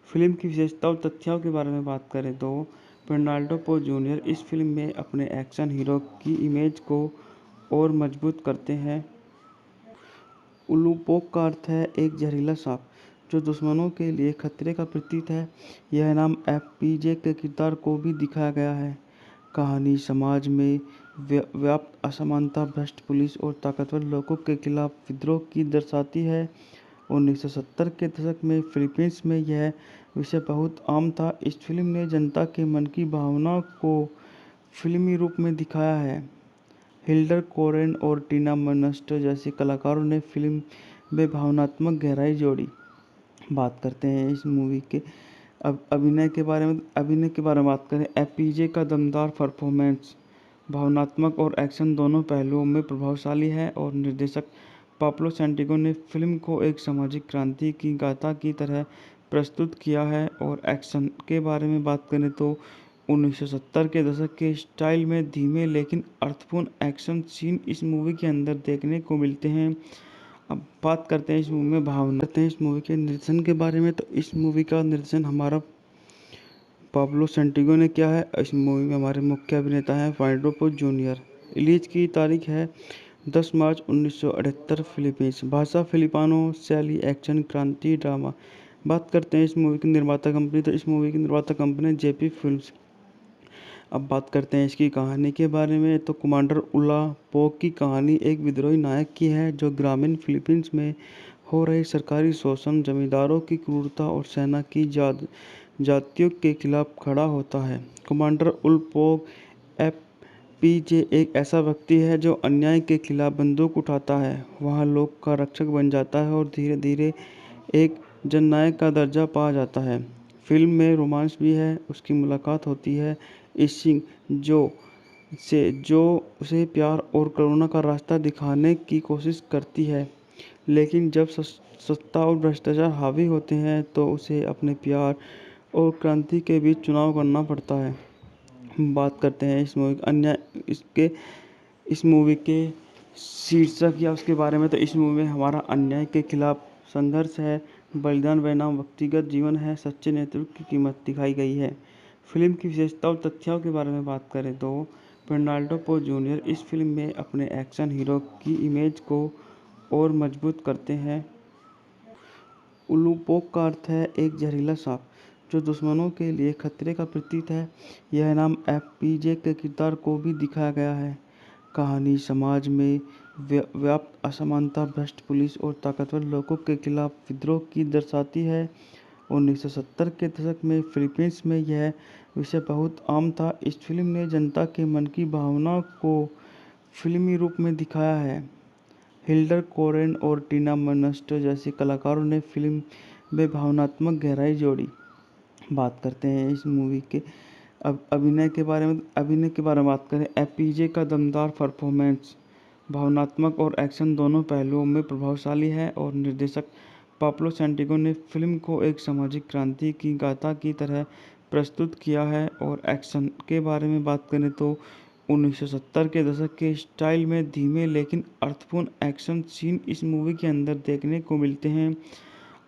फिल्म की विशेषता और तथ्यों के बारे में बात करें तो फेर्नांडो पो जूनियर इस फिल्म में अपने एक्शन हीरो की इमेज को और मजबूत करते हैं। उलूपोक का अर्थ है एक जहरीला सांप जो दुश्मनों के लिए खतरे का प्रतीक है। यह नाम एफपीजे के किरदार को भी दिखाया गया है। कहानी समाज में व्याप्त असमानता, भ्रष्ट पुलिस और ताकतवर लोगों के खिलाफ विद्रोह की दर्शाती है। 1970 के दशक में फिलीपींस में यह विषय बहुत आम था। इस फिल्म ने जनता के मन की भावना को फिल्मी रूप में दिखाया है। हिल्डर कोरेन और टीना मर्नस्टर जैसे कलाकारों ने फिल्म में भावनात्मक गहराई जोड़ी। बात करते हैं इस मूवी के अब अभिनय के बारे में बात करें। एपीजे का दमदार परफॉर्मेंस भावनात्मक और एक्शन दोनों पहलुओं में प्रभावशाली है और निर्देशक पाब्लो सेंटिगो ने फिल्म को एक सामाजिक क्रांति की गाथा की तरह प्रस्तुत किया है। और एक्शन के बारे में बात करें तो 1970 के दशक के स्टाइल में धीमे लेकिन अर्थपूर्ण एक्शन सीन इस मूवी के अंदर देखने को मिलते हैं। अब बात करते हैं इस मूवी में भावना करते हैं इस मूवी के निर्देशन के बारे में, तो इस मूवी का निर्देशन हमारा पाब्लो सेंटिगो ने किया है। इस मूवी में हमारे मुख्य अभिनेता हैं फेडरिको जूनियर। रिलीज की तारीख है 10 मार्च 1978। फिलीपींस भाषा फिलिपानो। शैली एक्शन क्रांति ड्रामा। बात करते हैं इस मूवी की निर्माता कंपनी, तो इस मूवी की निर्माता कंपनी है जेपी फिल्म्स। अब बात करते हैं इसकी कहानी के बारे में, तो कमांडर उला पोक की कहानी एक विद्रोही नायक की है जो ग्रामीण फिलीपींस में हो रहे सरकारी शोषण, जमींदारों की क्रूरता और सेना की जातियों के खिलाफ खड़ा होता है। कमांडर उल पोक एफपीजे एक ऐसा व्यक्ति है जो अन्याय के खिलाफ बंदूक उठाता है, वहाँ लोग का रक्षक बन जाता है और धीरे धीरे एक जननायक का दर्जा पा जाता है। फिल्म में रोमांस भी है। उसकी मुलाकात होती है इशिंग जो उसे प्यार और करुणा का रास्ता दिखाने की कोशिश करती है, लेकिन जब सत्ता और भ्रष्टाचार हावी होते हैं तो उसे अपने प्यार और क्रांति के बीच चुनाव करना पड़ता है। हम बात करते हैं इस मूवी के शीर्षक या उसके बारे में, तो इस मूवी में हमारा अन्याय के खिलाफ संघर्ष है, बलिदान बनाम व्यक्तिगत जीवन है, सच्चे नेतृत्व की कीमत दिखाई गई है। फिल्म की विशेषता और तथ्यों के बारे में बात करें तो फेर्नांडो पो जूनियर इस फिल्म में अपने एक्शन हीरो की इमेज को और मजबूत करते हैं। उलूपोक का अर्थ है एक जहरीला सांप जो दुश्मनों के लिए खतरे का प्रतीक है। यह नाम एफपीजे के किरदार को भी दिखाया गया है। कहानी समाज में व्याप्त असमानता, भ्रष्ट पुलिस और ताकतवर लोगों के खिलाफ विद्रोह की दर्शाती है। 1970 के दशक में फिलीपींस में यह विषय बहुत आम था। इस फिल्म ने जनता के मन की भावना को फिल्मी रूप में दिखाया है। हिल्डर कोरेन और टीना मर्नस्टर जैसे कलाकारों ने फिल्म में भावनात्मक गहराई जोड़ी। बात करते हैं इस मूवी के अब अभिनय के बारे में बात करें। एपीजे का दमदार परफॉर्मेंस भावनात्मक और एक्शन दोनों पहलुओं में प्रभावशाली है और निर्देशक पाब्लो सेंटिगो ने फिल्म को एक सामाजिक क्रांति की गाथा की तरह प्रस्तुत किया है। और एक्शन के बारे में बात करें तो 1970 के दशक के स्टाइल में धीमे लेकिन अर्थपूर्ण एक्शन सीन इस मूवी के अंदर देखने को मिलते हैं।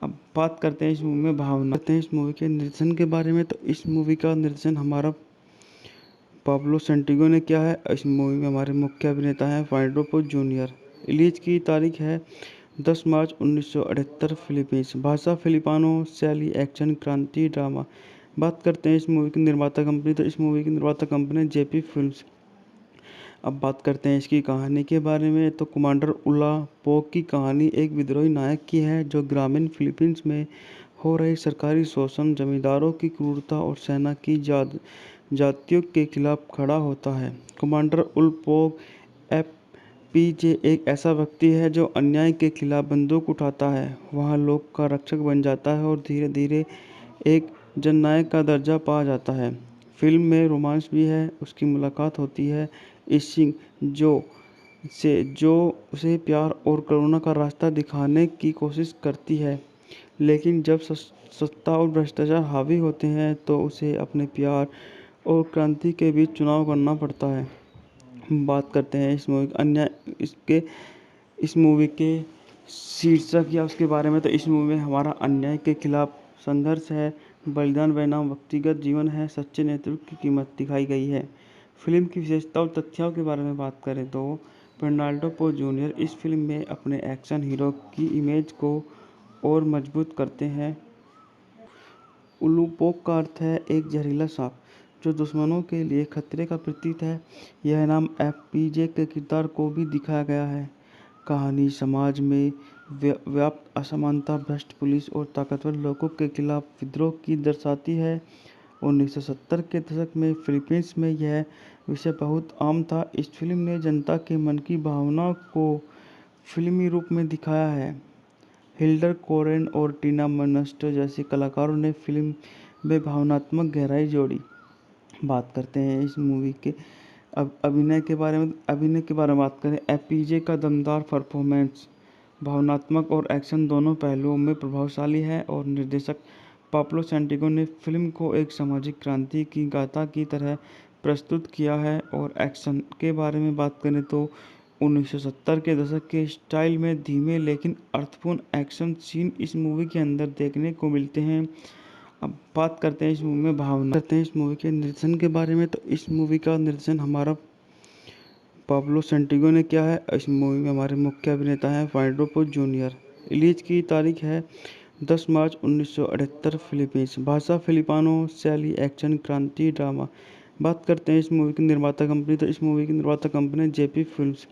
अब बात करते हैं इस मूवी में भावना करते हैं इस मूवी के निर्देशन के बारे में। तो इस मूवी का निर्देशन हमारा पाब्लो सेंटिगो ने किया है। इस मूवी में हमारे मुख्य अभिनेता हैं फार्नांडो पोज जूनियर। रिलीज की तारीख है 10 मार्च 1978 फिलीपींस। भाषा फिलिपानो। शैली एक्शन क्रांति ड्रामा। बात करते हैं इस मूवी की निर्माता कंपनी। तो इस मूवी की निर्माता कंपनी जेपी फिल्म्स। अब बात करते हैं इसकी कहानी के बारे में। तो कमांडर उला पोक की कहानी एक विद्रोही नायक की है जो ग्रामीण फिलीपींस में हो रहे सरकारी शोषण, जमींदारों की क्रूरता और सेना की जातियों के खिलाफ खड़ा होता है। कमांडर उल पोक एफपीजे एक ऐसा व्यक्ति है जो अन्याय के खिलाफ बंदूक उठाता है, वहाँ लोग का रक्षक बन जाता है और धीरे धीरे एक जननायक का दर्जा पा जाता है। फिल्म में रोमांस भी है। उसकी मुलाकात होती है इशिंग जो उसे प्यार और करुणा का रास्ता दिखाने की कोशिश करती है, लेकिन जब सत्ता और भ्रष्टाचार हावी होते हैं तो उसे अपने प्यार और क्रांति के बीच चुनाव करना पड़ता है। बात करते हैं इस मूवी के शीर्षक या उसके बारे में। तो इस मूवी में हमारा अन्याय के खिलाफ संघर्ष है, बलिदान बनाम व्यक्तिगत जीवन है, सच्चे नेतृत्व की कीमत दिखाई गई है। फिल्म की विशेषता और तथ्यों के बारे में बात करें तो फर्नांडो पोज जूनियर इस फिल्म में अपने एक्शन हीरो की इमेज को और मजबूत करते हैं। उलूपोक का अर्थ है एक जहरीला सांप जो दुश्मनों के लिए खतरे का प्रतीक है। यह नाम एफपीजे के किरदार को भी दिखाया गया है। कहानी समाज में व्याप्त असमानता, भ्रष्ट पुलिस और ताकतवर लोगों के खिलाफ विद्रोह की दर्शाती है। 1970 के दशक में फिलीपींस में यह विषय बहुत आम था। इस फिल्म ने जनता के मन की भावना को फिल्मी रूप में दिखाया है। हिल्डर कोरेन और टीना मर्नस्टर जैसे कलाकारों ने फिल्म में भावनात्मक गहराई जोड़ी। बात करते हैं इस मूवी के अभिनय के बारे में बात करें। एफपीजे का दमदार परफॉर्मेंस भावनात्मक और एक्शन दोनों पहलुओं में प्रभावशाली है और निर्देशक पाब्लो सेंटिगो ने फिल्म को एक सामाजिक क्रांति की गाथा की तरह प्रस्तुत किया है। और एक्शन के बारे में बात करें तो 1970 के दशक के स्टाइल में धीमे लेकिन अर्थपूर्ण एक्शन सीन इस मूवी के अंदर देखने को मिलते हैं। अब बात करते हैं इस मूवी में भावना करते हैं इस मूवी के निर्देशन के बारे में। तो इस मूवी का निर्देशन हमारा पाब्लो सेंटिगो ने किया है। इस मूवी में हमारे मुख्य अभिनेता हैं फार्नांडो पोज जूनियर। रिलीज की तारीख है 10 मार्च 1978 फिलीपींस। भाषा फिलिपानो। शैली एक्शन क्रांति ड्रामा। बात करते हैं इस मूवी की निर्माता कंपनी। तो इस मूवी की निर्माता कंपनी जेपी फिल्म्स।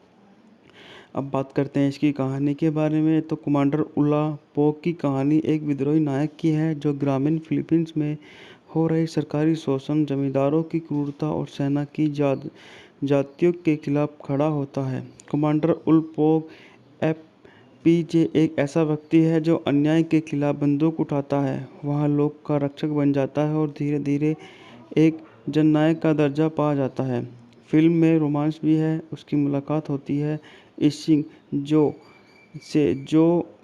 अब बात करते हैं इसकी कहानी के बारे में। तो कमांडर उला पोक की कहानी एक विद्रोही नायक की है जो ग्रामीण फिलीपींस में हो रहे सरकारी शोषण, जमींदारों की क्रूरता और सेना की जातियों के खिलाफ खड़ा होता है। कमांडर उल पोक एफपीजे एक ऐसा व्यक्ति है जो अन्याय के खिलाफ बंदूक उठाता है, वहाँ लोग का रक्षक बन जाता है और धीरे धीरे एक जननायक का दर्जा पा जाता है। फिल्म में रोमांस भी है। उसकी मुलाकात होती है इशिंग जो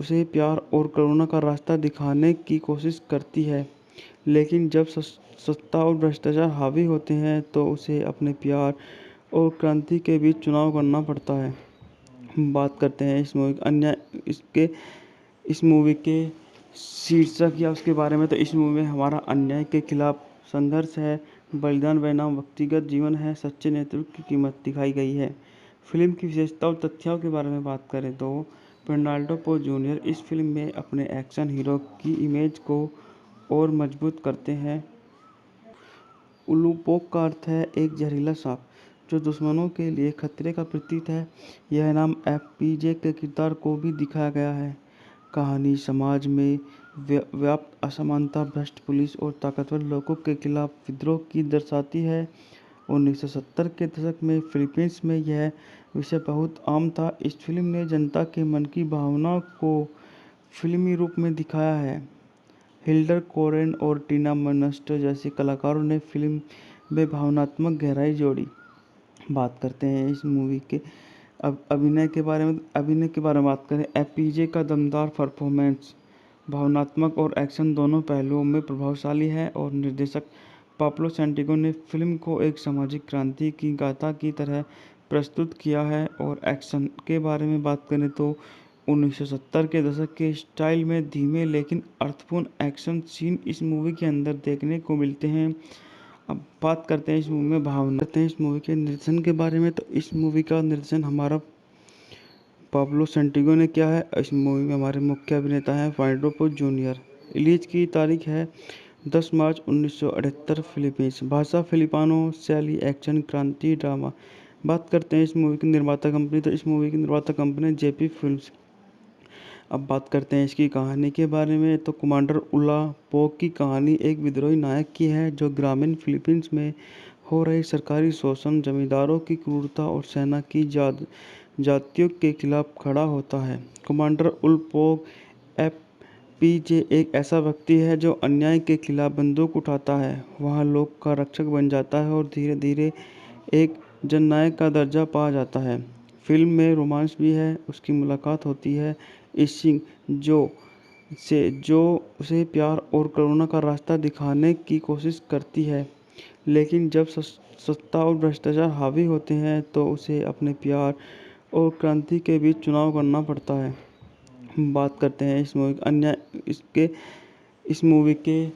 उसे प्यार और करुणा का रास्ता दिखाने की कोशिश करती है, लेकिन जब सत्ता और भ्रष्टाचार हावी होते हैं तो उसे अपने प्यार और क्रांति के बीच चुनाव करना पड़ता है। बात करते हैं इस मूवी के शीर्षक या उसके बारे में। तो इस मूवी में हमारा अन्याय के खिलाफ संघर्ष है, बलिदान बनाम व्यक्तिगत जीवन है, सच्चे नेतृत्व की कीमत दिखाई गई है। फिल्म की विशेषता और तथ्यों के बारे में बात करें तो फर्नांडो पोज जूनियर इस फिल्म में अपने एक्शन हीरो की इमेज को और मजबूत करते हैं। उलूपोक का अर्थ है एक जहरीला सांप जो दुश्मनों के लिए खतरे का प्रतीक है। यह नाम एफपीजे के किरदार को भी दिखाया गया है। कहानी समाज में व्याप्त असमानता, भ्रष्ट पुलिस और ताकतवर लोगों के खिलाफ विद्रोह की दर्शाती है। 1970 के दशक में फिलीपींस में यह विषय बहुत आम था। इस फिल्म ने जनता के मन की भावना को फिल्मी रूप में दिखाया है। हिल्डर कोरेन और टीना मर्नस्टर जैसे कलाकारों ने फिल्म में भावनात्मक गहराई जोड़ी। बात करते हैं इस मूवी के अभिनय के बारे में बात करें। एफपीजे का दमदार परफॉर्मेंस भावनात्मक और एक्शन दोनों पहलुओं में प्रभावशाली है और निर्देशक पाब्लो सेंटिगो ने फिल्म को एक सामाजिक क्रांति की गाथा की तरह प्रस्तुत किया है। और एक्शन के बारे में बात करें तो 1970 के दशक के स्टाइल में धीमे लेकिन अर्थपूर्ण एक्शन सीन इस मूवी के अंदर देखने को मिलते हैं। अब बात करते हैं इस मूवी में भावना करते हैं इस मूवी के निर्देशन के बारे में। तो इस मूवी का निर्देशन हमारा पाब्लो सेंटिगो ने किया है। इस मूवी में हमारे मुख्य अभिनेता हैं फाइडोपो जूनियर। रिलीज की तारीख है 10 मार्च 1978। फिलीपींस भाषा फिलिपानो, शैली एक्शन, क्रांति, ड्रामा। बात करते हैं इस मूवी की निर्माता कंपनी। तो इस मूवी की निर्माता कंपनी जेपी फिल्म्स। अब बात करते हैं इसकी कहानी के बारे में। तो कमांडर उला पोक की कहानी एक विद्रोही नायक की है जो ग्रामीण फिलीपींस में हो रही सरकारी शोषण, जमींदारों की क्रूरता और सेना की जातियों के खिलाफ खड़ा होता है। कमांडर उल पोक एफपीजे एक ऐसा व्यक्ति है जो अन्याय के खिलाफ बंदूक उठाता है, वहाँ लोक का रक्षक बन जाता है और धीरे धीरे एक जननायक का दर्जा पा जाता है। फिल्म में रोमांस भी है। उसकी मुलाकात होती है इशिंग जो उसे प्यार और करुणा का रास्ता दिखाने की कोशिश करती है, लेकिन जब सत्ता और भ्रष्टाचार हावी होते हैं तो उसे अपने प्यार और क्रांति के बीच चुनाव करना पड़ता है। बात करते हैं इस मूवी के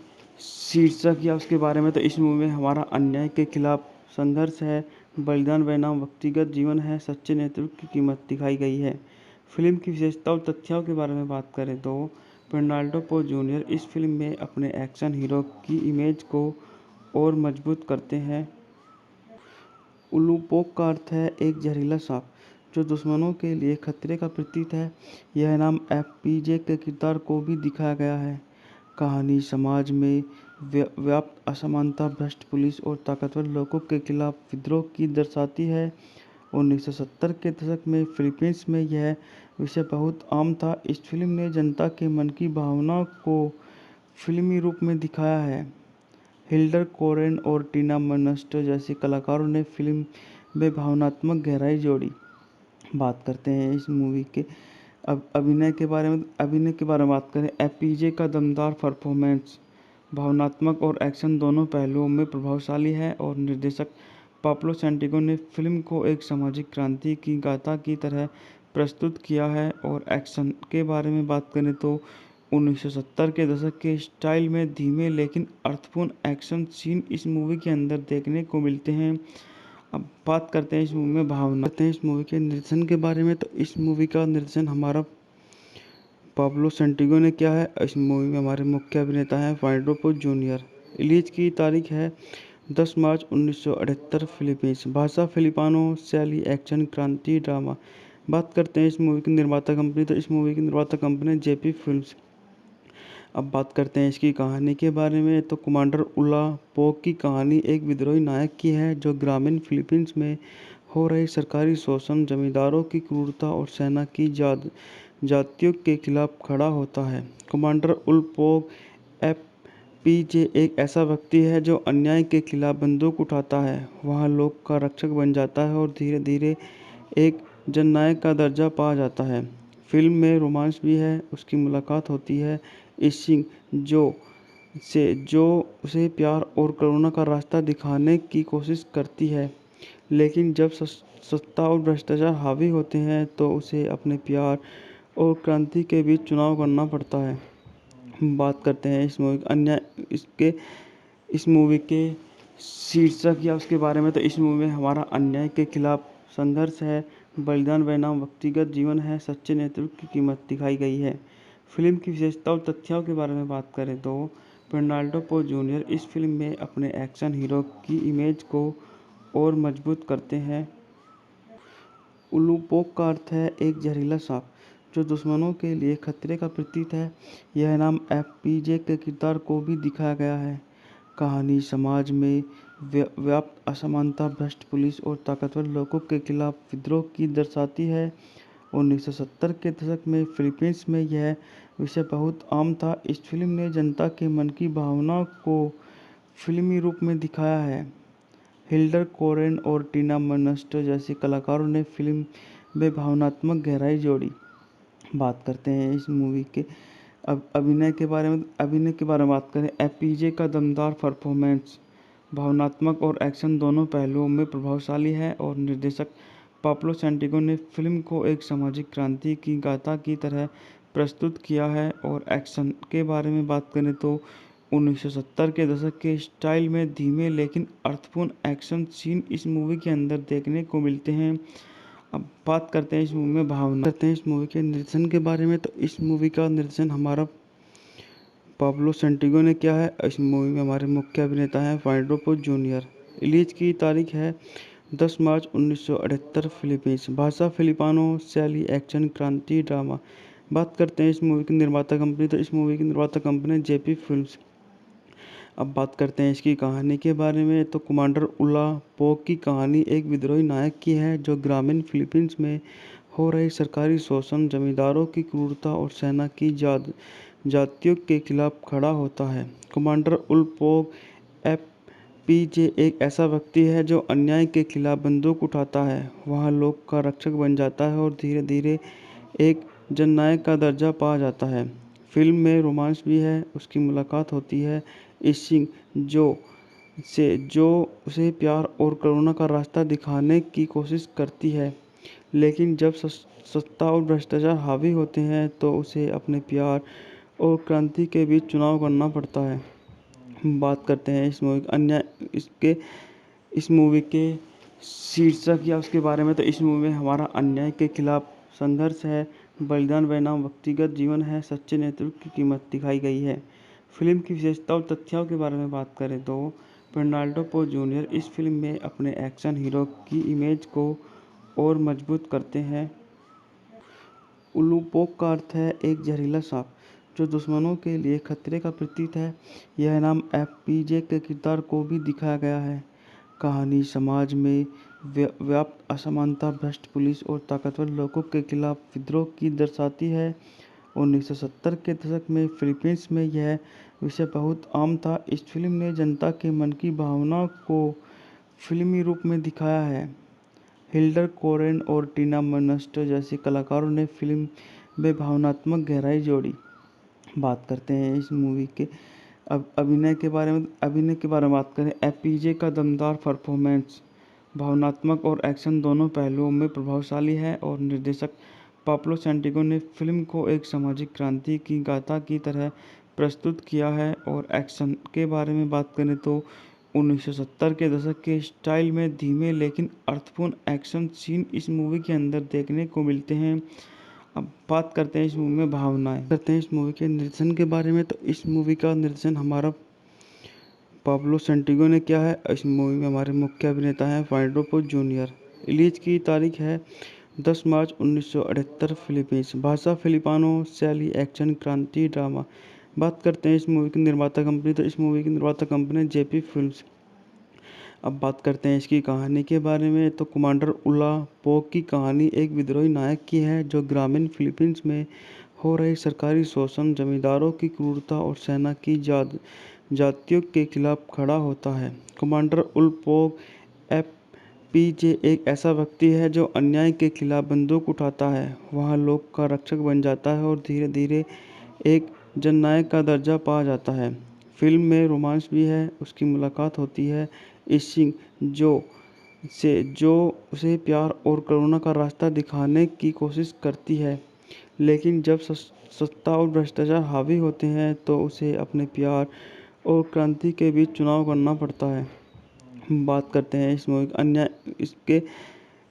शीर्षक या उसके बारे में। तो इस मूवी में हमारा अन्याय के खिलाफ संघर्ष है, बलिदान बनाम व्यक्तिगत जीवन है, सच्चे नेतृत्व की कीमत दिखाई गई है। फिल्म की विशेषता और तथ्यों के बारे में बात करें तो पेर्नाल्डो पो जूनियर इस फिल्म में अपने एक्शन हीरो की इमेज को और मजबूत करते हैं। उलूपोक का अर्थ है एक जहरीला सांप जो दुश्मनों के लिए खतरे का प्रतीक है। यह नाम एफपीजे के किरदार को भी दिखाया गया है। कहानी समाज में व्याप्त असमानता, भ्रष्ट पुलिस और ताकतवर लोगों के खिलाफ विद्रोह की दर्शाती है। 1970 के दशक में फिलीपींस में यह विषय बहुत आम था। इस फिल्म ने जनता के मन की भावना को फिल्मी रूप में दिखाया है। हिल्डर कोरेन और टीना मर्नस्टर जैसे कलाकारों ने फिल्म में भावनात्मक गहराई जोड़ी। बात करते हैं इस मूवी के अभिनय के बारे में बात करें। एफपीजे का दमदार परफॉर्मेंस भावनात्मक और एक्शन दोनों पहलुओं में प्रभावशाली है और निर्देशक पाब्लो सेंटिगो ने फिल्म को एक सामाजिक क्रांति की गाथा की तरह प्रस्तुत किया है। और एक्शन के बारे में बात करें तो 1970 के दशक के स्टाइल में धीमे लेकिन अर्थपूर्ण एक्शन सीन इस मूवी के अंदर देखने को मिलते हैं। अब बात करते हैं इस मूवी में भावना करते हैं इस मूवी के निर्देशन के बारे में। तो इस मूवी का निर्देशन हमारा पाब्लो सेंटिगो ने किया है। इस मूवी में हमारे मुख्य अभिनेता हैं फाइडोपो जूनियर। रिलीज की तारीख है 10 मार्च 1978। फिलीपींस भाषा फिलिपानो, शैली एक्शन, क्रांति, ड्रामा। बात करते हैं इस मूवी की निर्माता कंपनी। तो इस मूवी की निर्माता कंपनी जेपी फिल्म्स। अब बात करते हैं इसकी कहानी के बारे में। तो कमांडर उला पोक की कहानी एक विद्रोही नायक की है जो ग्रामीण फिलीपींस में हो रही सरकारी शोषण, जमींदारों की क्रूरता और सेना की जातियों के खिलाफ खड़ा होता है। कमांडर उल पोक एफपीजे एक ऐसा व्यक्ति है जो अन्याय के खिलाफ बंदूक उठाता है, वहाँ लोक का रक्षक बन जाता है और धीरे धीरे एक जननायक का दर्जा पा जाता है। फिल्म में रोमांस भी है। उसकी मुलाकात होती है इशिंग जो उसे प्यार और करुणा का रास्ता दिखाने की कोशिश करती है, लेकिन जब सत्ता और भ्रष्टाचार हावी होते हैं तो उसे अपने प्यार और क्रांति के बीच चुनाव करना पड़ता है। बात करते हैं इस मूवी के शीर्षक या उसके बारे में। तो इस मूवी में हमारा अन्याय के खिलाफ संघर्ष है, बलिदान बनाम व्यक्तिगत जीवन है, सच्चे नेतृत्व की कीमत दिखाई गई है। फिल्म की विशेषता और तथ्यों के बारे में बात करें तो पेर्नाल्डो पो जूनियर इस फिल्म में अपने एक्शन हीरो की इमेज को और मजबूत करते हैं। उलूपोक का अर्थ है एक जहरीला सांप जो दुश्मनों के लिए खतरे का प्रतीक है। यह नाम एफपीजे के किरदार को भी दिखाया गया है। कहानी समाज में व्याप्त असमानता, भ्रष्ट पुलिस और ताकतवर लोगों के खिलाफ विद्रोह की दर्शाती है। 1970 के दशक में फिलीपींस में यह विषय बहुत आम था। इस फिल्म ने जनता के मन की भावना को फिल्मी रूप में दिखाया है। हिल्डर कोरेन और टीना मर्नस्टर जैसे कलाकारों ने फिल्म में भावनात्मक गहराई जोड़ी। बात करते हैं इस मूवी के अभिनय के बारे में बात करें। एफपीजे का दमदार परफॉर्मेंस भावनात्मक और एक्शन दोनों पहलुओं में प्रभावशाली है और निर्देशक पाब्लो सैंटिगो ने फिल्म को एक सामाजिक क्रांति की गाथा की तरह प्रस्तुत किया है। और एक्शन के बारे में बात करें तो 1970 के दशक के स्टाइल में धीमे लेकिन अर्थपूर्ण एक्शन सीन इस मूवी के अंदर देखने को मिलते हैं। अब बात करते हैं इस मूवी में भावना करते हैं इस मूवी के निर्देशन के बारे में। तो इस मूवी का निर्देशन हमारा पाब्लो सैंटिगो ने किया है। इस मूवी में हमारे मुख्य अभिनेता हैं फाइडोपो जूनियर। रिलीज की तारीख है 10 मार्च 1978। फिलीपींस भाषा फिलिपानो, शैली एक्शन, क्रांति, ड्रामा। बात करते हैं इस मूवी की निर्माता कंपनी। तो इस मूवी की निर्माता कंपनी जेपी फिल्म्स। अब बात करते हैं इसकी कहानी के बारे में। तो कमांडर उला पोक की कहानी एक विद्रोही नायक की है जो ग्रामीण फिलीपींस में हो रही सरकारी शोषण, जमींदारों की क्रूरता और सेना की जातियों के खिलाफ खड़ा होता है। कमांडर उल पोक एफपीजे एक ऐसा व्यक्ति है जो अन्याय के खिलाफ बंदूक उठाता है, वहाँ लोग का रक्षक बन जाता है और धीरे धीरे एक जननायक का दर्जा पा जाता है। फिल्म में रोमांस भी है। उसकी मुलाकात होती है इशिंग जो उसे प्यार और करुणा का रास्ता दिखाने की कोशिश करती है, लेकिन जब सत्ता और भ्रष्टाचार हावी होते हैं तो उसे अपने प्यार और क्रांति के बीच चुनाव करना पड़ता है। बात करते हैं इस मूवी इस मूवी के शीर्षक या उसके बारे में। तो इस मूवी में हमारा अन्याय के खिलाफ संघर्ष है, बलिदान बनाम व्यक्तिगत जीवन है, सच्चे नेतृत्व की कीमत दिखाई गई है। फिल्म की विशेषता और तथ्यों के बारे में बात करें तो फर्नांडो पो जूनियर इस फिल्म में अपने एक्शन हीरो की इमेज को और मजबूत करते हैं। उलूपोक का अर्थ है एक जहरीला सांप जो दुश्मनों के लिए खतरे का प्रतीक है। यह नाम एफपीजे के किरदार को भी दिखाया गया है। कहानी समाज में व्याप्त असमानता, भ्रष्ट पुलिस और ताकतवर लोगों के खिलाफ विद्रोह की दर्शाती है। 1970 के दशक में फिलीपींस में यह विषय बहुत आम था। इस फिल्म ने जनता के मन की भावना को फिल्मी रूप में दिखाया है। हिल्डर कोरेन और टीना मर्नस्टर जैसे कलाकारों ने फिल्म में भावनात्मक गहराई जोड़ी। बात करते हैं इस मूवी के अब अभिनय के बारे में बात करें। एफपीजे का दमदार परफॉर्मेंस भावनात्मक और एक्शन दोनों पहलुओं में प्रभावशाली है। और निर्देशक पाब्लो सैंटिगो ने फिल्म को एक सामाजिक क्रांति की गाथा की तरह प्रस्तुत किया है। और एक्शन के बारे में बात करें तो 1970 के दशक के स्टाइल में धीमे लेकिन अर्थपूर्ण एक्शन सीन इस मूवी के अंदर देखने को मिलते हैं। अब बात करते हैं इस मूवी में भावनाएं करते हैं इस मूवी के निर्देशन के बारे में। तो इस मूवी का निर्देशन हमारा पाब्लो सैंटिगो ने किया है। इस मूवी में हमारे मुख्य अभिनेता हैं फाइडोपो जूनियर। रिलीज की तारीख है 10 मार्च 1978। फिलीपींस भाषा फिलिपानो, शैली एक्शन, क्रांति, ड्रामा। बात करते हैं इस मूवी की निर्माता कंपनी। तो इस मूवी की निर्माता कंपनी जेपी फिल्म्स। अब बात करते हैं इसकी कहानी के बारे में। तो कमांडर उला पोक की कहानी एक विद्रोही नायक की है जो ग्रामीण फिलीपींस में हो रही सरकारी शोषण, जमींदारों की क्रूरता और सेना की जातियों के खिलाफ खड़ा होता है। कमांडर उल पोक एफपीजे एक ऐसा व्यक्ति है जो अन्याय के खिलाफ बंदूक उठाता है, वहाँ लोग का रक्षक बन जाता है और धीरे धीरे एक जननायक का दर्जा पा जाता है। फिल्म में रोमांस भी है। उसकी मुलाकात होती है इशिंग जो उसे प्यार और करुणा का रास्ता दिखाने की कोशिश करती है, लेकिन जब सत्ता और भ्रष्टाचार हावी होते हैं तो उसे अपने प्यार और क्रांति के बीच चुनाव करना पड़ता है। बात करते हैं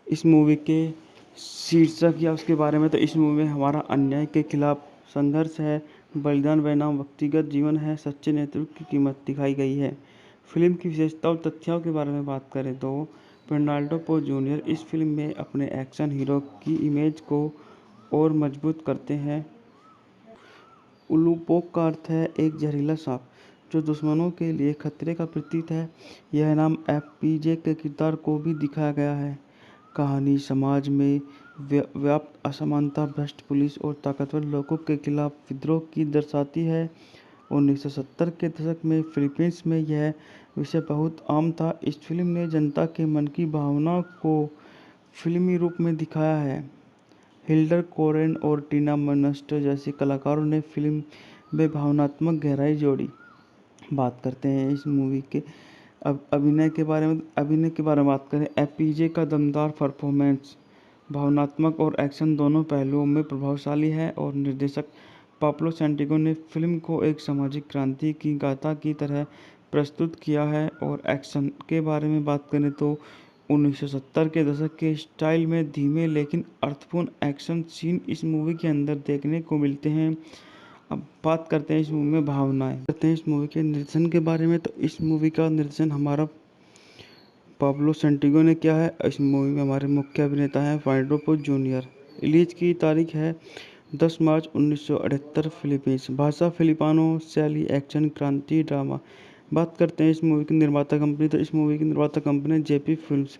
इस मूवी के शीर्षक या उसके बारे में। तो इस मूवी में हमारा अन्याय के खिलाफ संघर्ष है, बलिदान बनाम व्यक्तिगत जीवन है, सच्चे नेतृत्व की कीमत दिखाई गई है। फिल्म की विशेषता और तथ्यों के बारे में बात करें तो फर्नांडो पो जूनियर इस फिल्म में अपने एक्शन हीरो की इमेज को और मजबूत करते हैं। उलूपोक का अर्थ है एक जहरीला सांप जो दुश्मनों के लिए खतरे का प्रतीक है। यह नाम एफपीजे के किरदार को भी दिखाया गया है। कहानी समाज में व्याप्त असमानता, भ्रष्ट पुलिस और ताकतवर लोगों के खिलाफ विद्रोह की दर्शाती है। 1970 के दशक में फिलीपींस में यह विषय बहुत आम था। इस फिल्म ने जनता के मन की भावना को फिल्मी रूप में दिखाया है। हिल्डर कोरेन और टीना मर्नस्टर जैसे कलाकारों ने फिल्म में भावनात्मक गहराई जोड़ी। बात करते हैं इस मूवी के अब अभिनय के बारे में बात करें। एपीजे का दमदार परफॉर्मेंस भावनात्मक और एक्शन दोनों पहलुओं में प्रभावशाली है और निर्देशक पाब्लो सैंटिगो ने फिल्म को एक सामाजिक क्रांति की गाथा की तरह प्रस्तुत किया है। और एक्शन के बारे में बात करें तो 1970 के दशक के स्टाइल में धीमे लेकिन अर्थपूर्ण एक्शन सीन इस मूवी के अंदर देखने को मिलते हैं। अब बात करते हैं इस मूवी में भावनाएं करते हैं इस मूवी के निर्देशन के बारे में। तो इस मूवी का निर्देशन हमारा पाब्लो सेंटिगो ने किया है। इस मूवी में हमारे मुख्य अभिनेता हैं फाइडोपो जूनियर। रिलीज की तारीख है 10 मार्च 1978। फिलीपींस भाषा फिलिपानो, शैली एक्शन क्रांति ड्रामा। बात करते हैं इस मूवी की निर्माता कंपनी। तो इस मूवी की निर्माता कंपनी जेपी फिल्म्स।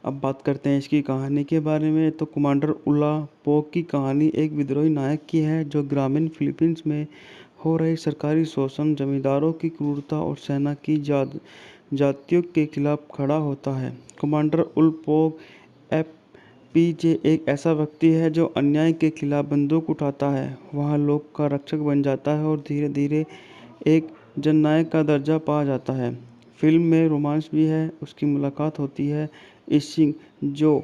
अब बात करते हैं इसकी कहानी के बारे में। तो कमांडर उला पोक की कहानी एक विद्रोही नायक की है जो ग्रामीण फिलीपींस में हो रहे सरकारी शोषण, जमींदारों की क्रूरता और सेना की जातियों के खिलाफ खड़ा होता है। कमांडर उल पोक एफपीजे एक ऐसा व्यक्ति है जो अन्याय के खिलाफ बंदूक उठाता है, वहाँ लोग का रक्षक बन जाता है और धीरे धीरे एक जननायक का दर्जा पा जाता है। फिल्म में रोमांस भी है। उसकी मुलाकात होती है इशिंग जो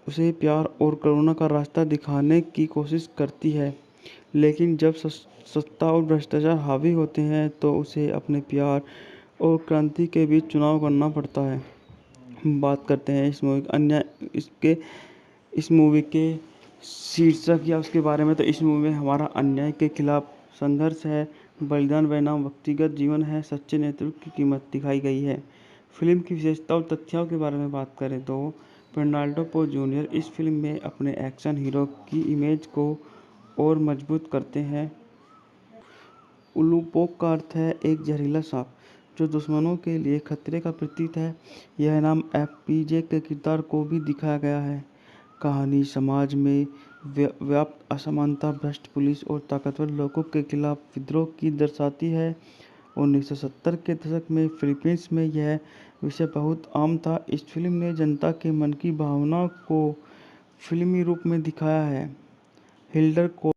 उसे प्यार और करुणा का रास्ता दिखाने की कोशिश करती है, लेकिन जब सत्ता और भ्रष्टाचार हावी होते हैं तो उसे अपने प्यार और क्रांति के बीच चुनाव करना पड़ता है। हम बात करते हैं इस मूवी के शीर्षक या उसके बारे में। तो इस मूवी में हमारा अन्याय के खिलाफ संघर्ष है, बलिदान बनाम व्यक्तिगत जीवन है, सच्चे नेतृत्व की कीमत दिखाई गई है। फिल्म की विशेषता और तथ्यों के बारे में बात करें तो फेर्नांडो पो जूनियर इस फिल्म में अपने एक्शन हीरो की इमेज को और मजबूत करते हैं। उलूपोक का अर्थ है एक जहरीला सांप जो दुश्मनों के लिए खतरे का प्रतीक है। यह नाम एफपीजे के किरदार को भी दिखाया गया है। कहानी समाज में व्याप्त असमानता, भ्रष्ट पुलिस और ताकतवर लोगों के खिलाफ विद्रोह की दर्शाती है। 1970 के दशक में फिलीपींस में यह विषय बहुत आम था। इस फिल्म ने जनता के मन की भावना को फिल्मी रूप में दिखाया है। हिल्डर को